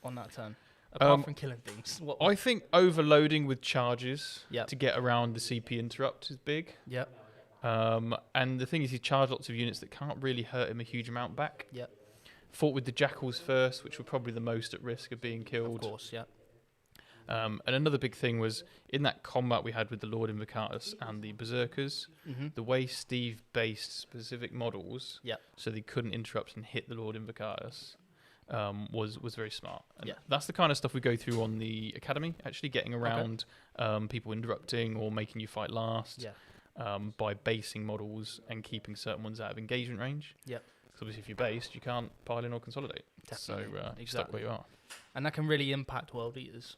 S4: on that turn? Apart from killing things. What?
S3: I think overloading with charges
S4: Yep.
S3: to get around the CP interrupt is big.
S4: Yep.
S3: And the thing is, he charged lots of units that can't really hurt him a huge amount back.
S4: Yep.
S3: Fought with the Jackals first, which were probably the most at risk of being killed.
S4: Of course, yeah.
S3: And another big thing was, in that combat we had with the Lord Invocatus and the Berserkers, the way Steve based specific models
S4: Yep.
S3: so they couldn't interrupt and hit the Lord Invocatus was very smart. And
S4: Yeah.
S3: that's the kind of stuff we go through on the Academy, actually getting around people interrupting or making you fight last by basing models and keeping certain ones out of engagement range.
S4: Yep.
S3: Because obviously if you're based, you can't pile in or consolidate.
S4: Definitely.
S3: So you're stuck
S4: Exactly.
S3: where you are.
S4: And that can really impact World Eaters.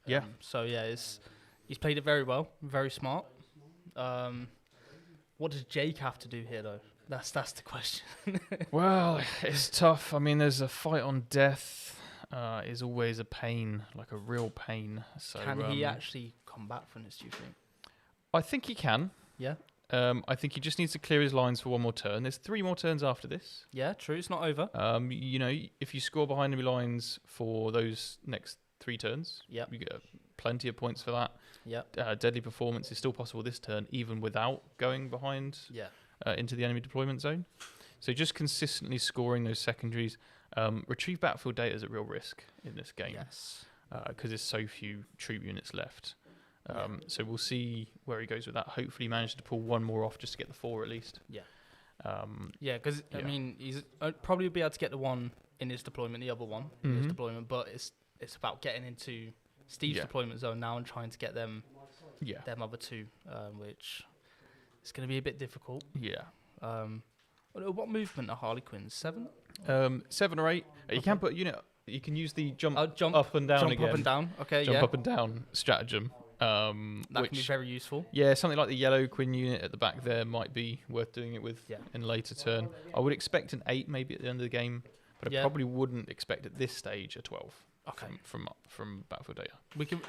S3: Yeah.
S4: So yeah, he's played it very well, very smart. What does Jake have to do here though? That's the question.
S3: Well, it's tough. I mean, there's a fight on death is always a pain, like a real pain. So
S4: Can he actually come back from this, do you think?
S3: I think he can.
S4: Yeah.
S3: I think he just needs to clear his lines for one more turn. There's 3 more turns after this.
S4: Yeah, true. It's not over.
S3: You know, if you score behind enemy lines for those next 3 turns,
S4: Yep.
S3: you get plenty of points for that.
S4: Yep.
S3: Deadly performance is still possible this turn, even without going behind
S4: Yeah.
S3: into the enemy deployment zone. So just consistently scoring those secondaries. Retrieve battlefield data is a real risk in this game.
S4: Yes.
S3: Because there's so few troop units left. So we'll see where he goes with that. Hopefully he managed to pull one more off just to get the 4 at least.
S4: Yeah.
S3: Yeah,
S4: because I mean, he's probably be able to get the one in his deployment, the other one in his deployment, but it's about getting into Steve's deployment zone now and trying to get them them other 2, which is going to be a bit difficult.
S3: Yeah.
S4: What movement are Harlequins? 7?
S3: 7 or 8. You can put, you can use the jump
S4: Jump
S3: up and down
S4: jump
S3: again.
S4: up and down. Okay,
S3: Jump
S4: yeah.
S3: up and down stratagem.
S4: That can be very useful.
S3: Yeah, something like the yellow Quinn unit at the back there might be worth doing it with in a later turn. I would expect an 8 maybe at the end of the game, but I probably wouldn't expect at this stage a 12.
S4: Okay.
S3: From battlefield data.
S4: We can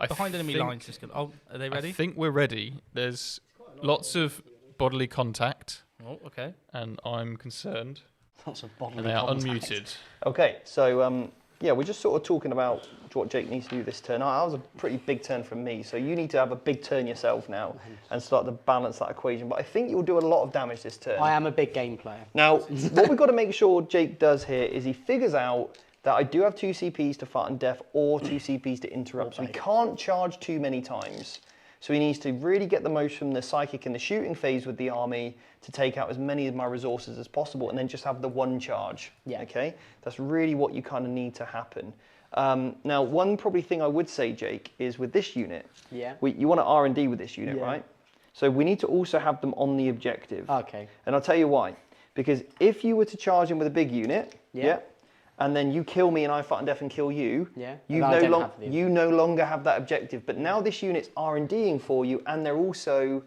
S4: behind enemy lines. Are they ready?
S3: I think we're ready. There's lots of bodily contact.
S4: Oh, okay.
S3: And I'm concerned.
S2: Lots of bodily
S3: and they are
S2: contact.
S3: unmuted.
S1: Okay, so we're just sort of talking about what Jake needs to do this turn. That was a pretty big turn from me, so you need to have a big turn yourself now and start to balance that equation. But I think you'll do a lot of damage this turn.
S2: I am a big game player.
S1: Now, what we've got to make sure Jake does here is he figures out that I do have 2 CPs to fight on death or 2 CPs to interrupt. So we can't charge too many times. So he needs to really get the most from the psychic and the shooting phase with the army to take out as many of my resources as possible and then just have the 1 charge.
S2: Yeah.
S1: Okay? That's really what you kind of need to happen. Now, one probably thing I would say, Jake, is with this unit, you want to R&D with this unit, right? So we need to also have them on the objective.
S2: Okay.
S1: And I'll tell you why. Because if you were to charge him with a big unit, and then you kill me and I fight on death and kill you, you no longer have that objective. But now this unit's R&Ding for you and they're also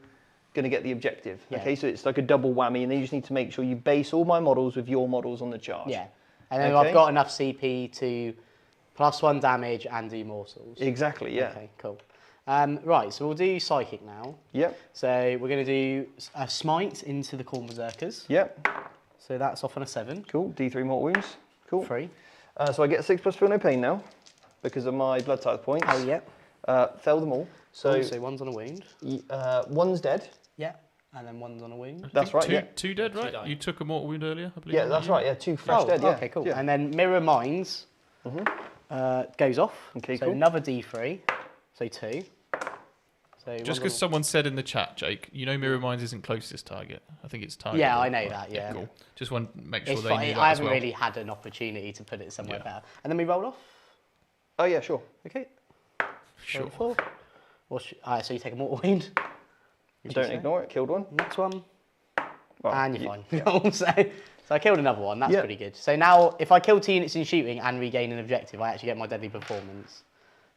S1: going to get the objective. Okay, so it's like a double whammy and then you just need to make sure you base all my models with your models on the charge.
S2: Yeah, and then I've got enough CP to +1 damage and do morsels.
S1: Exactly, yeah.
S2: Okay, cool. Right, so we'll do Psychic now.
S1: Yep.
S2: So we're going to do a Smite into the Khorne Berserkers.
S1: Yep.
S2: So that's off on a 7.
S1: Cool, D3 mortal wounds. Cool.
S2: 3.
S1: So I get a 6+ feel no pain now because of my blood type points.
S2: Oh, yeah.
S1: Fell them all. So,
S2: cool, so 1's on a wound.
S1: 1's dead.
S2: Yeah, and then 1's on a wound.
S1: That's right,
S3: two dead, right? You took a mortal wound earlier, I believe.
S1: Yeah, that's right, 2 fresh dead, yeah.
S2: Okay, cool.
S1: Yeah.
S2: And then Mirror Mines goes off.
S1: Okay,
S2: so
S1: cool.
S2: another D3, so 2. So
S3: just because someone said in the chat, Jake, Mirror Mines isn't closest target. I think it's target.
S2: Yeah, I know that, yeah.
S3: Cool. Just want to make sure
S2: it's
S3: they
S2: fine.
S3: knew that
S2: I
S3: as
S2: haven't
S3: well.
S2: really had an opportunity to put it somewhere better. And then we roll off?
S1: Oh, yeah, sure.
S2: Okay.
S3: Sure.
S2: 4. So you take a mortal wound.
S1: Don't ignore it, killed one.
S2: Next one.
S1: Well,
S2: And you're fine. so I killed another one, that's pretty good. So now, if I kill 2 units in shooting and regain an objective, I actually get my deadly performance,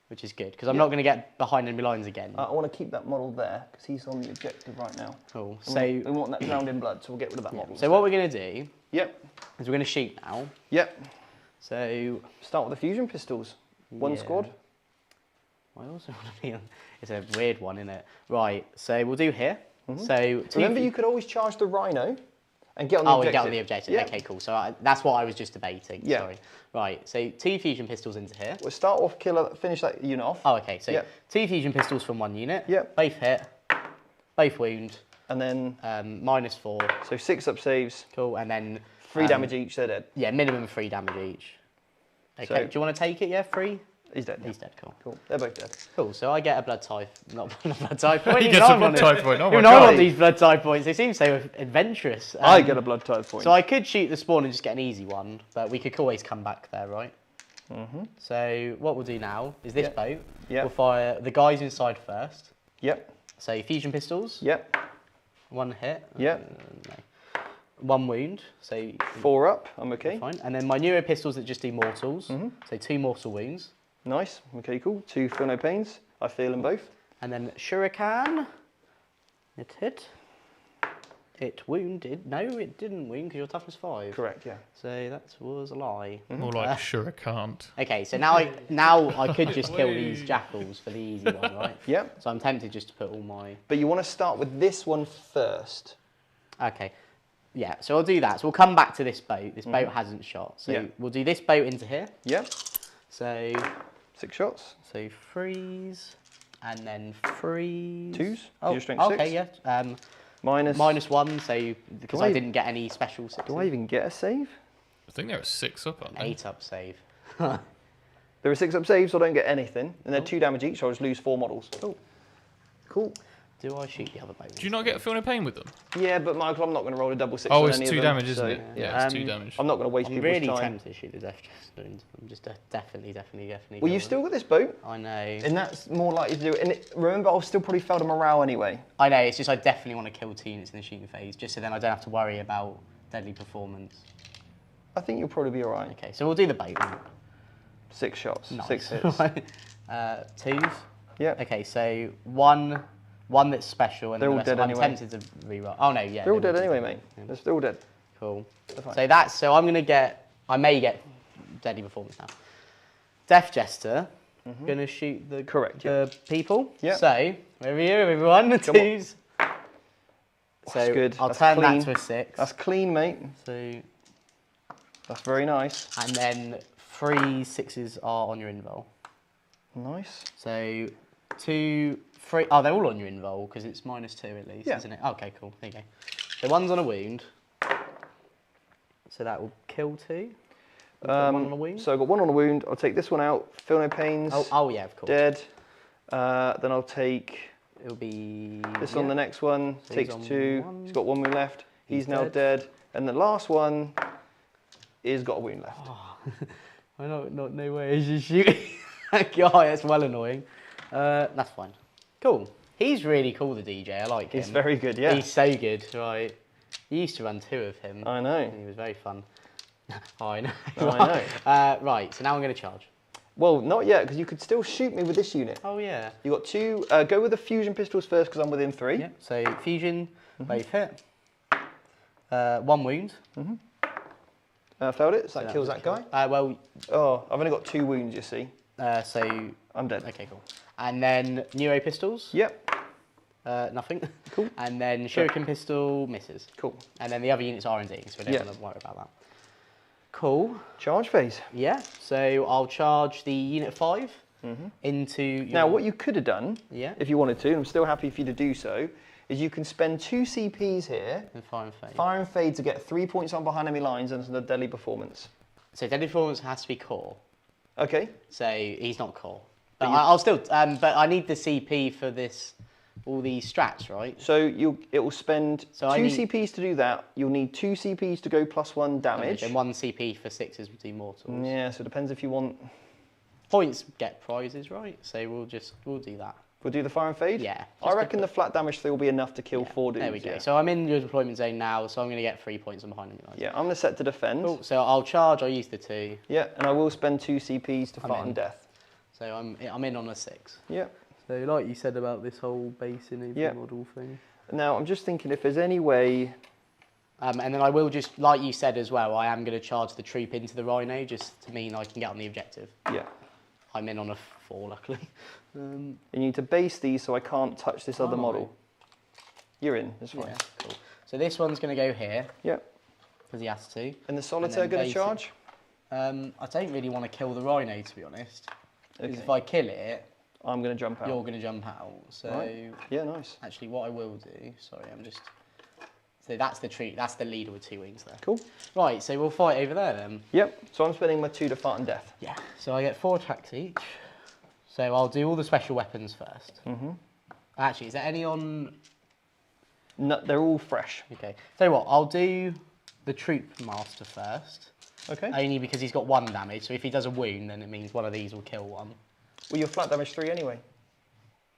S2: which is good, because I'm not going to get behind enemy lines again.
S1: I want to keep that model there, because he's on the objective right now.
S2: Cool.
S1: So we want that drowned in blood, so we'll get rid of that model.
S2: So what we're going to do is we're going to shoot now.
S1: Yep.
S2: So
S1: start with the fusion pistols. 1 squad.
S2: I also want to be on... It's a weird one, isn't it? Right, so we'll do here. So
S1: Remember, you could always charge the rhino and get on the
S2: Oh,
S1: objective.
S2: get on the objective.
S1: Yeah.
S2: Okay, cool. So that's what I was just debating.
S1: Yeah.
S2: Sorry. Right. So 2 fusion pistols into here.
S1: We'll start off, finish that unit off.
S2: Oh, okay. So
S1: Yep.
S2: 2 fusion pistols from 1 unit.
S1: Yep.
S2: Both hit. Both wound.
S1: And then,
S2: -4.
S1: so 6 up saves,
S2: Cool. And then
S1: 3 damage each, they're dead.
S2: yeah, minimum 3 damage each. Okay.
S1: So-
S2: Do you want to take it? Yeah, 3.
S1: He's dead.
S2: He's dead. Cool.
S1: Cool. They're both dead.
S2: Cool. So I get a blood type. Not blood type. What
S3: He
S2: even
S3: gets
S2: I
S3: a blood
S2: want it.
S3: type point. Oh my
S2: Even I want
S3: god.
S2: these blood type points. They seem so adventurous.
S1: I get a blood type point.
S2: So I could shoot the spawn and just get an easy one, but we could always come back there, right? So what we'll do now is this boat.
S1: Yeah.
S2: We'll fire the guys inside first.
S1: Yep.
S2: So fusion pistols.
S1: Yep.
S2: 1 hit.
S1: Yep.
S2: No. 1 wound. So
S1: 4 up. I'm okay.
S2: fine. And then my neuro pistols that just do mortals. So 2 mortal wounds.
S1: Nice. Okay, cool. 2 feel no pains. I feel them both.
S2: And then shuriken. It hit. It wounded. No, it didn't wound because you're toughness 5.
S1: Correct. Yeah.
S2: So that was a lie.
S3: More like sure I can't.
S2: Okay, so now I could just kill these jackals for the easy one, right?
S1: Yep.
S2: So I'm tempted just to put all my...
S1: But you want to start with this one first.
S2: Okay. Yeah, so I'll do that. So we'll come back to this boat. This boat hasn't shot. So
S1: Yeah.
S2: we'll do this boat into here.
S1: Yep.
S2: So
S1: 6 shots.
S2: freeze, and then freeze.
S1: 2s.
S2: Oh,
S1: Your strength
S2: okay,
S1: 6.
S2: yeah.
S1: Minus.
S2: -1, so because
S1: Do
S2: I
S1: I-
S2: didn't get any special 6s.
S1: Do I even get a save?
S3: I think they're at 6 up, aren't they?
S2: 8 up save.
S1: There are 6 up saves, so I don't get anything. And they're 2 damage each, so I just lose 4 models. Cool. Cool.
S2: Do I shoot the other boat?
S3: Do you not get a feel no pain with them?
S1: Yeah, but Michael, I'm not going to roll a double 6
S3: Oh,
S1: on
S3: it's
S1: any
S3: 2
S1: of them,
S3: damage, isn't
S1: so,
S3: it? Yeah, it's 2
S2: Um,
S3: damage.
S1: I'm not going to waste
S2: I'm
S1: people's
S2: really
S1: time.
S2: tempted to shoot the Death Stones. I'm just definitely
S1: Well,
S2: going.
S1: you've still got this boat,
S2: I know.
S1: and that's more likely to do it. And remember, I'll still probably fail the morale anyway.
S2: I know, it's just I definitely want to kill 2 units in the shooting phase, just so then I don't have to worry about deadly performance.
S1: I think you'll probably be all right.
S2: Okay, so we'll do the boat then.
S1: 6 shots,
S2: Nice.
S1: 6 hits.
S2: 2s.
S1: Yeah.
S2: Okay, so one that's special, and
S1: They're
S2: the
S1: all
S2: rest
S1: dead
S2: I'm
S1: anyway.
S2: tempted to reroll. Oh no, yeah.
S1: They're all
S2: they
S1: dead
S2: will
S1: anyway,
S2: do.
S1: mate.
S2: Yeah.
S1: They're still dead.
S2: Cool.
S1: fine.
S2: So I'm gonna get. I may get deadly performance now. Death Jester. Gonna shoot the
S1: Correct,
S2: the people.
S1: Yeah.
S2: So over here, everyone.
S1: on.
S2: 2s. So
S1: That's good.
S2: I'll
S1: That's
S2: turn
S1: clean.
S2: that to a 6.
S1: That's clean, mate.
S2: So
S1: That's very nice.
S2: and then 3 6s are on your invul.
S1: Nice.
S2: So 2, 3. Oh, they're all on your invul because it's -2 at least,
S1: Yeah.
S2: isn't it? Okay, cool. There you go. So one's on a wound. So that will kill 2. One on a wound.
S1: So I've got 1 on a wound. I'll take this one out. Feel no pains.
S2: Oh yeah, of course.
S1: Dead. Then I'll take
S2: It'll be
S1: this on the next one.
S2: So he's
S1: Takes
S2: on
S1: 2.
S2: 1.
S1: He's got 1 wound left. He's now
S2: dead.
S1: dead. And the last one is got a wound left.
S2: I don't know where he's shooting. God, that's well annoying. That's fine. Cool. He's really cool, the DJ. I like him.
S1: He's very good, yeah.
S2: He's so good, right? You used to run 2 of him.
S1: I know.
S2: And he was very fun. I know.
S1: I know.
S2: Right, so now I'm going to charge.
S1: Well, not yet, because you could still shoot me with this unit.
S2: Oh, yeah.
S1: You got 2. Go with the fusion pistols first, because I'm within 3.
S2: Yeah, so fusion, both hit. 1 wound.
S1: Failed it, so that
S2: that
S1: kills
S2: was
S1: that guy.
S2: Well,
S1: Oh, I've only got 2 wounds, you see.
S2: so,
S1: I'm dead.
S2: okay, cool. And then neuro pistols.
S1: Yep.
S2: Nothing.
S1: Cool.
S2: And then shuriken pistol misses.
S1: Cool.
S2: And then the other units are R&D, so we don't
S1: Yeah.
S2: want to worry about that. Cool.
S1: Charge phase.
S2: Yeah. So I'll charge the unit 5 into. Your...
S1: Now, what you could have done,
S2: Yeah.
S1: if you wanted to, and I'm still happy for you to do so, is you can spend 2 CPs here,
S2: And fire and fade.
S1: fire and fade to get 3 points on behind enemy lines and the deadly performance.
S2: So deadly performance has to be core.
S1: Okay.
S2: So he's not core. But
S1: But you-
S2: I'll still. But I need the CP for this. All these strats, right?
S1: So it will spend
S2: So I
S1: 2
S2: need-
S1: CPs to do that. You'll need 2 CPs to go +1 damage.
S2: And 1 CP for 6s would do mortals.
S1: Yeah, so it depends if you want.
S2: Points get prizes, right? So we'll do that.
S1: We'll do the fire and fade?
S2: Yeah.
S1: I
S2: just
S1: reckon
S2: to
S1: the flat damage 3 will be enough to kill 4 dudes.
S2: There we go.
S1: Yeah.
S2: So I'm in your deployment zone now, so I'm going to get 3 points on behind enemy lines.
S1: Yeah, I'm going to set to defend.
S2: Cool. So I'll charge. I'll use the 2.
S1: Yeah, and I will spend 2 CPs to fight
S2: in.
S1: on death.
S2: So I'm in on a 6.
S1: Yeah.
S2: So like you said about this whole base in
S1: Yeah.
S2: model thing.
S1: Now, I'm just thinking if there's any way.
S2: And then I will just, like you said as well, I am going to charge the troop into the rhino just to mean I can get on the objective.
S1: Yeah.
S2: I'm in on a 4, luckily.
S1: You need to base these so I can't touch this other
S2: Oh.
S1: model. You're in. That's fine.
S2: Yeah, cool. So this one's going to go here.
S1: Yep.
S2: Because he has to.
S1: And the solitaire going to charge?
S2: I don't really want to kill the rhino, to be honest. Because
S1: Okay.
S2: if I kill it,
S1: I'm going to jump out.
S2: you're going to jump out. So
S1: Right. Yeah, nice.
S2: actually, what I will do. Sorry, I'm just. So that's the tree. That's the leader with 2 wings there.
S1: Cool.
S2: Right. So we'll fight over there then.
S1: Yep. So I'm spending my 2 to fight and death.
S2: Yeah. So I get 4 attacks each. So I'll do all the special weapons first. Actually, is there any on?
S1: No, they're all fresh.
S2: Okay. Tell you what, I'll do the troop master first.
S1: Okay.
S2: Only because he's got 1 damage. So if he does a wound, then it means one of these will kill one.
S1: Well, you're flat damage 3 anyway.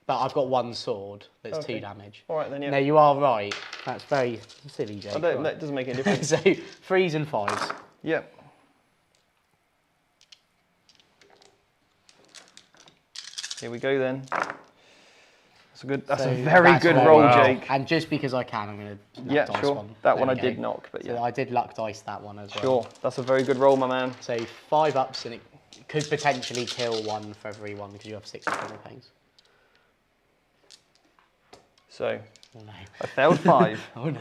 S2: But I've got 1 sword that's
S1: Okay.
S2: 2 damage.
S1: All right then. Yeah.
S2: No, you are right. That's very silly, Jake.
S1: That doesn't make any difference.
S2: So 3s and 5s.
S1: Yep. Here we go then. That's
S2: So
S1: a very
S2: that's
S1: good
S2: very
S1: roll,
S3: well.
S1: Jake.
S2: And just because I can, I'm going to
S1: Yeah,
S2: dice
S1: sure.
S2: one.
S1: That
S2: There
S1: one I
S2: we
S1: did
S2: go.
S1: knock, but
S2: So
S1: yeah.
S2: I did luck dice that one as well.
S1: Sure. That's a very good roll, my man.
S2: So 5 ups, and it could potentially kill 1 for every 1 because you have 6 criminal pains.
S1: So
S2: Oh no.
S1: I failed 5.
S2: Oh no.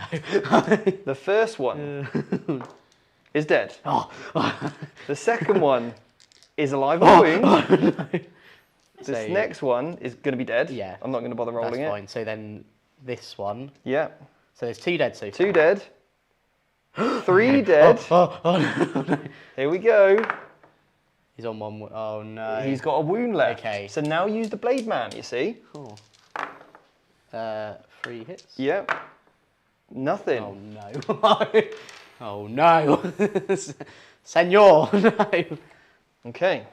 S1: The first one is dead.
S2: Oh.
S1: The second one is alive on wound. This
S2: So-
S1: next one is going to be dead.
S2: Yeah.
S1: I'm not going to bother rolling
S2: That's
S1: it.
S2: fine. So then this one.
S1: Yeah.
S2: So there's 2 dead so far.
S1: 2 dead. 3 dead.
S2: Oh,
S1: Here we go.
S2: he's on 1. Oh no.
S1: He's got a wound left.
S2: Okay.
S1: So now use the blade man, you see?
S2: Cool. 3 hits.
S1: Yep. Nothing.
S2: Oh no. Oh no. Senor. No.
S1: Okay.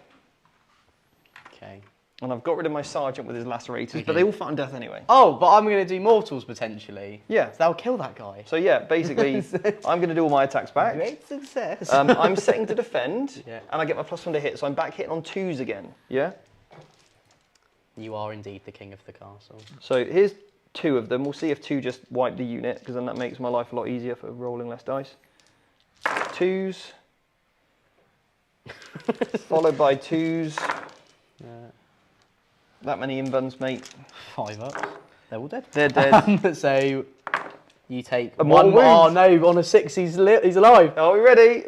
S2: Okay.
S1: And I've got rid of my sergeant with his lacerators, but
S2: Okay.
S1: they all fight on death anyway.
S2: Oh, but I'm going to do mortals potentially.
S1: Yeah.
S2: So that'll kill that guy.
S1: So yeah, basically, I'm going to do all my attacks back.
S2: Great success.
S1: I'm setting to defend,
S2: Yeah.
S1: and I get my +1 to hit, so I'm back hitting on 2s again. Yeah.
S2: You are indeed the king of the castle.
S1: So here's 2 of them. We'll see if 2 just wipe the unit, because then that makes my life a lot easier for rolling less dice. 2s. Followed by 2s. That many invuns, mate.
S2: 5 ups. They're all dead.
S1: They're dead.
S2: So you take
S1: A
S2: 1.
S1: mortal
S2: Oh
S1: wound.
S2: no! On a 6, he's alive.
S1: Are we ready?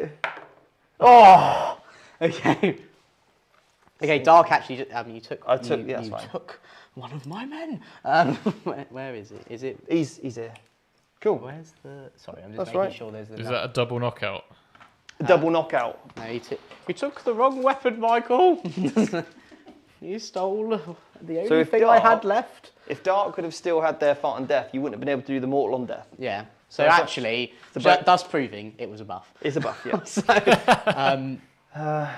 S2: Oh. Okay. Okay. Dark actually. You took.
S1: I took-
S2: You,
S1: yeah, that's
S2: you
S1: fine.
S2: took one of my men. Where is it? Is it?
S1: He's here. Cool.
S2: Where's the? Sorry, I'm just
S1: That's
S2: making
S1: right.
S2: sure there's the.
S3: Is that a double knockout?
S1: Double knockout.
S2: No, you took the wrong weapon, Michael. You stole the only
S1: if
S2: thing I had
S1: Dark-
S2: left.
S1: If Dark could have still had their fight on death, you wouldn't have been able to do the mortal on death.
S2: Yeah. So
S1: it's a-
S2: actually,
S1: a buff.
S2: thus proving it was a buff.
S1: It's a buff, yeah.
S2: So,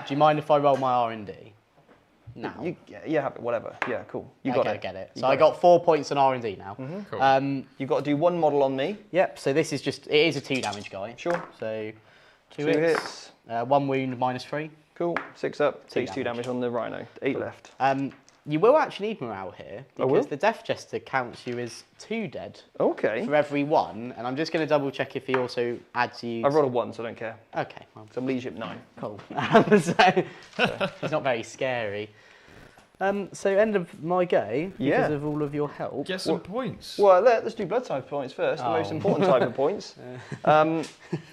S2: do you mind if I roll my R&D? No.
S1: Yeah, whatever. Yeah, cool. You got
S2: okay,
S1: it.
S2: I get it.
S1: You
S2: So I got 4 points on R&D now.
S3: Cool.
S1: You've got to do 1 model on me.
S2: Yep. So this is just it is a 2 damage guy.
S1: Sure.
S2: So 2
S1: 2
S2: hits. 1 wound -3.
S1: Cool. 6 up. Takes 2
S2: damage.
S1: damage on the rhino. 8 left.
S2: You will actually need morale here
S1: I will?
S2: because the Death Jester counts you as 2 dead
S1: Okay.
S2: for every 1, and I'm just going to double check if he also adds you.
S1: I rolled a 1, so I don't care.
S2: Okay, well,
S1: So I'm leadership 9.
S2: cool. So it's not very scary. So end of my go because
S1: Yeah.
S2: of all of your help.
S3: Get some points.
S1: Well, let's do blood type points first. The most
S2: Oh.
S1: important type of points.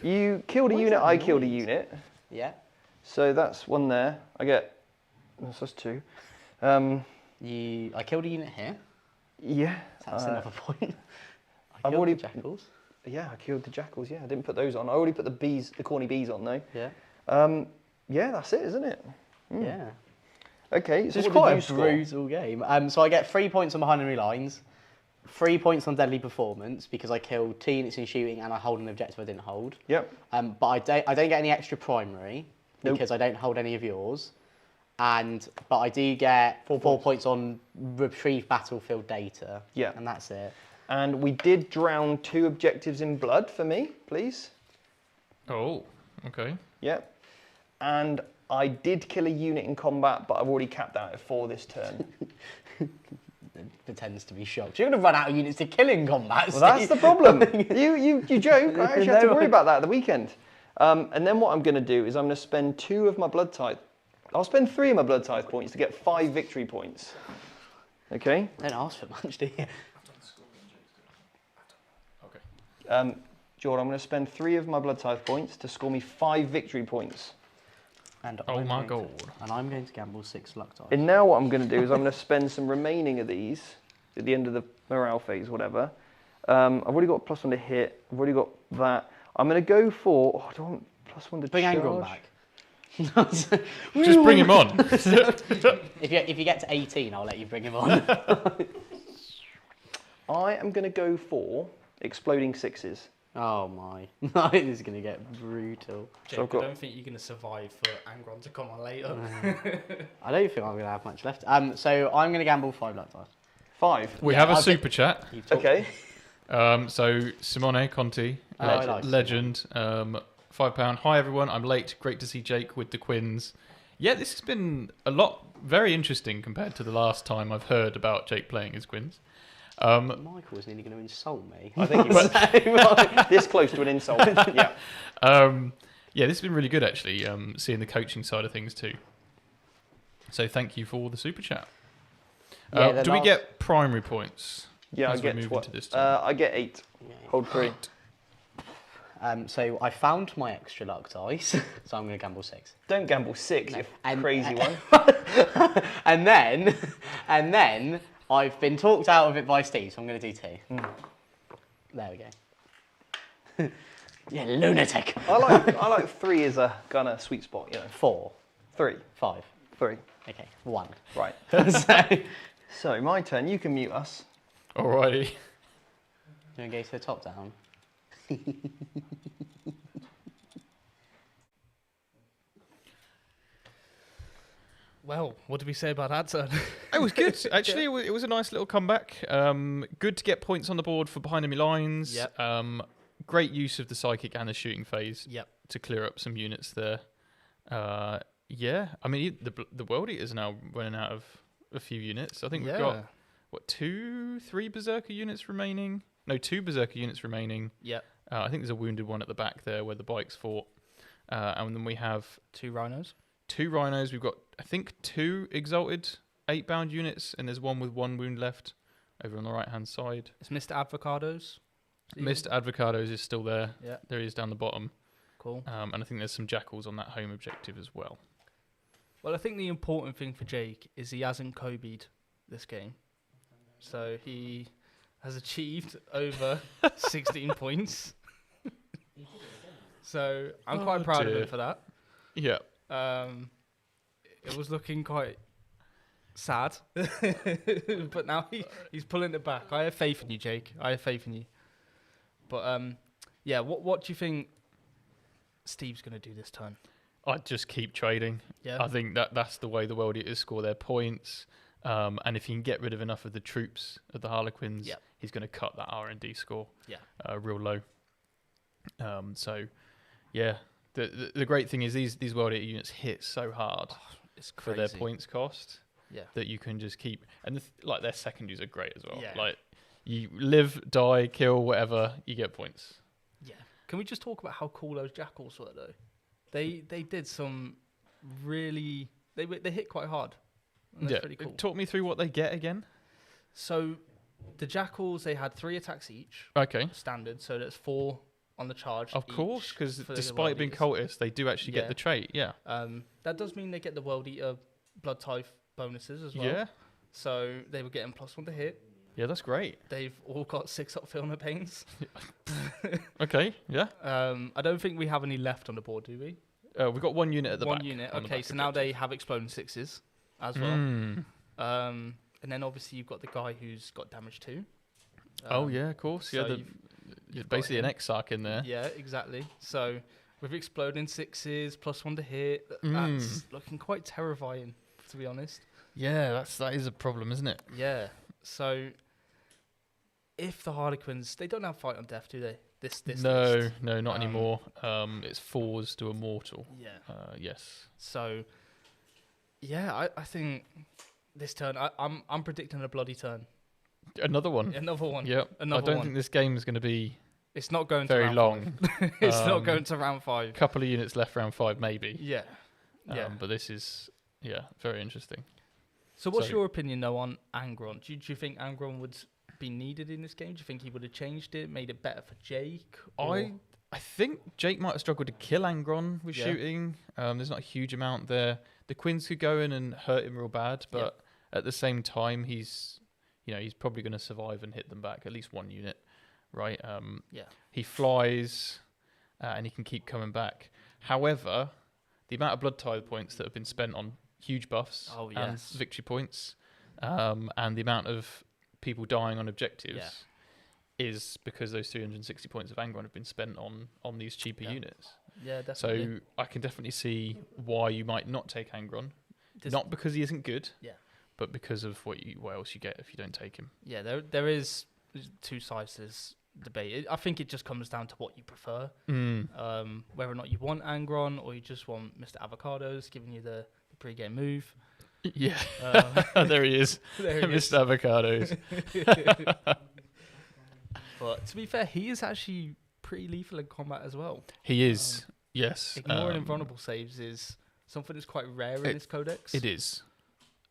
S1: You killed a unit. I killed a unit.
S2: Yeah.
S1: So that's 1 there. I get. That's 2.
S2: I killed a unit here.
S1: Yeah.
S2: That's another point.
S1: I've
S2: Killed
S1: already-
S2: the jackals.
S1: Yeah, I killed the jackals. Yeah, I didn't put those on. I already put the bees, the corny bees on though.
S2: Yeah.
S1: Yeah, that's it, isn't it?
S2: Yeah.
S1: Okay, so
S2: It's
S1: what
S2: quite
S1: did
S2: a
S1: you score?
S2: brutal game. So I get 3 points on behind enemy lines, 3 points on deadly performance because I killed 2 units in shooting and I hold an objective I didn't hold.
S1: Yep.
S2: But I don't get any extra primary
S1: Nope.
S2: because I don't hold any of yours. But I do get 4 points on retrieve battlefield data.
S1: Yeah.
S2: And that's it.
S1: And we did drown 2 objectives in blood for me, please.
S3: Oh, okay.
S1: Yep. And I did kill a unit in combat, but I've already capped out at 4 this turn.
S2: It pretends to be shocked. You're going to run out of units to kill in combat.
S1: Well, that's the problem. You joke. I actually have to
S2: No.
S1: worry about that at the weekend. And then what I'm going to do is I'm going to spend 2 of my blood tithe. I'll spend 3 of my blood tithe points to get 5 victory points. Okay?
S2: Don't ask for much, do you?
S1: Jordan, I'm going to spend 3 of my blood tithe points to score me 5 victory points.
S2: And
S3: Oh my god.
S2: I'm going to gamble 6 luck dice.
S1: And now what I'm going to do is I'm going to spend some remaining of these at the end of the morale phase, whatever. I've already got +1 to hit. I've already got that. I'm going to go for... Oh, I don't want +1 to
S2: Bring
S1: charge.
S2: Angron back.
S3: Just bring him on.
S2: If you get to 18, I'll let you bring him on.
S1: I am going to go for exploding 6s.
S2: Oh my. This is going to get brutal.
S4: Jake,
S1: So I've got-
S4: I don't think you're going to survive for Angron to come on later.
S2: I don't think I'm going to have much left. So I'm going to gamble 5 luck dice.
S1: 5.
S3: We
S2: Yeah,
S3: have a
S2: I'll
S3: super chat.
S2: You've talked-
S1: Okay.
S3: So Simone Conti,
S2: Oh, I like
S3: legend, £5. Hi everyone, I'm late. Great to see Jake with the Quins. Yeah, this has been very interesting compared to the last time I've heard about Jake playing his Quins.
S2: Michael was nearly going to insult me.
S1: I think he was this close to an insult. Yeah.
S3: Yeah, this has been really good actually, seeing the coaching side of things too. So thank you for the super chat.
S2: Yeah,
S3: do we get primary points?
S1: Yeah, I
S3: as we
S1: get
S3: move into this time?
S1: I get 8. Hold 3.
S2: So I found my extra luck dice, so I'm going to gamble 6.
S1: Don't gamble 6, you
S2: And-
S1: crazy one.
S2: and then I've been talked out of it by Steve, so I'm going to do 2. There we go. Yeah, lunatic.
S1: I like 3 as a kind of sweet spot, you know.
S2: 4,
S1: 3.
S2: 5.
S1: 3.
S2: Okay, 1.
S1: Right.
S2: So,
S1: So, my turn. You can mute us.
S3: Alrighty.
S2: you want to go to the top down?
S4: Well, what did we say about that turn?
S3: It was good. Actually, it was a nice little comeback. Good to get points on the board for behind enemy lines.
S4: Yep.
S3: Great use of the psychic and the shooting phase
S4: Yep.
S3: to clear up some units there. Yeah, I mean the World Eaters are now running out of a few units. I think we've got what 2, 3 berserker units remaining. No, 2 berserker units remaining.
S4: Yep.
S3: I think there's a wounded one at the back there where the bikes fought. And then we have
S4: 2 rhinos.
S3: 2 rhinos. We've got, I think, 2 exalted 8-bound units, and there's one with 1 wound left over on the right-hand side.
S4: It's Mr. Avocados.
S3: Mr. Advocados is still there.
S4: Yeah.
S3: There he is down the bottom.
S4: Cool.
S3: And I think there's some jackals on that home objective as well.
S4: Well, I think the important thing for Jake is he hasn't Kobe'd this game. So he has achieved over 16 points. So I'm quite proud of him for that.
S3: Yeah.
S4: It was looking quite sad, but now he's pulling it back. I have faith in you, Jake. I have faith in you. But yeah, what do you think Steve's going to do this turn?
S3: I'd just keep trading.
S4: Yeah.
S3: I think that's the way the World Eaters score their points. And if he can get rid of enough of the troops of the Harlequins,
S4: Yep.
S3: he's going to cut that R&D score real low. So, yeah. The great thing is these World Eater units hit so hard
S4: It's
S3: for
S4: crazy.
S3: their points cost
S4: Yeah.
S3: that you can just keep... And like their secondaries are great as well.
S4: Yeah.
S3: Like you live, die, kill, whatever, you get points.
S4: Yeah. Can we just talk about how cool those jackals were, though? They did some really... They hit quite hard. And that's pretty cool.
S3: Talk me through what they get again.
S4: So the jackals, they had 3 attacks each.
S3: Okay.
S4: Standard, so that's 4 on the charge.
S3: Of course,
S4: each
S3: because
S4: for the
S3: despite
S4: World
S3: being
S4: Eaters.
S3: cultists, they do actually
S4: Yeah.
S3: get the trait. Yeah.
S4: That does mean they get the World Eater blood type bonuses as well.
S3: Yeah.
S4: So they were getting +1 to hit.
S3: Yeah, that's great.
S4: They've all got 6 up fulfillment pains.
S3: Okay. Yeah.
S4: I don't think we have any left on the board, do we?
S3: We've got 1 unit at the back.
S4: 1 unit.
S3: on the
S4: Okay,
S3: back
S4: so now they
S3: objective.
S4: have exploding 6s as well.
S3: Mm.
S4: And then obviously you've got the guy who's got damage too.
S3: Oh yeah, of course.
S4: so
S3: Yeah,
S4: you've got
S3: basically an
S4: him.
S3: Exarch in there.
S4: Yeah, exactly. So with exploding 6s, +1 to hit,
S3: Mm.
S4: that's looking quite terrifying, to be honest.
S3: Yeah, that is a problem, isn't it?
S4: Yeah. So if the Harlequins, they don't have fight on death, do they? This
S3: No,
S4: list.
S3: no, not anymore. It's 4s to a mortal.
S4: Yeah.
S3: Yes.
S4: So yeah, I think this turn, I'm predicting a bloody turn.
S3: Another one.
S4: Another one.
S3: Yep.
S4: Another
S3: I don't
S4: one.
S3: think this game is going to be
S4: It's not going
S3: very
S4: to round
S3: long.
S4: 5. It's not
S3: Um,
S4: going to round 5.
S3: Couple of units left, round 5 maybe.
S4: Yeah. Yeah.
S3: But this is very interesting.
S4: So what's
S3: so-
S4: your opinion though on Angron? Do you think Angron would been needed in this game? Do you think he would have changed it, made it better for Jake?
S3: I think Jake might have struggled to kill Angron with shooting. There's not a huge amount there. The Quins could go in and hurt him real bad, but at the same time, he's probably going to survive and hit them back, at least one unit, right? He flies, and he can keep coming back. However, the amount of blood tithe points that have been spent on huge buffs and victory points, and the amount of people dying on objectives is because those 360 points of Angron have been spent on these cheaper units.
S4: Yeah, definitely.
S3: So I can definitely see why you might not take Angron. Not because he isn't good, but because of what else you get if you don't take him.
S4: Yeah, there is two sides to this debate. I think it just comes down to what you prefer. Whether or not you want Angron or you just want Mr. Avocados giving you the pre-game move.
S3: Yeah, there he is, Mr. Avocados.
S4: But to be fair, he is actually pretty lethal in combat as well.
S3: He is, yes.
S4: Ignoring invulnerable saves is something that's quite rare in this codex.
S3: It is.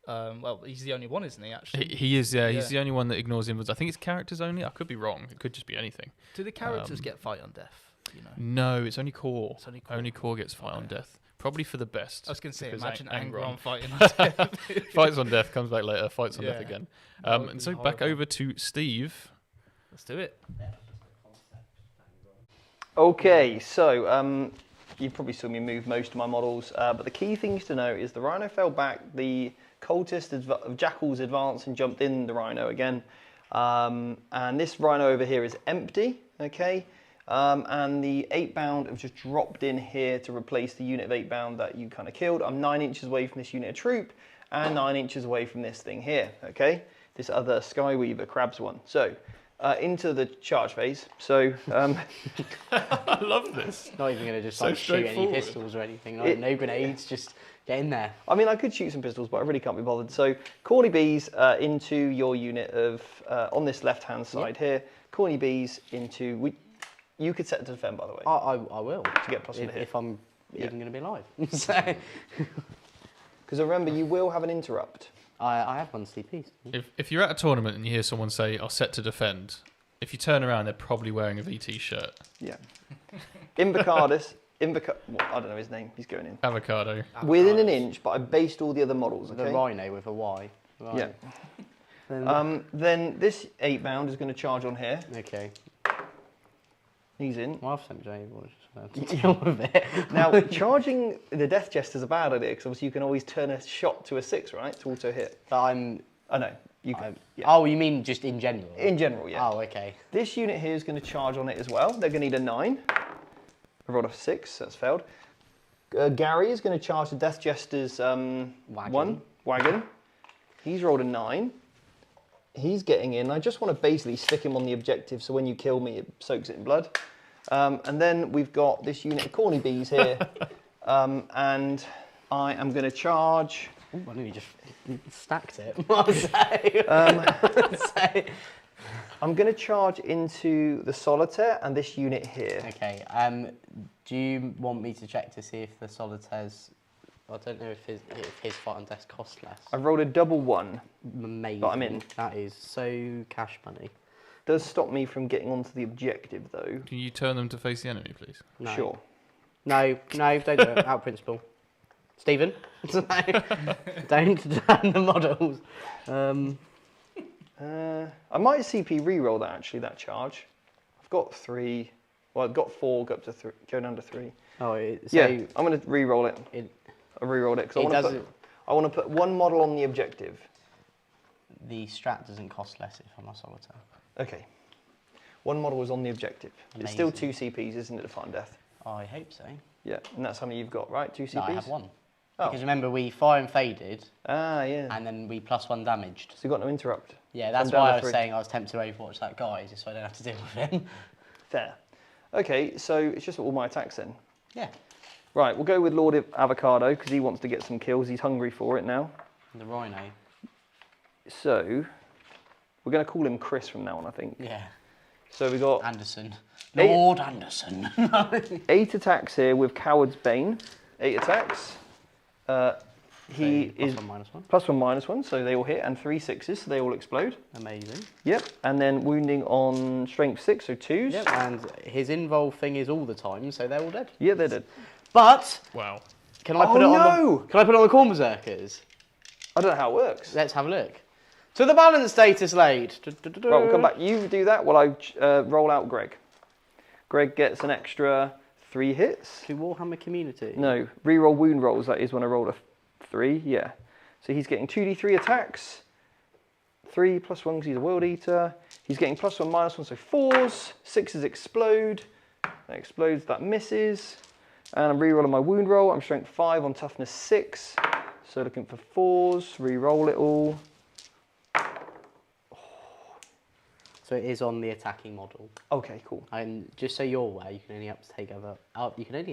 S4: Well, he's the only one, isn't he, actually?
S3: He is, yeah. He's the only one that ignores invulns. I think it's characters only. I could be wrong. It could just be anything.
S4: Do the characters get fight on death?
S3: No, it's only core. Only core gets fight on death. Probably for the best.
S4: I was going to say, imagine Angron fighting on death.
S3: Fights on death, comes back later, fights on death again. And so back over to Steve.
S4: Let's do it.
S1: Okay, so you probably saw me move most of my models, but the key things to know is the Rhino fell back, the Cultist of Jackals advanced and jumped in the Rhino again, and this Rhino over here is empty, okay? And the 8-bound have just dropped in here to replace the unit of 8-bound that you kind of killed. I'm 9 inches away from this unit of troop and 9 inches away from this thing here, okay? This other Skyweaver Crabs one. So, into the charge phase. So,
S3: I love this.
S2: Not even going to just shoot any pistols or anything. No grenades, just get in there.
S1: I mean, I could shoot some pistols, but I really can't be bothered. So, Corny Bees into your unit of, on this left-hand side here. Corny Bees into... You could set it to defend, by the way.
S2: I will.
S1: To get plus 1 hit.
S2: If I'm even going to be alive.
S1: Because remember, you will have an interrupt.
S2: I have one CP.
S3: If you're at a tournament and you hear someone say, "I'll set to defend," if you turn around, they're probably wearing a VT shirt.
S1: Yeah. Invocardus. I don't know his name. He's going in.
S3: Avocado.
S1: Within an inch, but I based all the other models, okay?
S2: The Rhino with a Y. Right.
S1: Yeah. Then this 8-bound is going to charge on here.
S2: Okay.
S1: He's in.
S2: Well, I've sent Jay. We'll just deal with it.
S1: Now, charging the Death Jester is a bad idea because obviously you can always turn a shot to a 6, right? To auto hit.
S2: But
S1: I know. You can.
S2: Oh, you mean just in general?
S1: In general, yeah.
S2: Oh, okay.
S1: This unit here is going to charge on it as well. They're going to need a 9. I rolled a 6. That's failed. Gary is going to charge the Death Jester's wagon. He's rolled a 9. He's getting in. I just want to basically stick him on the objective so when you kill me, it soaks it in blood. And then we've got this unit of Corny Bees here. And I am going to charge...
S2: Ooh, I nearly just stacked it.
S1: I'm going to charge into the Solitaire and this unit here.
S2: Okay. Do you want me to check to see if the Solitaire's... I don't know if his fight on death costs less.
S1: I've rolled a double 1.
S2: Amazing.
S1: But I'm in.
S2: That is so cash money.
S1: Does stop me from getting onto the objective though.
S3: Can you turn them to face the enemy, please?
S1: No. Sure.
S2: No, don't do it. Out principle. Stephen, don't turn the models.
S1: I might CP re-roll that actually, that charge. I've got 3. Well, I've got 4, go up to 3, going down to 3.
S2: Oh,
S1: yeah. I'm going to re-roll it. I re-rolled it because I want to put 1 model on the objective.
S2: The strat doesn't cost less if I'm a Solitaire.
S1: Okay. 1 model is on the objective.
S2: Amazing.
S1: It's still 2 CPs, isn't it, to find death?
S2: I hope so.
S1: Yeah, and that's how many you've got, right? 2 CPs?
S2: No, I have 1.
S1: Oh.
S2: Because remember, we fire and faded.
S1: Ah, yeah.
S2: And then we +1 damaged.
S1: So you got no interrupt.
S2: Yeah, that's why I was saying I was tempted to overwatch that guy, just so I don't have to deal with him.
S1: Fair. Okay, so it's just all my attacks then.
S2: Yeah.
S1: Right, we'll go with Lord Avocado because he wants to get some kills. He's hungry for it now.
S2: The Rhino.
S1: So, we're going to call him Chris from now on, I think.
S2: Yeah.
S1: So we got...
S2: Anderson. Lord Anderson.
S1: 8 attacks here with Coward's Bane. 8 attacks. He
S2: So
S1: is
S2: +1/-1.
S1: +1/-1, so they all hit, and 3 6s, so they all explode.
S2: Amazing.
S1: Yep, and then wounding on strength 6, so 2s.
S2: Yep, and his involve thing is all the time, so they're all dead.
S1: Yeah, they're dead.
S2: But
S3: Wow.
S2: can I put it on
S1: no!
S2: the? Can I put it on the corn berserkers?
S1: I don't know how it works.
S2: Let's have a look. To the balance status laid.
S1: Right, we'll come back. You do that while I roll out Greg. Greg gets an extra 3 hits.
S2: To Warhammer community.
S1: No, reroll wound rolls. That is when I roll a 3. Yeah. So he's getting 2d3 attacks. 3 +1 because he's a world eater. He's getting +1/-1, so 4s. 6s explode. That explodes. That misses. And I'm rerolling my wound roll. I'm strength 5 on toughness 6. So looking for 4s. Reroll it all.
S2: So it is on the attacking model.
S1: Okay, cool.
S2: And just so you're aware, you can only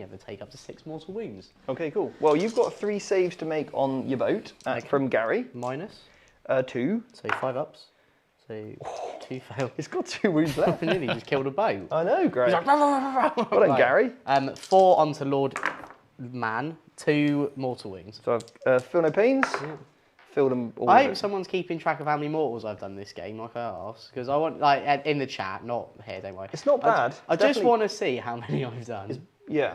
S2: ever take up to 6 mortal wounds.
S1: Okay, cool. Well, you've got 3 saves to make on your boat from Gary.
S2: Minus.
S1: 2.
S2: So 5 ups. So 2 failed.
S1: It's got 2 wounds left.
S2: Nearly just killed a boat.
S1: I know, great.
S2: He's like,
S1: Well done,
S2: Right.
S1: Gary.
S2: 4 onto Lord Man, 2 mortal wounds.
S1: So I've feel no pains. Filled them all.
S2: I
S1: in.
S2: hope someone's keeping track of how many mortals I've done this game, like I asked, because I want, like, in the chat, not here, don't worry.
S1: It's not bad.
S2: I
S1: It's
S2: just
S1: definitely-
S2: want to see how many I've done.
S1: Yeah.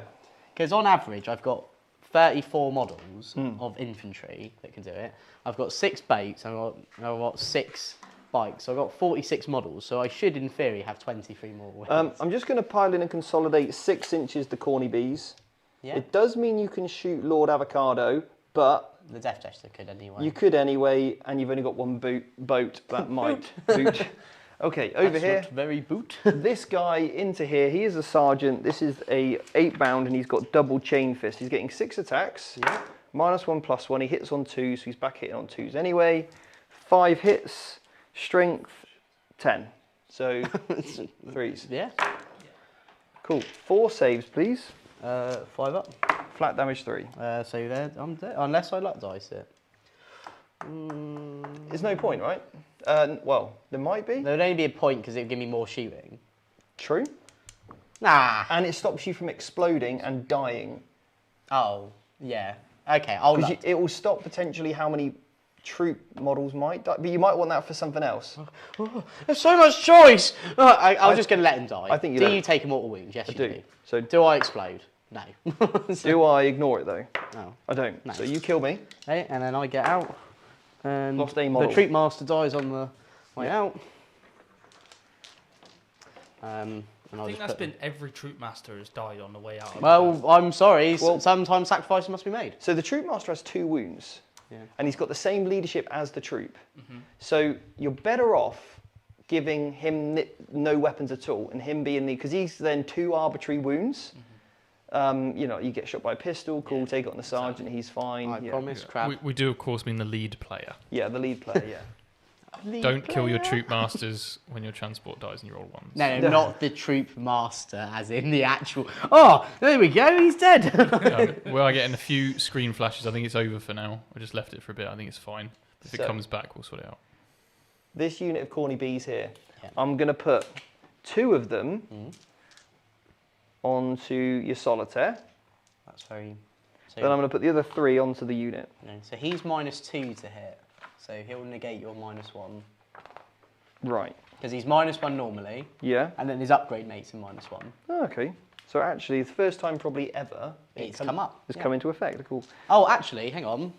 S2: Because on average, I've got 34 models
S1: Hmm.
S2: of infantry that can do it. I've got 6 boats, and I've got 6 bikes. So I've got 46 models, so I should, in theory, have 23 more wins.
S1: I'm just going to pile in and consolidate 6 inches the corny bees.
S2: Yeah,
S1: It does mean you can shoot Lord Avocado, but
S2: the Death Jester could anyway.
S1: you could anyway, and you've only got one boat that might boot. Okay, over
S2: That's
S1: here.
S2: not very boot.
S1: This guy into here, he is a sergeant. This is a 8 bound and he's got double chain fist. He's getting 6 attacks.
S2: Yeah.
S1: -1/+1. He hits on 2, so he's back hitting on 2s anyway. 5 hits, strength 10. So 3s.
S2: Yeah.
S1: Cool. 4 saves, please.
S2: 5 up.
S1: Flat damage 3.
S2: So there, I'm dead. Unless I luck dice it.
S1: There's no point, right? Well, there might be.
S2: There would only be a point because it would give me more shooting.
S1: True.
S2: Nah.
S1: And it stops you from exploding and dying.
S2: Oh, yeah. Okay, I'll
S1: Because
S2: luck.
S1: it will stop potentially how many troop models might die. But you might want that for something else.
S2: There's so much choice. I was just going to let him die.
S1: I think you
S2: do
S1: let
S2: you
S1: him.
S2: take a mortal wound? Yes,
S1: I
S2: you
S1: do.
S2: do.
S1: So
S2: Do I explode? No.
S1: do I ignore it though?
S2: No.
S1: I don't.
S2: No.
S1: So you kill me.
S2: Okay, and then I get out. And
S1: Lost a
S2: the
S1: model.
S2: troop master dies on the way out. And
S4: I
S2: I'll
S4: think
S2: just
S4: that's
S2: put-
S4: been every troop master has died on the way out.
S2: Well, I'm sorry.
S1: Well-
S2: Sometimes sacrifices must be made.
S1: So the troop master has 2 wounds.
S2: Yeah.
S1: And he's got the same leadership as the troop. So you're better off giving him no weapons at all and him being the, because he's then 2 arbitrary wounds. You know, you get shot by a pistol, cool, take it on the sergeant, he's fine.
S2: I
S1: yeah.
S2: promise, crap.
S3: We do, of course, mean the lead player.
S1: Yeah, the lead player, yeah.
S3: Don't kill your troop masters when your transport dies and you roll 1s.
S2: No, not the troop master, as in the actual. Oh, there we go. He's dead.
S3: We are getting a few screen flashes. I think it's over for now. I just left it for a bit. I think it's fine. If it
S1: So-
S3: comes back, we'll sort it out.
S1: This unit of corny bees here,
S2: Yeah.
S1: I'm going to put 2 of them onto your solitaire.
S2: That's very. So,
S1: Then I'm going to put the other 3 onto the unit.
S2: no, so he's -2 to hit. So he'll negate your -1
S1: Right.
S2: because he's -1 normally,
S1: Yeah.
S2: and then his upgrade makes him -1.
S1: Oh, okay. So actually, the first time probably ever
S2: It's come up.
S1: It's
S2: yeah.
S1: come into effect. Cool.
S2: Oh, actually, hang on.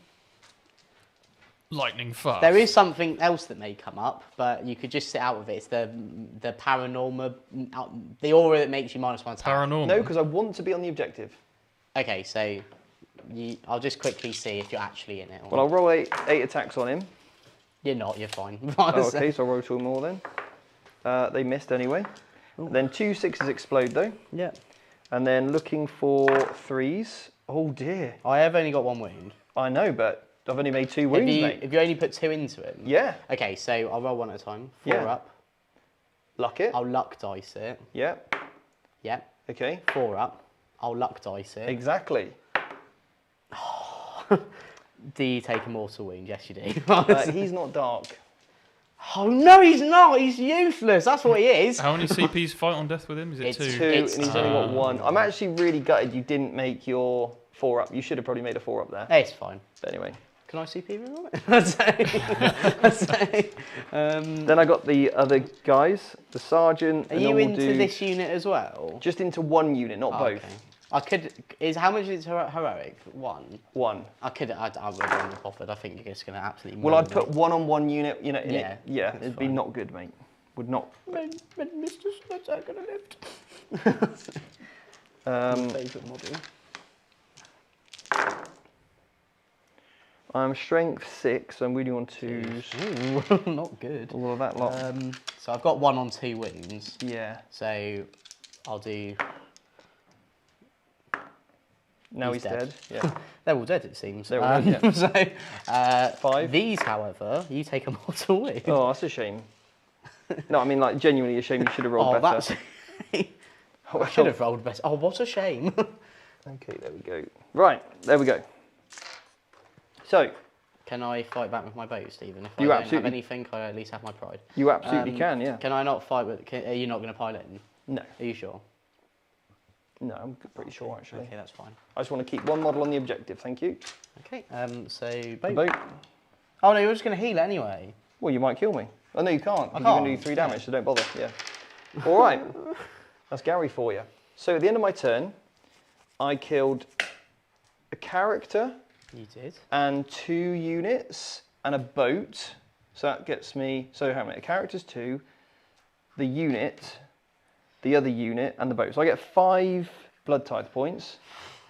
S3: Lightning fast.
S2: There is something else that may come up, but you could just sit out with it. It's the paranormal, the aura that makes you -1 attack.
S3: Paranormal.
S1: No, because I want to be on the objective.
S2: Okay, so I'll just quickly see if you're actually in it. Or
S1: Well, I'll roll 8 attacks on him.
S2: You're not. You're fine.
S1: Oh, okay, so I'll roll 2 more then. They missed anyway. Then 2 6s explode though.
S2: Yeah.
S1: And then looking for 3s. Oh dear.
S2: I have only got 1 wound.
S1: I know, but I've only made 2 wounds, mate.
S2: If you only put 2 into it.
S1: Yeah.
S2: Okay, so I'll roll 1 at a time. 4
S1: Yeah.
S2: up.
S1: Luck it.
S2: I'll luck dice it.
S1: Yeah.
S2: Yep.
S1: Okay.
S2: 4 up. I'll luck dice it.
S1: Exactly.
S2: Do you take a mortal wound? Yes, you do.
S1: He's not dark.
S2: Oh no, he's not. He's useless. That's what he is.
S3: How many CPs fight on death with him? Is it
S2: It's
S3: 2?
S1: 2,
S2: It's
S1: and he's only got 1. I'm actually really gutted you didn't make your 4 up. You should have probably made a 4 up there.
S2: It's fine.
S1: But anyway.
S2: Can I CP reroll it? I'd say.
S1: Then I got the other guys, the sergeant.
S2: Are you into this unit as well?
S1: Just into one unit, not both.
S2: Okay. I could. How much is heroic? 1.
S1: 1.
S2: I would have been bothered. I think you're just going to absolutely.
S1: Well, I'd put 1 on 1 unit. You know.
S2: Yeah,
S1: Yeah. It'd be
S2: fine.
S1: not good, mate. Would not.
S2: Mr. Slud's are going to lift. Favourite model.
S1: I'm strength 6. So I'm really on 2s.
S2: Ooh, not good.
S1: All of that lot.
S2: So I've got 1 on 2 wounds.
S1: Yeah.
S2: So I'll do.
S1: Now he's dead. Yeah.
S2: They're all dead, it seems.
S1: They're all dead, yeah.
S2: So
S1: 5.
S2: these, however, you take a mortal wound.
S1: Oh, that's a shame. No, I mean, like, genuinely a shame. You should have rolled better.
S2: That's. I should have rolled better. Oh, what a shame.
S1: Okay, there we go. Right, there we go. So,
S2: Can I fight back with my bow, Stephen? If
S1: You
S2: I don't have
S1: absolutely-
S2: anything, I at least have my pride.
S1: you absolutely can, yeah.
S2: Can I not fight with? Are you not going to pilot in?
S1: No,
S2: Are you sure?
S1: no, I'm pretty sure actually.
S2: Okay, that's fine.
S1: I just want to keep 1 model on the objective, thank you.
S2: Okay. So
S1: The
S2: boat.
S1: boat.
S2: Oh no, you're just going to heal it anyway.
S1: Well, you might kill me. Oh, no, you can't.
S2: I
S1: You're going to do
S2: can't,
S1: 3 damage, so don't bother. Yeah. All right. That's Gary for you. So at the end of my turn, I killed a character
S2: You did.
S1: and 2 units and a boat. So that gets me. So how many? A character's 2, the unit, the other unit, and the boat. So I get 5 blood tithe points.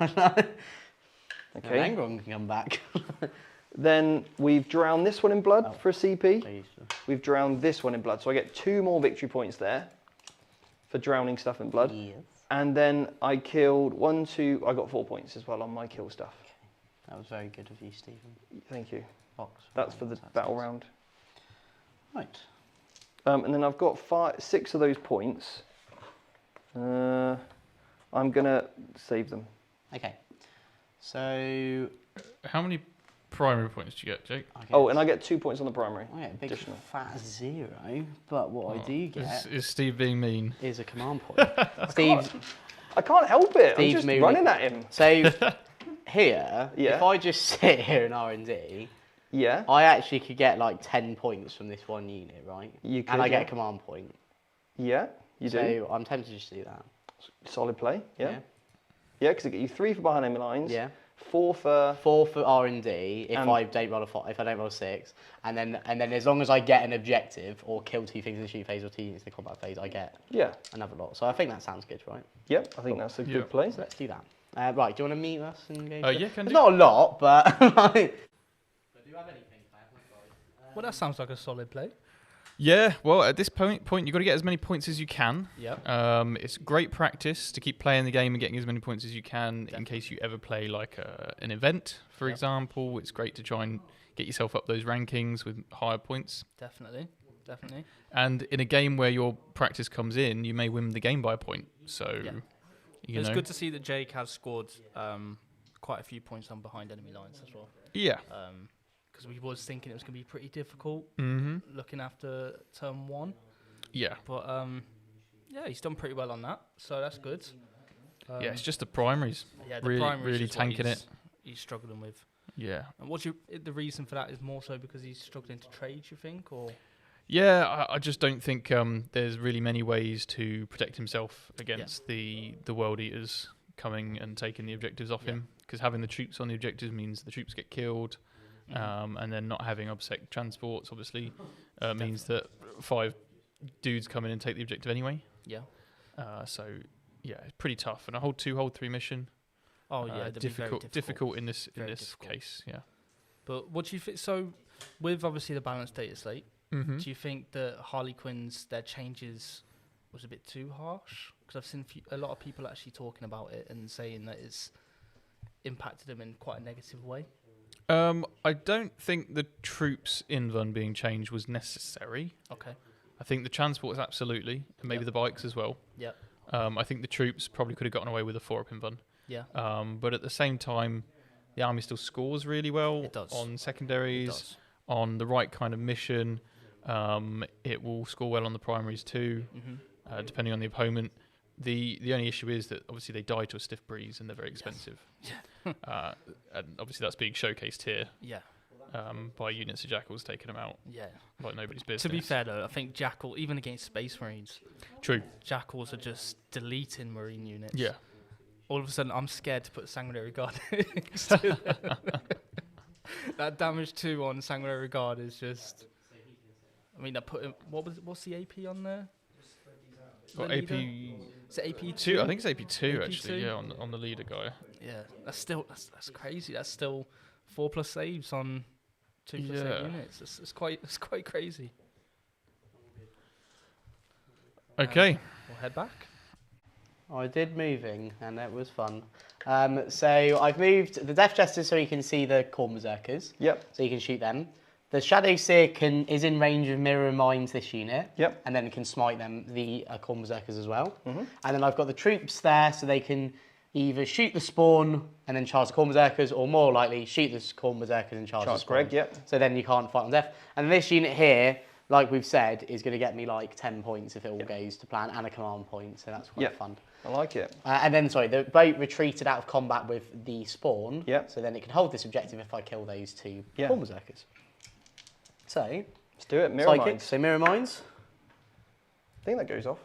S2: Okay.
S1: Okay.
S2: Angron can come back.
S1: Then we've drowned this one in blood for a CP.
S2: Please.
S1: We've drowned this one in blood. So I get 2 more victory points there for drowning stuff in blood.
S2: Yes.
S1: And then I killed 1, 2, I got 4 points as well on my kill stuff.
S2: That was very good of you, Stephen.
S1: Thank you.
S2: Box.
S1: That's for the battle round.
S2: Right.
S1: And then I've got 6 of those points. I'm going to save them.
S2: Okay. So.
S3: How many primary points do you get, Jake?
S1: Oh, and I get 2 points on the primary.
S2: I get a big
S1: additional.
S2: fat 0, but what I do get
S3: Is Steve being mean?
S2: is a command point. Steve's.
S1: I can't help it. I'm
S2: Steve's
S1: just
S2: moving.
S1: running at him.
S2: So here,
S1: Yeah.
S2: if I just sit here in R&D,
S1: Yeah.
S2: I actually could get like 10 points from this one unit, right?
S1: You could,
S2: and I get
S1: yeah.
S2: a command point.
S1: Yeah, you do.
S2: So I'm tempted just to do that.
S1: Solid play. Yeah. Yeah, because it get you 3 for behind enemy lines.
S2: Yeah.
S1: 4 for.
S2: 4 for R&D if
S1: And-
S2: I don't roll a 5, if I don't roll a 6, and then as long as I get an objective or kill 2 things in the shoot phase or 2 units in the combat phase, I get
S1: Yeah.
S2: another lot. So I think that sounds good, right?
S1: Yep. I think that's a
S3: Yeah.
S1: good play.
S2: So let's do that. Right, do you want to meet us and go?
S3: Yeah, can
S2: It's
S3: do.
S2: not a lot, but. Like, do you have anything?
S4: Well, that sounds like a solid play.
S3: Yeah, well, at this point you've got to get as many points as you can.
S4: Yeah.
S3: It's great practice to keep playing the game and getting as many points as you can in case you ever play like an event, for example. It's great to try and get yourself up those rankings with higher points.
S4: Definitely.
S3: And in a game where your practice comes in, you may win the game by a point. So,
S4: Yeah.
S3: you
S4: It's
S3: know.
S4: good to see that Jake has scored quite a few points on behind enemy lines as well.
S3: Yeah.
S4: Because we was thinking it was going to be pretty difficult looking after turn 1.
S3: Yeah.
S4: But yeah, he's done pretty well on that, so that's good.
S3: Yeah, it's just the primaries.
S4: Yeah, the
S3: really,
S4: primaries
S3: really
S4: is what
S3: tanking it.
S4: He's struggling with.
S3: Yeah.
S4: And the reason for that is more so because he's struggling to trade, you think, or?
S3: Yeah, I just don't think there's really many ways to protect himself against the World Eaters coming and taking the objectives off him. Because having the troops on the objectives means the troops get killed, and then not having obsec transports obviously means that 5 dudes come in and take the objective anyway.
S4: Yeah.
S3: So yeah, it's pretty tough. And a hold 2, hold 3 mission.
S4: Oh yeah, that'd be very
S3: difficult in this
S4: Very difficult.
S3: case. Yeah.
S4: But what do you think? So, with obviously the balanced data slate,
S3: Mm-hmm.
S4: do you think that Harlequins, their changes was a bit too harsh? Because I've seen a lot of people actually talking about it and saying that it's impacted them in quite a negative way.
S3: I don't think the troops invan being changed was necessary.
S4: Okay.
S3: I think the transports absolutely, and maybe the bikes as well.
S4: Yeah.
S3: I think the troops probably could have gotten away with a 4-up invan.
S4: Yeah.
S3: But at the same time, the army still scores really well
S4: It does.
S3: on
S4: It
S3: secondaries,
S4: does.
S3: on the right kind of mission. It will score well on the primaries too, depending on the opponent. The only issue is that obviously they die to a stiff breeze and they're very expensive.
S4: Yes.
S3: And obviously that's being showcased here.
S4: Yeah.
S3: By units of Jackals taking them out.
S4: Yeah.
S3: Like nobody's business.
S4: To be fair though, I think Jackal, even against Space Marines,
S3: True.
S4: Jackals are just deleting Marine units.
S3: Yeah.
S4: All of a sudden, I'm scared to put Sanguinary Guard next to them. That damage 2 on Sanguinary Guard is just. I mean, I put what's the AP on there?
S3: Got
S4: The
S3: AP.
S4: leader? Is it AP
S3: 2, I think it's AP2
S4: AP2?
S3: actually, yeah, on the leader guy.
S4: Yeah, that's crazy. That's still 4+ saves on 2+
S3: Yeah.
S4: save units. It's quite crazy.
S3: Okay.
S4: We'll head back.
S2: I did moving, and it was fun. So I've moved the Death Jesters so you can see the Khorne Berserkers.
S1: Yep.
S2: So you can shoot them. The Shadow Seer is in range of mirror mines this unit.
S1: Yep.
S2: And then can smite them, the Khorne Berserkers as well.
S1: Mm-hmm.
S2: And then I've got the troops there so they can either shoot the spawn and then charge the Khorne Berserkers, or more likely shoot the Khorne Berserkers and charge the spawn.
S1: Greg, yep.
S2: So then you can't fight on death. And this unit here, like we've said, is going to get me like 10 points if it all goes to plan, and a command point, so that's quite fun.
S1: I like it.
S2: And then, sorry, the boat retreated out of combat with the spawn.
S1: Yep.
S2: So then it can hold this objective if I kill those 2 Khorne Berserkers. So,
S1: Let's do it. Mirror
S2: psychic,
S1: mines.
S2: so mirror mines.
S1: I think that goes off.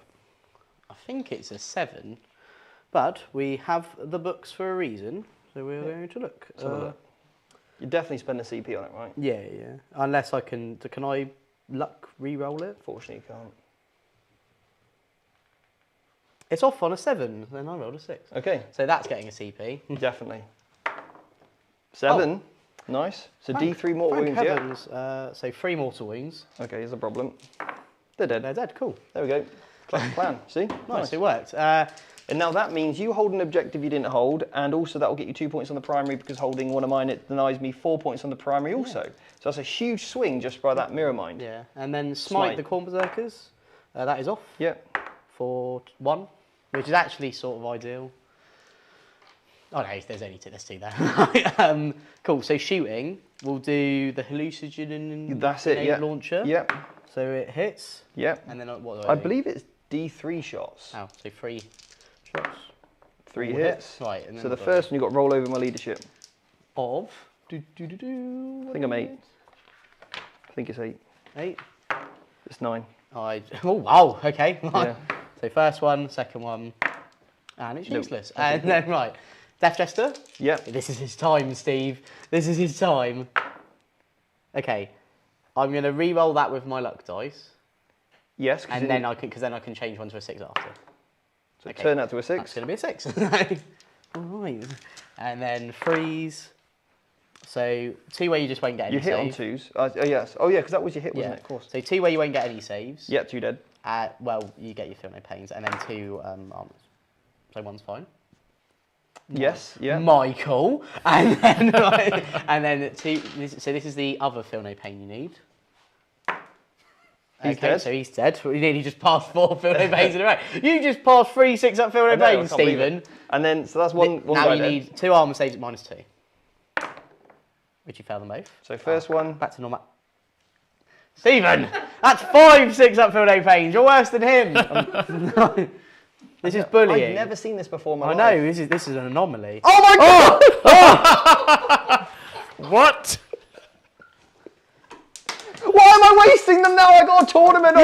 S2: I think it's a 7, but we have the books for a reason, so we're going to look.
S1: Let's have a look. You definitely spend a CP on it, right?
S2: Yeah. Unless I can I luck re-roll it?
S1: Fortunately, you can't.
S2: It's off on a 7, then I rolled a 6.
S1: Okay.
S2: So that's getting a CP.
S1: Definitely. 7. Nice. So D3 mortal
S2: Thank
S1: wounds, yeah?
S2: heavens. So 3 mortal wounds.
S1: Okay, here's a problem. They're dead.
S2: They're dead, cool.
S1: There we go. Classic plan. See?
S2: Nice, it worked.
S1: And now that means you hold an objective you didn't hold, and also that will get you 2 points on the primary, because holding one of mine, it denies me 4 points on the primary also. So that's a huge swing just by that mirror mind.
S2: Yeah, and then smite the Khorne Berserkers. That is off.
S1: Yeah.
S2: For 1, which is actually sort of ideal. Oh no, there's only 2. There's 2 there. Cool. So shooting, we'll do the hallucinogen.
S1: That's it. Yeah.
S2: Launcher.
S1: Yep.
S2: So it hits.
S1: Yep.
S2: And then what do
S1: I
S2: do?
S1: believe it's D3 shots.
S2: Oh, so 3 shots.
S1: 3
S2: All
S1: hits.
S2: Right. And then
S1: So the
S2: what do
S1: first one you got to roll over my leadership.
S2: of.
S1: I think I'm 8. I think it's 8.
S2: 8.
S1: It's 9.
S2: Oh wow. Okay.
S1: Yeah.
S2: So first one, second one, and it's
S1: Nope.
S2: useless. And then right, Death Jester.
S1: Yep.
S2: This is his time, Steve. This is his time. Okay, I'm gonna re-roll that with my luck dice,
S1: Yes.
S2: and then I can change one to a 6 after.
S1: So
S2: okay.
S1: turn that to a
S2: That's
S1: 6.
S2: gonna be a 6. All right, and then freeze. So 2 where you just won't get any.
S1: You hit on
S2: save.
S1: 2s. Oh yes. Oh yeah, because that was your hit, wasn't
S2: Yeah.
S1: it? Of course.
S2: So 2 where you won't get any saves.
S1: Yeah, 2 dead.
S2: Well, you get your feel no pains, and then 2 armors. So 1's fine.
S1: Yes. Yeah.
S2: Michael, and then and then 2. So this is the other feel no pain you need.
S1: He's dead.
S2: So he's dead. You nearly just passed 4 feel no pains in a row. You just passed 3 6-up feel no
S1: I know, I
S2: pains,
S1: can't believe
S2: Stephen.
S1: it. And then so that's one
S2: Now
S1: guy
S2: you
S1: dead.
S2: need 2 armor saves at -2. Which you fail them both.
S1: So first one.
S2: Back to normal. Stephen, that's 5 6-up feel no pains. You're worse than him. This is bullying.
S1: I've never seen this before in my
S2: I
S1: life.
S2: know, this is an anomaly.
S1: Oh my god!
S3: What?
S1: Why am I wasting them now? I got a tournament.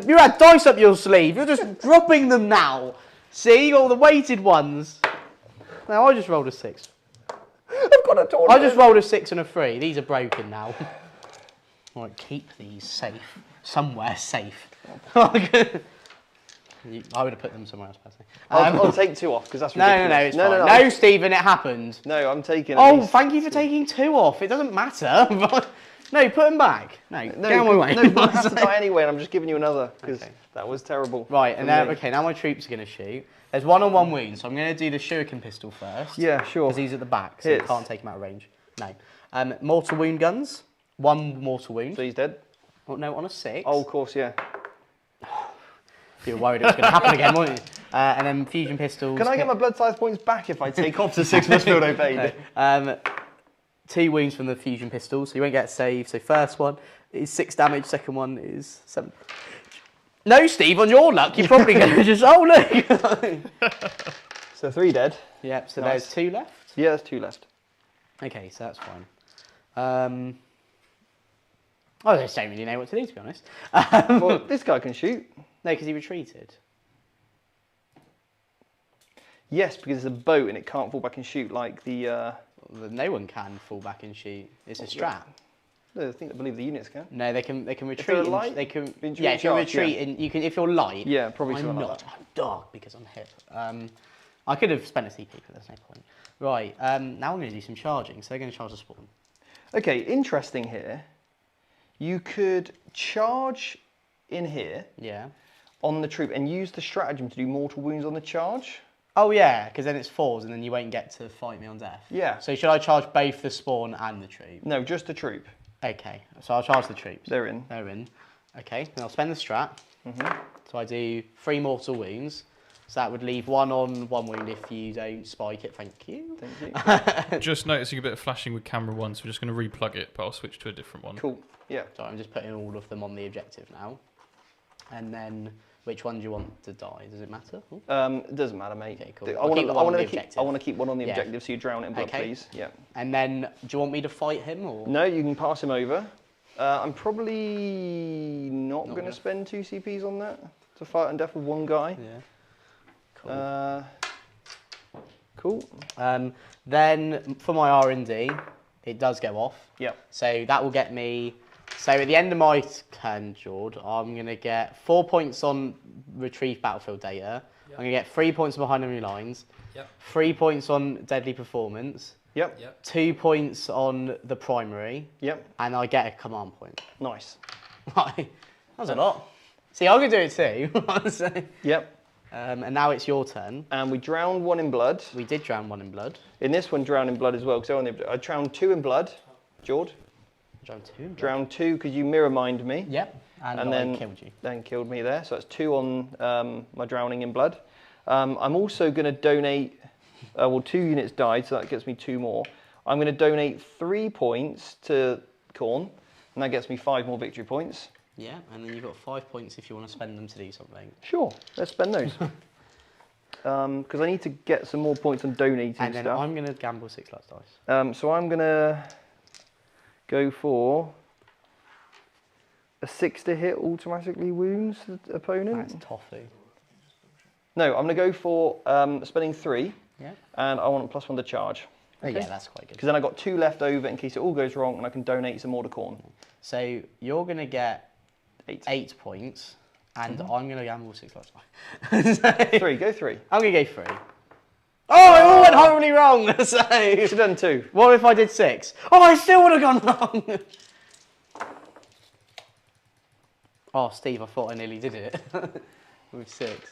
S2: You had dice up your sleeve. You're just dropping them now. See, all the weighted ones. Now I just rolled a 6.
S1: I've got a tournament.
S2: I just rolled a 6 and a 3. These are broken now. All right, keep these safe. Somewhere safe. I would have put them somewhere else, personally.
S1: I'll take 2 off because that's
S2: No,
S1: ridiculous.
S2: it's fine. No, Stephen, it happened.
S1: No, I'm taking. At
S2: Oh,
S1: least.
S2: thank you for taking 2 off. It doesn't matter. No, put them back. No, get out of my way.
S1: No, but I have to die anyway, and I'm just giving you another because
S2: Okay.
S1: that was terrible.
S2: Right, and
S1: for
S2: now,
S1: me.
S2: okay, now my troops are going to shoot. There's 1-on-1 wounds, so I'm going to do the shuriken pistol first.
S1: Yeah, sure.
S2: Because he's at the back, so you
S1: Hits.
S2: can't take him out of range. No. Mortal wound guns. 1 mortal wound.
S1: So he's dead.
S2: Oh, no, on a 6.
S1: Oh, of course, yeah.
S2: You were worried it was going to happen again, weren't you? And then fusion pistols.
S1: Can I get my blood size points back if I take off the 6 plus field paid?
S2: No. 2 wounds from the fusion pistols, so you won't get a save. So first one, is 6 damage. Second one is 7. No, Steve, on your luck, you're probably going to just... Oh, look!
S1: So 3 dead.
S2: Yep, so
S1: Nice.
S2: there's 2 left.
S1: Yeah, there's 2 left.
S2: Okay, so that's fine. I just don't really know what to do, to be honest.
S1: Well, this guy can shoot.
S2: No, because he retreated.
S1: Yes, because it's a boat and it can't fall back and shoot like the...
S2: No one can fall back and shoot. It's a strat.
S1: I think I believe the units can.
S2: No, they can retreat.
S1: they're light?
S2: They can.
S1: Retreat
S2: Yeah, if you
S1: charge,
S2: retreat
S1: yeah.
S2: and you can, if you're light.
S1: Yeah, probably
S2: I'm
S1: something
S2: not.
S1: like that.
S2: I'm dark because I'm hit. I could have spent a CP, but there's no point. Right. Now I'm going to do some charging. So they're going to charge the spawn.
S1: Okay, interesting here. You could charge in here
S2: Yeah.
S1: on the troop and use the stratagem to do mortal wounds on the charge.
S2: Oh yeah, because then it's 4s and then you won't get to fight me on death.
S1: Yeah.
S2: So should I charge both the spawn and the troop?
S1: No, just the troop.
S2: Okay. So I'll charge the troops.
S1: They're in.
S2: They're in. Okay. Then I'll spend the strat. So I do 3 mortal wounds. So that would leave 1 on 1 wound if you don't spike it. Thank you.
S1: Thank you.
S3: Just noticing a bit of flashing with camera 1, so we're just going to replug it, but I'll switch to a different one.
S1: Cool. Yeah.
S2: So I'm just putting all of them on the objective now. And then, which one do you want to die? Does it matter? Ooh.
S1: It doesn't matter, mate.
S2: Okay, cool.
S1: I
S2: I'll
S1: want
S2: keep the one on the
S1: to keep.
S2: objective.
S1: I want to keep one on the
S2: Yeah.
S1: objective, so you drown it in blood,
S2: Okay.
S1: please. Yeah.
S2: And then, do you want me to fight him or?
S1: No, you can pass him over. I'm probably not going to
S2: gonna-
S1: spend 2 CPs on that to fight on death with 1 guy.
S2: Yeah. Cool.
S1: Cool.
S2: Then for my R&D, it does go off.
S1: Yep.
S2: So that will get me. So at the end of my turn, Jord, I'm going to get 4 points on retrieve battlefield data. I'm going to get 3 points behind enemy lines.
S5: Yep.
S2: 3 points on deadly performance.
S1: Yep.
S5: Yep.
S2: 2 points on the primary.
S1: Yep.
S2: And I get a command point.
S1: Nice.
S2: That was a lot. See, I'm going to do it too. So,
S1: Yep.
S2: and now it's your turn.
S1: And we drowned 1 in blood.
S2: We did drown 1 in blood.
S1: In this one, drown in blood as well. Because I drowned 2 in blood. Jord.
S2: Drowned 2 in blood.
S1: Drowned 2 because you mirror mined me.
S2: Yep. And I
S1: then
S2: killed you.
S1: Then killed me there. So that's 2 on my drowning in blood. I'm also going to donate. Well, 2 units died, so that gets me 2 more. I'm going to donate 3 points to Khorne, and that gets me 5 more victory points.
S2: Yeah, and then you've got 5 points if you want to spend them to do something.
S1: Sure, let's spend those. Because I need to get some more points on donating
S2: And then
S1: stuff.
S2: I'm going to gamble 6 last dice.
S1: So I'm going to go for a 6 to hit automatically wounds the opponent.
S2: That's toffee.
S1: No, I'm going to go for spending 3,
S2: Yeah.
S1: and I want a +1 to charge.
S2: Oh, yeah, that's quite good.
S1: Because then I've got 2 left over in case it all goes wrong, and I can donate some more to Khorne.
S2: So you're going to get
S1: 8.
S2: 8 points, and I'm going to gamble 6 last dice.
S1: 3, go 3.
S2: I'm going to go 3. Oh, it all went horribly wrong.
S1: You
S2: So,
S1: should have done 2.
S2: what if I did 6? Oh, I still would have gone wrong. Oh, Steve, I thought I nearly did it with 6.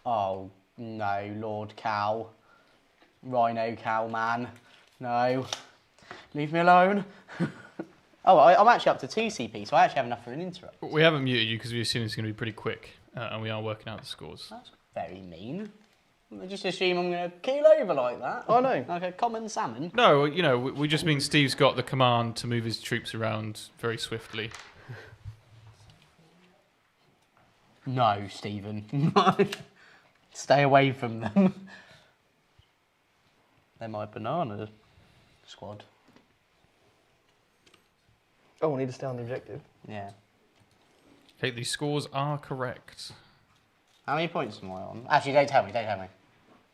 S2: Oh, no, Lord Cow. Rhino Cow, man. No. Leave me alone. Oh, I'm actually up to 2 CP, so I actually have enough for an interrupt.
S3: We haven't muted you because we assume it's going to be pretty quick, and we are working out the scores.
S2: That's very mean. I just assume I'm going to keel over like that.
S1: Oh, no.
S2: Like a common salmon.
S3: No, you know, we just mean Steve's got the command to move his troops around very swiftly.
S2: No, Stephen. Stay away from them. They're my banana squad.
S1: Oh, I need to stay on the objective.
S2: Yeah.
S3: Okay, the scores are correct.
S2: How many points am I on? Actually, don't tell me, don't tell me.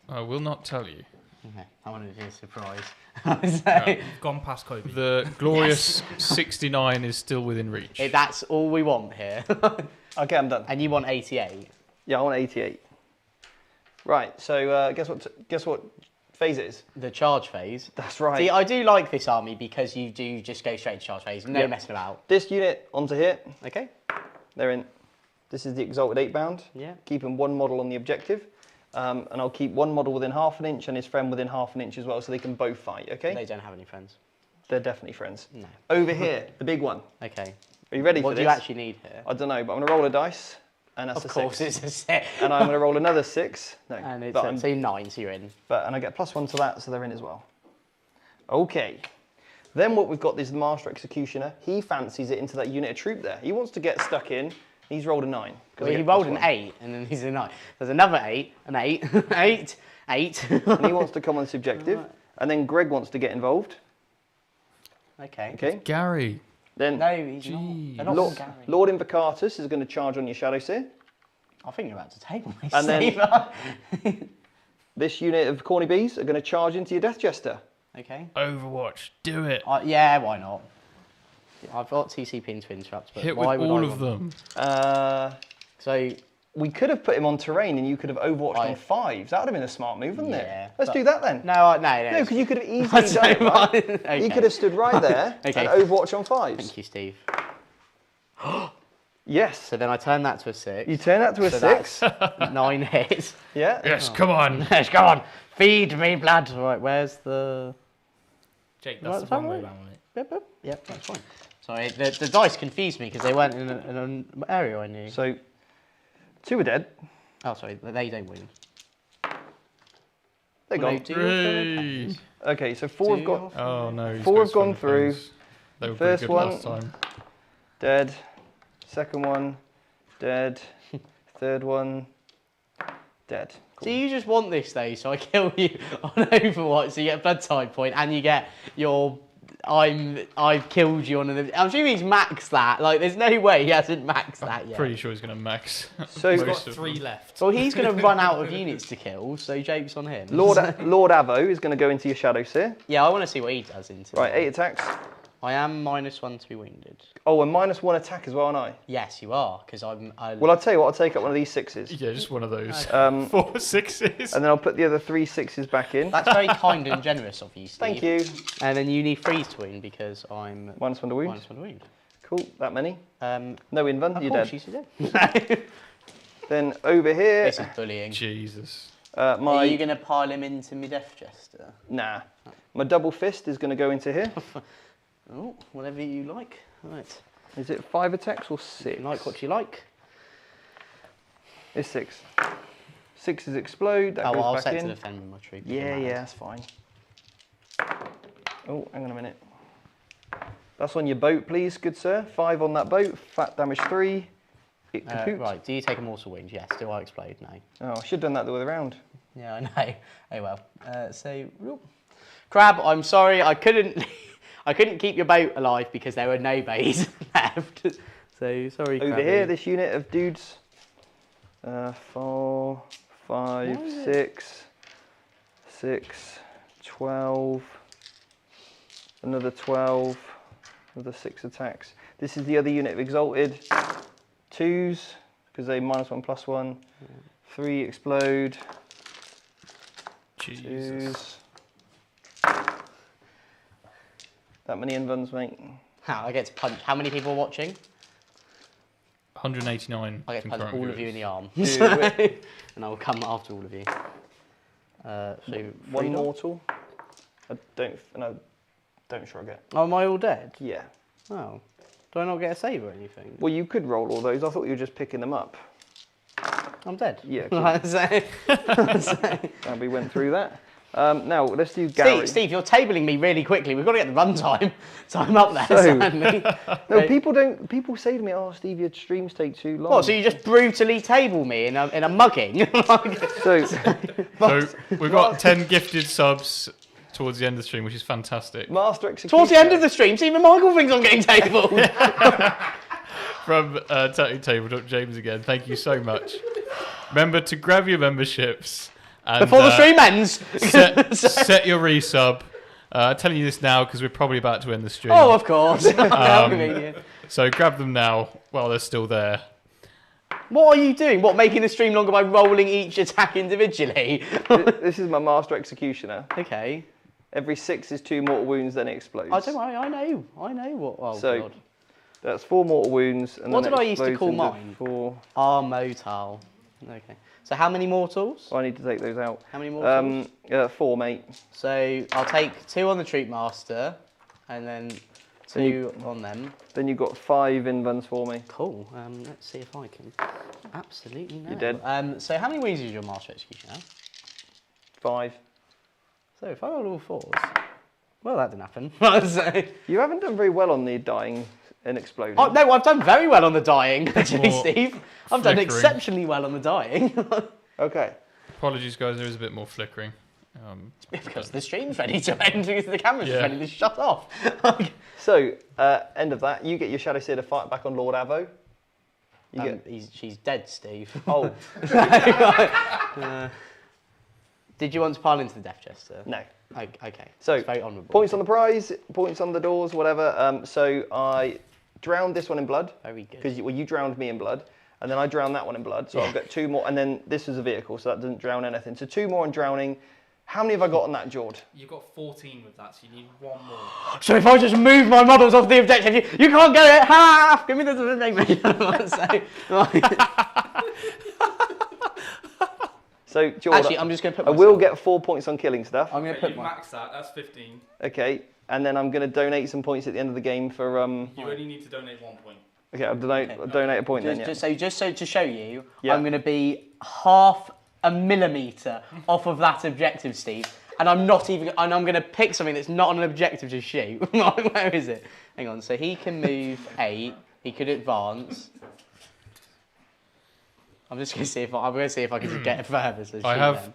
S3: I will not tell you.
S2: Okay, I wanted to be a surprise. So,
S5: You've gone past Kobe.
S3: The glorious 69 is still within reach.
S2: that's all we want here.
S1: Okay, I'm done.
S2: And you want 88.
S1: Yeah, I want 88. Right, so guess what phase it is?
S2: The charge phase.
S1: That's right.
S2: See, I do like this army because you do just go straight to charge phase. No
S1: Yep.
S2: messing about.
S1: This unit onto here.
S2: Okay?
S1: They're in. This is the Exalted 8-bound.
S2: Yeah.
S1: Keeping 1 model on the objective. And I'll keep 1 model within half an inch and his friend within half an inch as well, so they can both fight, okay?
S2: They don't have any friends.
S1: They're definitely friends.
S2: No.
S1: Over here, the big one.
S2: Okay.
S1: Are you ready
S2: What
S1: for
S2: do
S1: this?
S2: you actually need here?
S1: I don't know, but I'm going to roll a dice, and that's
S2: Of
S1: a
S2: course,
S1: 6.
S2: it's a 6.
S1: And I'm going to roll another 6. No,
S2: And it's
S1: but,
S2: so 9, so you're in.
S1: and I get +1 to that, so they're in as well. Okay. Then what we've got is the Master Executioner. He fancies it into that unit of troop there. He wants to get stuck in. He's rolled a 9.
S2: Well, he rolled an 8 and then he's a 9. There's another 8, an 8, 8, 8.
S1: And he wants to come on this objective. Right. And then Greg wants to get involved.
S2: Okay.
S1: Okay.
S3: Gary.
S1: Then
S2: no, he's not.
S1: Lord,
S2: Gary.
S1: Lord Invocatus is going to charge on your Shadowseer.
S2: I think you're about to table me,
S1: and then this unit of Corny Bees are going to charge into your Death Jester.
S2: Okay.
S3: Overwatch, do it.
S2: Yeah, why not? I've got TCP and Twin Traps, but
S3: hit
S2: why
S3: with
S2: would
S3: all
S2: I
S3: of them.
S2: So
S1: we could have put him on terrain, and you could have Overwatched on 5s. That would have been a smart move, wouldn't it? Let's do that then.
S2: No,
S1: no, because you could have easily done it. Right? Okay. You could have stood right there and Overwatch on 5s.
S2: Thank you, Steve.
S1: Yes.
S2: So then I turn that to a 6.
S1: You turn that to a 6.
S2: That's 9 hits.
S1: Yeah.
S3: Yes, come on.
S2: Yes, come on. Feed me blood. Right, where's the...
S4: Jake, that's the wrong way around it.
S2: Yep, that's fine. Sorry, the dice confused me because they weren't in an area I knew.
S1: So, 2 are dead.
S2: Oh, sorry, they don't win.
S1: They're gone. Okay, so 4 have gone.
S3: Oh no.
S1: 4 have gone through.
S3: They were
S1: First
S3: good
S1: one,
S3: last time.
S1: Dead. Second one, dead. Third one, dead.
S2: Cool. Do you just want this though, so I kill you on Overwatch, so you get a blood type point, and you get your I've killed you on an... I'm assuming he's maxed that. Like, there's no way he hasn't maxed that yet.
S3: Pretty sure he's going to max.
S1: So
S4: he's got 3 left.
S2: Well, he's going to run out of units to kill, so Jake's on him.
S1: Lord Avo is going to go into your Shadowseer.
S2: Yeah, I want to see what he does into
S1: Right, 8 attacks.
S2: I am -1 to be wounded.
S1: Oh, and -1 attack as well, aren't I?
S2: Yes, you are, because
S1: Well, I'll tell you what, I'll take up one of these 6s.
S3: Yeah, just one of those.
S1: 4
S3: 6s.
S1: And then I'll put the other 3 6s back in.
S2: That's very kind and generous of you, Steve.
S1: Thank you.
S2: And then you need freeze to wound because I'm...
S1: -1 to wound.
S2: -1 to wound.
S1: Cool, that many. No invuln, you're dead.
S2: She's dead.
S1: Then over here...
S2: This is bullying.
S3: Jesus.
S2: Are you going to pile him into my Death Jester?
S1: Nah. My double fist is going to go into here.
S2: Oh, whatever you like. Right.
S1: Is it 5 attacks or 6?
S2: You like what you like.
S1: It's 6. 6s explode. That goes
S2: I'll
S1: back
S2: set
S1: in.
S2: to defend with my troop.
S1: Yeah, that's fine. Oh, hang on a minute. That's on your boat, please, good sir. 5 on that boat. Flat damage 3. It kaput.
S2: Right. Do you take a mortal wound? Yes. Do I explode? No.
S1: Oh, I should have done that the other way around.
S2: Yeah, I know. Oh well. Crab, I'm sorry. I couldn't. I couldn't keep your boat alive because there were no bays left. So, sorry,
S1: Over
S2: Crabby.
S1: here, this unit of dudes. 4, 5, 6, 6, 12, another 12, another 6 attacks. This is the other unit of Exalted. 2s, because they -1/+1. 3 explode.
S3: Jesus.
S1: 2s. That many invulns, mate.
S2: I get to punch. How many people are watching?
S3: 189.
S2: I get to punch all of you in the arm. And I'll come after all of you. So
S1: 1 mortal. I don't sure I get.
S2: Oh, am I all dead?
S1: Yeah.
S2: Oh. Do I not get a save or anything?
S1: Well, you could roll all those. I thought you were just picking them up.
S2: I'm dead.
S1: Yeah.
S2: Cool.
S1: We went through that. Now, let's do Gary.
S2: Steve, you're tabling me really quickly. We've got to get the run time. So I'm up there, sadly.
S1: No, people say to me, oh, Steve, your streams take too long.
S2: What, so you just brutally table me in a mugging?
S1: So
S3: we've got 10 gifted subs towards the end of the stream, which is fantastic.
S1: Master Executioner.
S2: Towards the end of the stream, even Michael thinks I'm getting tabled.
S3: From Table James again, thank you so much. Remember to grab your memberships. And,
S2: before the stream ends.
S3: set your resub. I'm telling you this now because we're probably about to end the stream.
S2: Oh, of course. How convenient.
S3: So grab them now while they're still there.
S2: What are you doing? What, making the stream longer by rolling each attack individually?
S1: This is my Master Executioner.
S2: Okay.
S1: Every 6 is 2 mortal wounds, then it explodes.
S2: I don't worry, I know what. Oh,
S1: so,
S2: God.
S1: That's 4 mortal wounds. And
S2: What
S1: then
S2: did I
S1: it
S2: used to call
S1: explodes
S2: mine?
S1: into 4.
S2: Armotal. Okay. So how many mortals?
S1: I need to take those out.
S2: How many mortals?
S1: 4, mate.
S2: So I'll take 2 on the Troop Master, and then 2 on them.
S1: Then you've got 5 invuns for me.
S2: Cool. Let's see if I can. Absolutely no.
S1: You're dead.
S2: So how many wings is your Master Executioner?
S1: 5.
S2: So if I roll all 4s, Well, that didn't happen. So-
S1: You haven't done very well on the dying and exploding.
S2: Oh, no, I've done very well on the dying, actually,
S3: More
S2: Steve. I've done
S3: flickering.
S2: exceptionally well on the dying.
S1: Okay.
S3: Apologies, guys. There is a bit more flickering.
S2: Because the stream's ready to end, because the camera's
S3: Yeah.
S2: ready to shut off.
S1: So, end of that. You get your Shadow Saedeth fight back on Lord Avo. You get.
S2: She's dead, Steve.
S1: Oh,
S2: Did you want to pile into the Death Jester?
S1: no.
S2: Okay.
S1: So,
S2: it's very honourable.
S1: Points on the prize, points on the doors, whatever. So I drowned this one in blood.
S2: Very good.
S1: Because you drowned me in blood. And then I drowned that one in blood. So I've got 2 more. And then this is a vehicle, so that doesn't drown anything. So 2 more in drowning. How many have I got on that, Jord?
S5: You've got 14 with that, so you need 1 more.
S2: So if I just move my models off the objective, you can't get it. Ha! Give me the
S1: So, Jord,
S2: Actually, I'm just going to put
S1: I will get 4 points on killing stuff.
S2: I'm going to put
S5: You've
S2: my...
S5: maxed that, that's 15.
S1: Okay. And then I'm going to donate some points at the end of the game for...
S5: You only need to donate 1 point.
S1: Okay, I'll donate a point then, yeah.
S2: Just so to show you,
S1: Yeah.
S2: I'm going to be half a millimetre off of that objective, Steve. And I'm not even... And I'm going to pick something that's not on an objective to shoot. Where is it? Hang on. So he can move 8. He could advance. I'm just going to see if I can just get it further. So
S3: I
S2: shoot
S3: have
S2: them.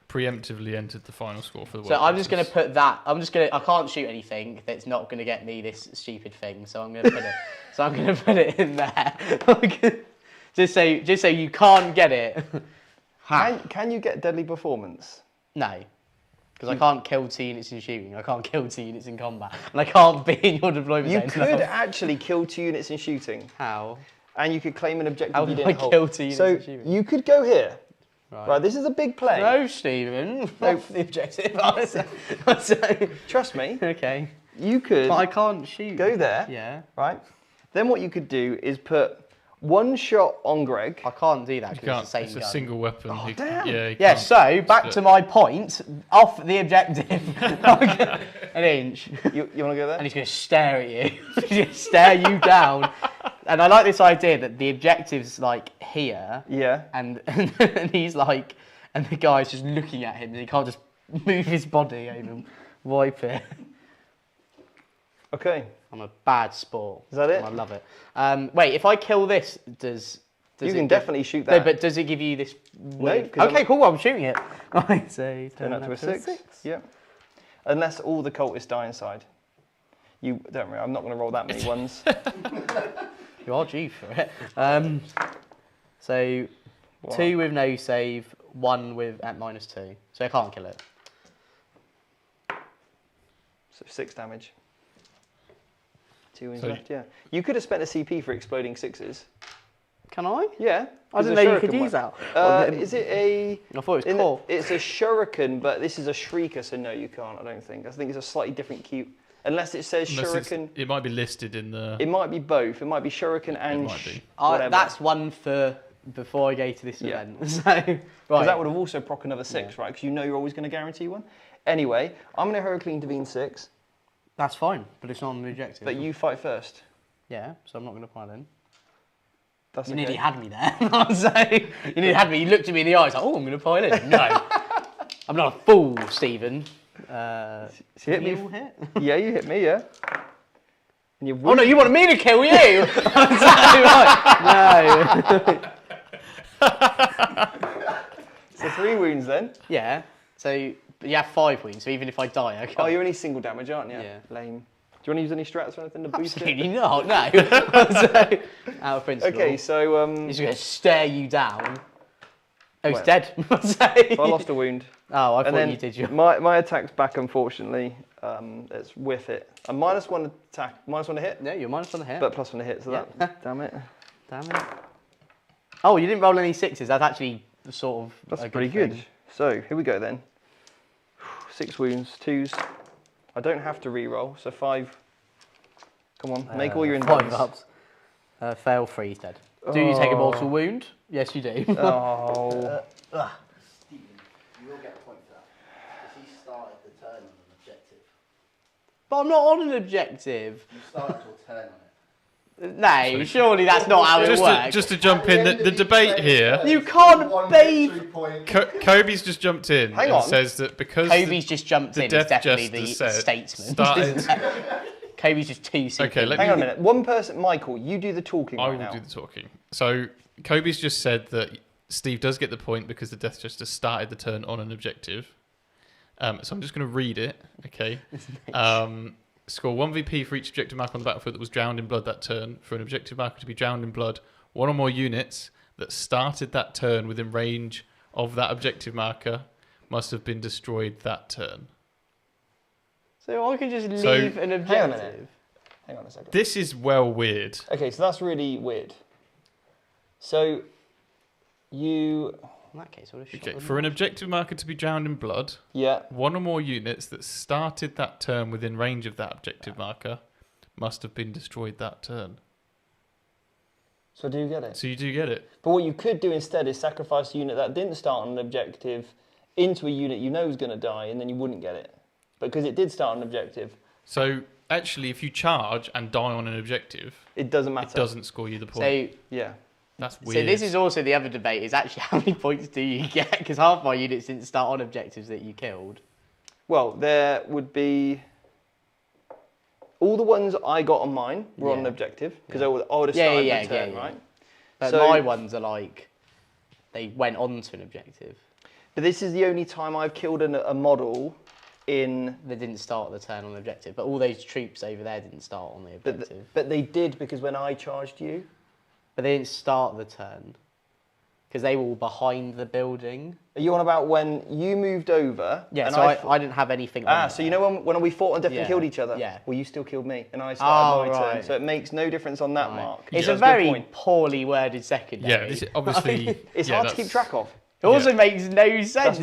S3: preemptively entered the final score for the
S2: So
S3: World
S2: I'm just going
S3: Cup.
S2: to put that. I can't shoot anything that's not going to get me this stupid thing. So I'm going to put it. So I'm going to put it in there. just so you can't get it.
S1: Can you get deadly performance?
S2: No. Because I can't kill 2 units in shooting. I can't kill 2 units in combat. And I can't be in your deployment
S1: You
S2: zone.
S1: could actually kill 2 units in shooting.
S2: How?
S1: And you could claim an objective
S2: How
S1: you
S2: do
S1: didn't
S2: I
S1: hold.
S2: kill 2 units
S1: So
S2: in shooting?
S1: you could go here.
S2: Right.
S1: Right, this is a big play.
S2: No, Stephen. Off the objective.
S1: Trust me.
S2: Okay.
S1: You could
S2: But I can't shoot.
S1: go there,
S2: Yeah.
S1: right? Then what you could do is put 1 shot on Greg.
S2: I can't do that
S3: You
S2: because
S3: can't.
S2: it's the same
S3: It's a
S2: gun.
S3: single weapon.
S1: Oh,
S3: You-
S1: damn.
S3: Yeah, you
S2: Yeah,
S3: can't
S2: so back
S3: split.
S2: to my point, off the objective, an inch,
S1: You want to go there?
S2: and he's going to stare at you, he's going to stare you down. And I like this idea that the objective's like here,
S1: Yeah.
S2: and he's like, and the guy's just looking at him, and he can't just move his body over, wipe it.
S1: Okay.
S2: I'm a bad sport.
S1: Is that it?
S2: And I love it. Wait, if I kill this, does
S1: You
S2: it
S1: can
S2: give-
S1: definitely shoot
S2: No,
S1: that.
S2: but does it give you this?
S1: No, 'cause
S2: Okay, cool. I'm shooting it. Right, so
S1: Turn that to a 6. Yeah. Unless all the cultists die inside. You don't worry. I'm not going to roll that many ones.
S2: You are due for it. So
S1: Wow.
S2: 2 with no save, 1 with at -2. So I can't kill it.
S1: So 6 damage. 2 wounds
S3: So-
S1: left. Yeah. You could have spent a CP for exploding 6s.
S2: Can I?
S1: Yeah.
S2: I didn't
S1: There's a
S2: know you could
S1: shuriken
S2: use
S1: one.
S2: that.
S1: Is it a?
S2: I thought it was core.
S1: It's a shuriken, but this is a shrieker, so no, you can't. I don't think. I think it's a slightly different cue, unless it says
S3: Unless it's-
S1: shuriken.
S3: It might be listed in the.
S1: It might be both. It might be shuriken and
S3: might be.
S1: whatever.
S2: That's one for before I go to this
S1: Yeah.
S2: event. So right.
S1: Because that would have also proc another 6, right? Because you know you're always going to guarantee one. Anyway, I'm going to Heraclean Devine 6,
S2: That's fine, but it's not on the objective.
S1: but you fight first.
S2: Yeah, so I'm not going to pile in.
S1: That's
S2: You
S1: okay.
S2: nearly had me there. So, you nearly had me. You looked at me in the eyes like, oh, I'm going to pile in. No. I'm not a fool, Stephen.
S1: So you hit me.
S2: all hit?
S1: Yeah, you hit me, yeah. And you
S2: Oh, no, you wanted me to kill you. I'm exactly right. No.
S1: So 3 wounds then.
S2: Yeah, so but you have 5 wounds, so even if I die, I can't.
S1: Oh, you're only single damage, aren't you?
S2: Yeah.
S1: Lame. Do you want to use any strats or anything to boost it?
S2: Absolutely not, no. So, out of principle.
S1: Okay, so
S2: He's going to stare you down. Oh, he's
S1: Well.
S2: dead.
S1: so I lost a wound.
S2: Oh, I
S1: And
S2: thought
S1: then
S2: you did your...
S1: my attack's back, unfortunately. Let's whiff it. A -1 attack, -1 to hit,
S2: No, you're minus on the hit.
S1: but +1 to hit, so
S2: Yeah.
S1: that, damn it.
S2: Damn it. Oh, you didn't roll any 6s. That's actually sort of
S1: That's
S2: a
S1: pretty
S2: thing.
S1: good. So, here we go then. 6 wounds, 2s. I don't have to re-roll, so 5. Come on, make all your
S2: 5
S1: indults.
S2: ups. Fail 3, he's dead. Do you take a mortal wound? Yes, you do.
S1: Oh.
S2: Stephen, you will get a point for that. Because he started the turn on an objective. But I'm not on an objective.
S6: You started to turn on it.
S2: No, surely that's not how it works.
S3: Just to jump in, the debate here.
S2: You can't bathe.
S3: Kobe's just jumped in
S1: Hang
S3: and
S1: on.
S3: says that because
S2: Kobe's just jumped
S3: the
S2: in.
S3: Death
S2: He's definitely the
S3: Jester said
S2: statesman.
S3: started.
S2: Kobe's just too super.
S3: Okay, let
S1: Hang
S3: me.
S1: on a minute. One person, Michael, you do the talking
S3: I
S1: right
S3: will
S1: now.
S3: do the talking. So Kobe's just said that Steve does get the point because the Death Jester started the turn on an objective. So I'm just going to read it. Okay. Score 1 VP for each objective marker on the battlefield that was drowned in blood that turn. For an objective marker to be drowned in blood, one or more units that started that turn within range of that objective marker must have been destroyed that turn.
S2: So I can just leave an
S1: Hang on a
S2: objective.
S1: minute. Hang on a second.
S3: This is well weird.
S1: Okay, so that's really weird. So, you...
S2: In that case, I would have shot
S3: Okay,
S2: them
S3: for an
S2: off.
S3: objective marker to be drowned in blood,
S1: Yeah.
S3: one or more units that started that turn within range of that objective marker must have been destroyed that turn.
S1: So do you get it?
S3: So you do get it.
S1: But what you could do instead is sacrifice a unit that didn't start on an objective into a unit you know is going to die, and then you wouldn't get it. Because it did start on an objective,
S3: So actually, if you charge and die on an objective,
S1: it doesn't matter.
S3: it doesn't score you the point.
S2: So,
S1: Yeah.
S3: That's weird.
S2: so this is also the other debate: is actually how many points do you get? Because half my units didn't start on objectives that you killed.
S1: Well, there would be... All the ones I got on mine were on an
S2: Yeah.
S1: objective, because
S2: Yeah.
S1: I would have
S2: Yeah,
S1: started
S2: yeah,
S1: the turn,
S2: yeah.
S1: right?
S2: But
S1: So-
S2: my ones are like they went on to an objective.
S1: But this is the only time I've killed a model in...
S2: They didn't start the turn on the objective, but all those troops over there didn't start on the
S1: But,
S2: objective.
S1: but they did, because when I charged you...
S2: But they didn't start the turn because they were all behind the building.
S1: Are you on about when you moved over?
S2: Yeah,
S1: and
S2: so
S1: I
S2: I didn't have anything. on
S1: so
S2: there.
S1: you know when we fought and definitely
S2: Yeah,
S1: killed each other?
S2: yeah.
S1: Well, you still killed me, and I started my turn,
S2: right.
S1: so it makes no difference on that
S2: Right.
S1: mark.
S2: It's
S1: So
S2: a
S1: that's good
S2: very
S1: point.
S2: poorly worded secondary.
S3: yeah, this is obviously.
S1: It's
S3: yeah,
S1: hard to
S3: that's-
S1: keep track of.
S2: It also
S3: Yeah.
S2: makes no sense.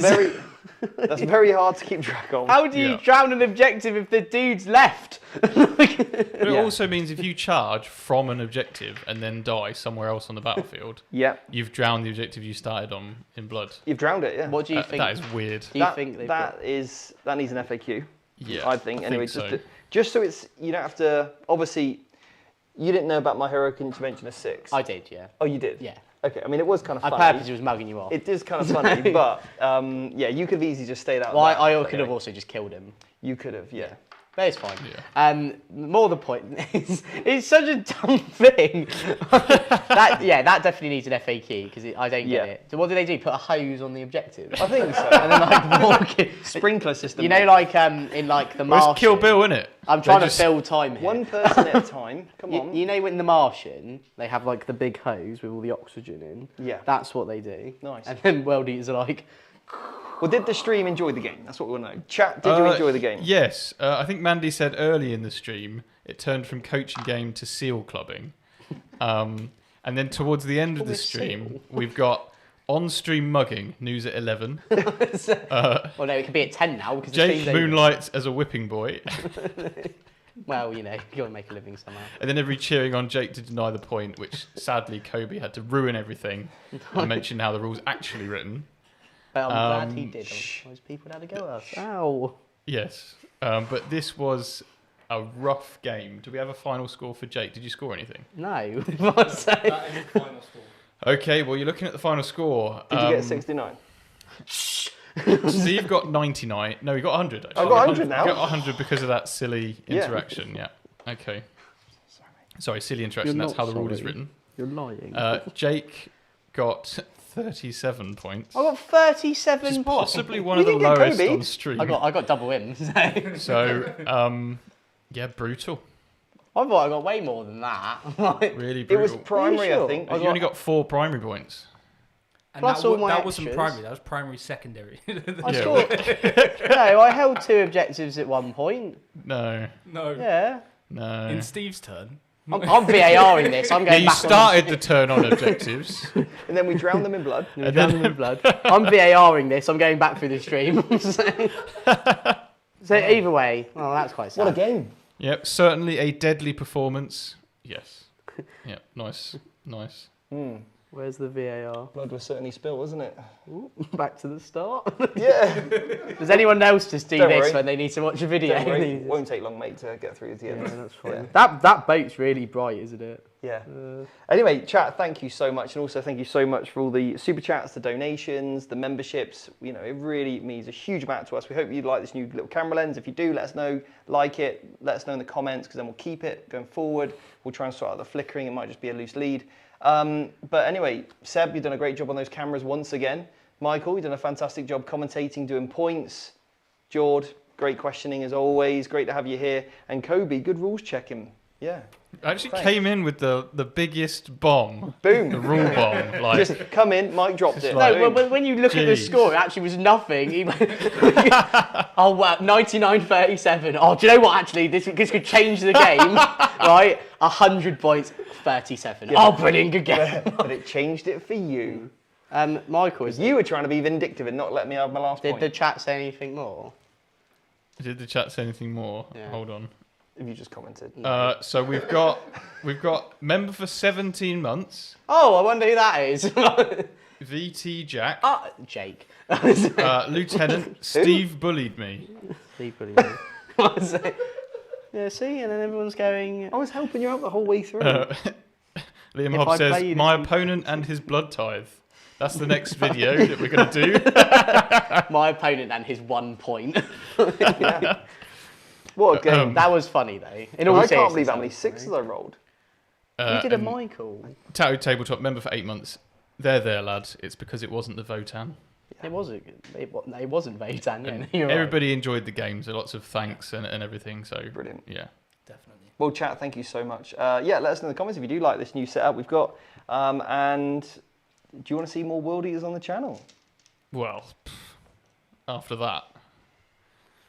S1: That's very hard to keep track of.
S2: How do you
S3: Yeah.
S2: drown an objective if the dude's left?
S3: But it
S1: Yeah.
S3: also means if you charge from an objective and then die somewhere else on the battlefield,
S1: Yeah,
S3: you've drowned the objective you started on in blood.
S1: you've drowned it. Yeah.
S2: What do you think?
S3: That is weird.
S2: Do you think they've got?
S1: that needs an FAQ?
S3: Yeah,
S1: I think. Anyway,
S3: so.
S1: just so it's you don't have to. Obviously, you didn't know about my heroic intervention of 6.
S2: I did, yeah.
S1: Oh, you did.
S2: Yeah.
S1: Okay. I mean, it was kind of
S2: I
S1: funny.
S2: purposely was mugging you off.
S1: It is kind of funny, but yeah, you could have easily just stayed out.
S2: Well,
S1: of that,
S2: I
S1: but
S2: could have
S1: anyway.
S2: also just killed him.
S1: You could have, yeah.
S2: But it's fine.
S3: Yeah.
S2: More the point is, it's such a dumb thing. that definitely needs an FAQ because I don't
S1: Yeah.
S2: get it. So what do they do? Put a hose on the objective?
S1: I think so.
S2: And then like walk it.
S1: Sprinkler system.
S2: You know, like in like the
S3: Well,
S2: Martian.
S3: it's Kill Bill, isn't it?
S2: I'm trying to fill time here.
S1: one person at a time. Come on.
S2: You know, in the Martian, they have like the big hose with all the oxygen in.
S1: Yeah.
S2: That's what they do.
S1: Nice.
S2: And then World Eaters are like,
S1: Well, did the stream enjoy the game? That's what we want to know. Chat, did you enjoy the game?
S3: Yes. I think Mandy said early in the stream it turned from coaching game to seal clubbing. And then towards the end of the
S2: Almost
S3: stream,
S2: seal.
S3: we've got on-stream mugging, news at 11.
S2: well, no, it could be at 10 now because the
S3: Jake
S2: stream's over.
S3: moonlights as a whipping boy.
S2: Well, you know, you got to make a living somehow.
S3: And then every cheering on Jake to deny the point, which sadly Kobe had to ruin everything and mention how the rule's actually written.
S2: But I'm glad he did. Otherwise, people had to go at us. Ow.
S3: Yes. But this was a rough game. Do we have a final score for Jake? Did you score anything?
S2: No.
S5: That is the final score.
S3: Okay, well, you're looking at the final score.
S1: Did you get 69?
S3: Steve got 99. No, he got 100, actually.
S1: I got 100 now.
S3: He got 100 because of that silly
S1: Yeah.
S3: interaction. Yeah. Okay. Sorry, silly interaction.
S2: You're
S3: That's
S2: not
S3: how the rule is
S2: sorry.
S3: written.
S2: You're lying.
S3: Jake got 37 points.
S2: I got 37
S3: Which is
S2: points.
S3: possibly one
S1: You
S3: of the
S1: didn't get
S3: lowest
S1: Kobe.
S3: on stream.
S2: I got double wins. I
S3: So, yeah, brutal.
S2: thought I got way more than that.
S3: Really
S1: It
S3: brutal.
S1: was primary, I
S2: sure?
S1: think.
S2: I
S3: You only got 4 primary points.
S5: And
S2: Plus
S5: that,
S2: all my
S5: that wasn't
S2: extras.
S5: primary, that was primary secondary.
S2: I
S3: Yeah.
S2: scored. No, I held 2 objectives at one point.
S3: No,
S5: No.
S2: Yeah.
S3: no.
S5: In Steve's turn.
S2: I'm VARing this. I'm
S3: Yeah,
S2: going
S3: you
S2: back
S3: started the turn on objectives.
S1: And then we drowned them in blood.
S2: on the drown them in blood. I'm VARing this. I'm going back through the stream. So either way, well, that's quite sad.
S1: What a game.
S3: Yep, certainly a deadly performance. Yes. Yep, nice, nice.
S2: Where's the VAR?
S1: Blood was certainly spilled, wasn't it?
S2: Ooh, back to the start.
S1: Yeah.
S2: Does anyone else just do
S1: Don't
S2: this
S1: worry.
S2: when they need to watch a video?
S1: Don't worry,
S2: They
S1: it
S2: just-
S1: won't take long, mate, to get through to the
S2: Yeah,
S1: end.
S2: that's fine.
S1: Yeah.
S2: That boat's really bright, isn't it?
S1: Yeah. Anyway, chat, thank you so much. And also thank you so much for all the super chats, the donations, the memberships. You know, it really means a huge amount to us. We hope you like this new little camera lens. If you do, let us know, like it, let us know in the comments, because then we'll keep it going forward. We'll try and sort out the flickering. It might just be a loose lead. But anyway, Seb, you've done a great job on those cameras once again. Michael, you've done a fantastic job commentating, doing points. Jord, great questioning as always. Great to have you here. And Kobe, good rules checking. Yeah.
S3: I actually came in with the biggest bomb.
S1: Boom.
S3: The rule bomb. Like,
S1: Just come in, Mike dropped it.
S3: like-
S2: No, when you look at the
S3: Jeez.
S2: score, it actually was nothing. Oh, wow, 99-37. Oh, do you know what, actually? This could change the game, right? 100 points, 37.
S1: Yeah.
S2: Oh, brilliant, good game.
S1: But it changed it for you.
S2: Michael,
S1: You were trying to be vindictive and not let me have my last
S2: did
S1: point.
S2: the chat say anything more?
S3: did the chat say anything more?
S2: Yeah.
S3: Hold on.
S1: If you just commented.
S3: So we've got member for 17 months,
S2: Oh, I wonder who that is.
S3: VT Jack,
S2: Jake.
S3: Lieutenant Steve bullied me.
S2: Steve brilliant. Yeah, see, and then everyone's going.
S1: I was helping you out the whole way through.
S3: Liam
S2: If
S3: Hobb
S2: I play
S3: says,
S2: you
S3: my
S2: this-
S3: opponent and his blood tithe. That's the next video that we're going to do.
S2: My opponent and his 1 point.
S1: Yeah. What a game.
S2: That was funny though. In all
S1: I can't
S2: seriousness,
S1: believe how
S2: that
S1: many
S2: was
S1: sixes
S2: funny.
S1: I rolled.
S2: You did a
S3: and
S2: Michael.
S3: Tattoo Tabletop member for 8 months. There, lad. It's because it wasn't the Votan.
S2: It wasn't. It wasn't Votan. Yeah, you're right.
S3: Everybody enjoyed the game, so lots of thanks and everything. So
S1: Brilliant.
S3: Yeah.
S5: Definitely.
S1: Well, chat, thank you so much. Yeah, let us know in the comments if you do like this new setup we've got. And do you want to see more World Eaters on the channel?
S3: Well, after that.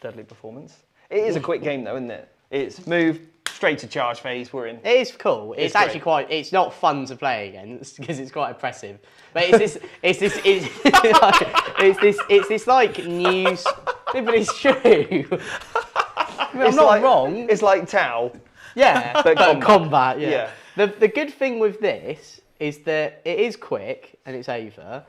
S1: Deadly performance. It is a quick game though, isn't it? It's move, straight to charge phase, we're in.
S2: It is cool. It's
S1: great.
S2: actually quite. It's not fun to play against because it's quite oppressive. But it's this like news. No, but it's true. I mean, I'm
S1: It's
S2: not
S1: like-
S2: wrong.
S1: It's like Tau.
S2: Yeah,
S1: But
S2: combat. Yeah.
S1: Yeah.
S2: The good thing with this is that it is quick and it's over.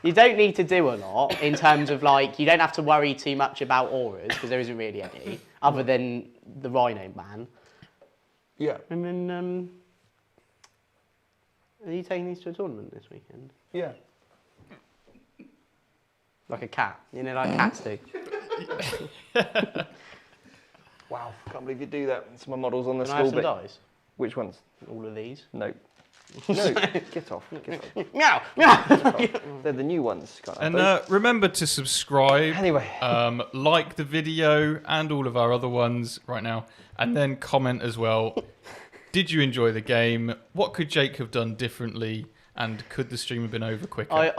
S2: You don't need to do a lot in terms of like you don't have to worry too much about auras because there isn't really any other than the Rhino man.
S1: Yeah.
S2: And then are you taking these to a tournament this weekend?
S1: Yeah.
S2: Like a cat, you know, like cats do.
S1: Wow, can't believe you do that. It's my models on the
S2: Can I have
S1: school
S2: some
S1: bit.
S2: dice?
S1: Which ones?
S2: All of these.
S1: No. No, get off. Get off.
S2: Meow, meow.
S1: They're the new ones. Can't have
S3: And
S1: those.
S3: remember to subscribe.
S1: Anyway.
S3: Like the video and all of our other ones right now. And then comment as well. Did you enjoy the game? What could Jake have done differently? And could the stream have been over quicker?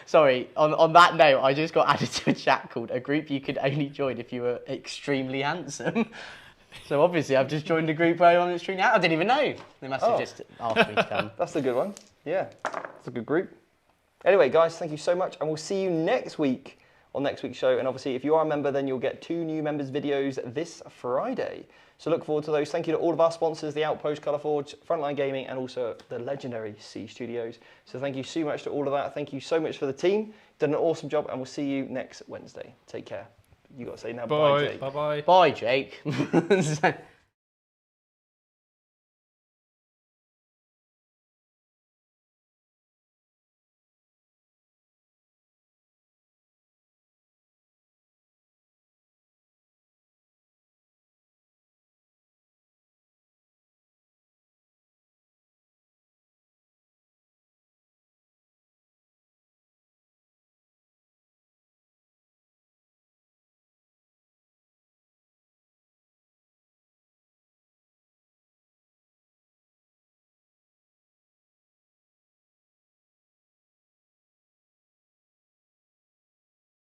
S2: Sorry, on that note, I just got added to a chat called a group you could only join if you were extremely handsome. So obviously I've just joined a group where I'm extremely handsome. I didn't even know. They must have just asked me to come.
S1: That's a good one. Yeah, it's a good group. Anyway, guys, thank you so much. And we'll see you next week on next week's show. And obviously, if you are a member, then you'll get 2 new members' videos this Friday. So look forward to those. Thank you to all of our sponsors, The Outpost, Colourforge, Frontline Gaming, and also the legendary C Studios. So thank you so much to all of that. Thank you so much for the team. Done an awesome job, and we'll see you next Wednesday. Take care. You got to say now,
S3: Bye.
S1: bye, Jake.
S5: Bye bye.
S2: Bye, Jake.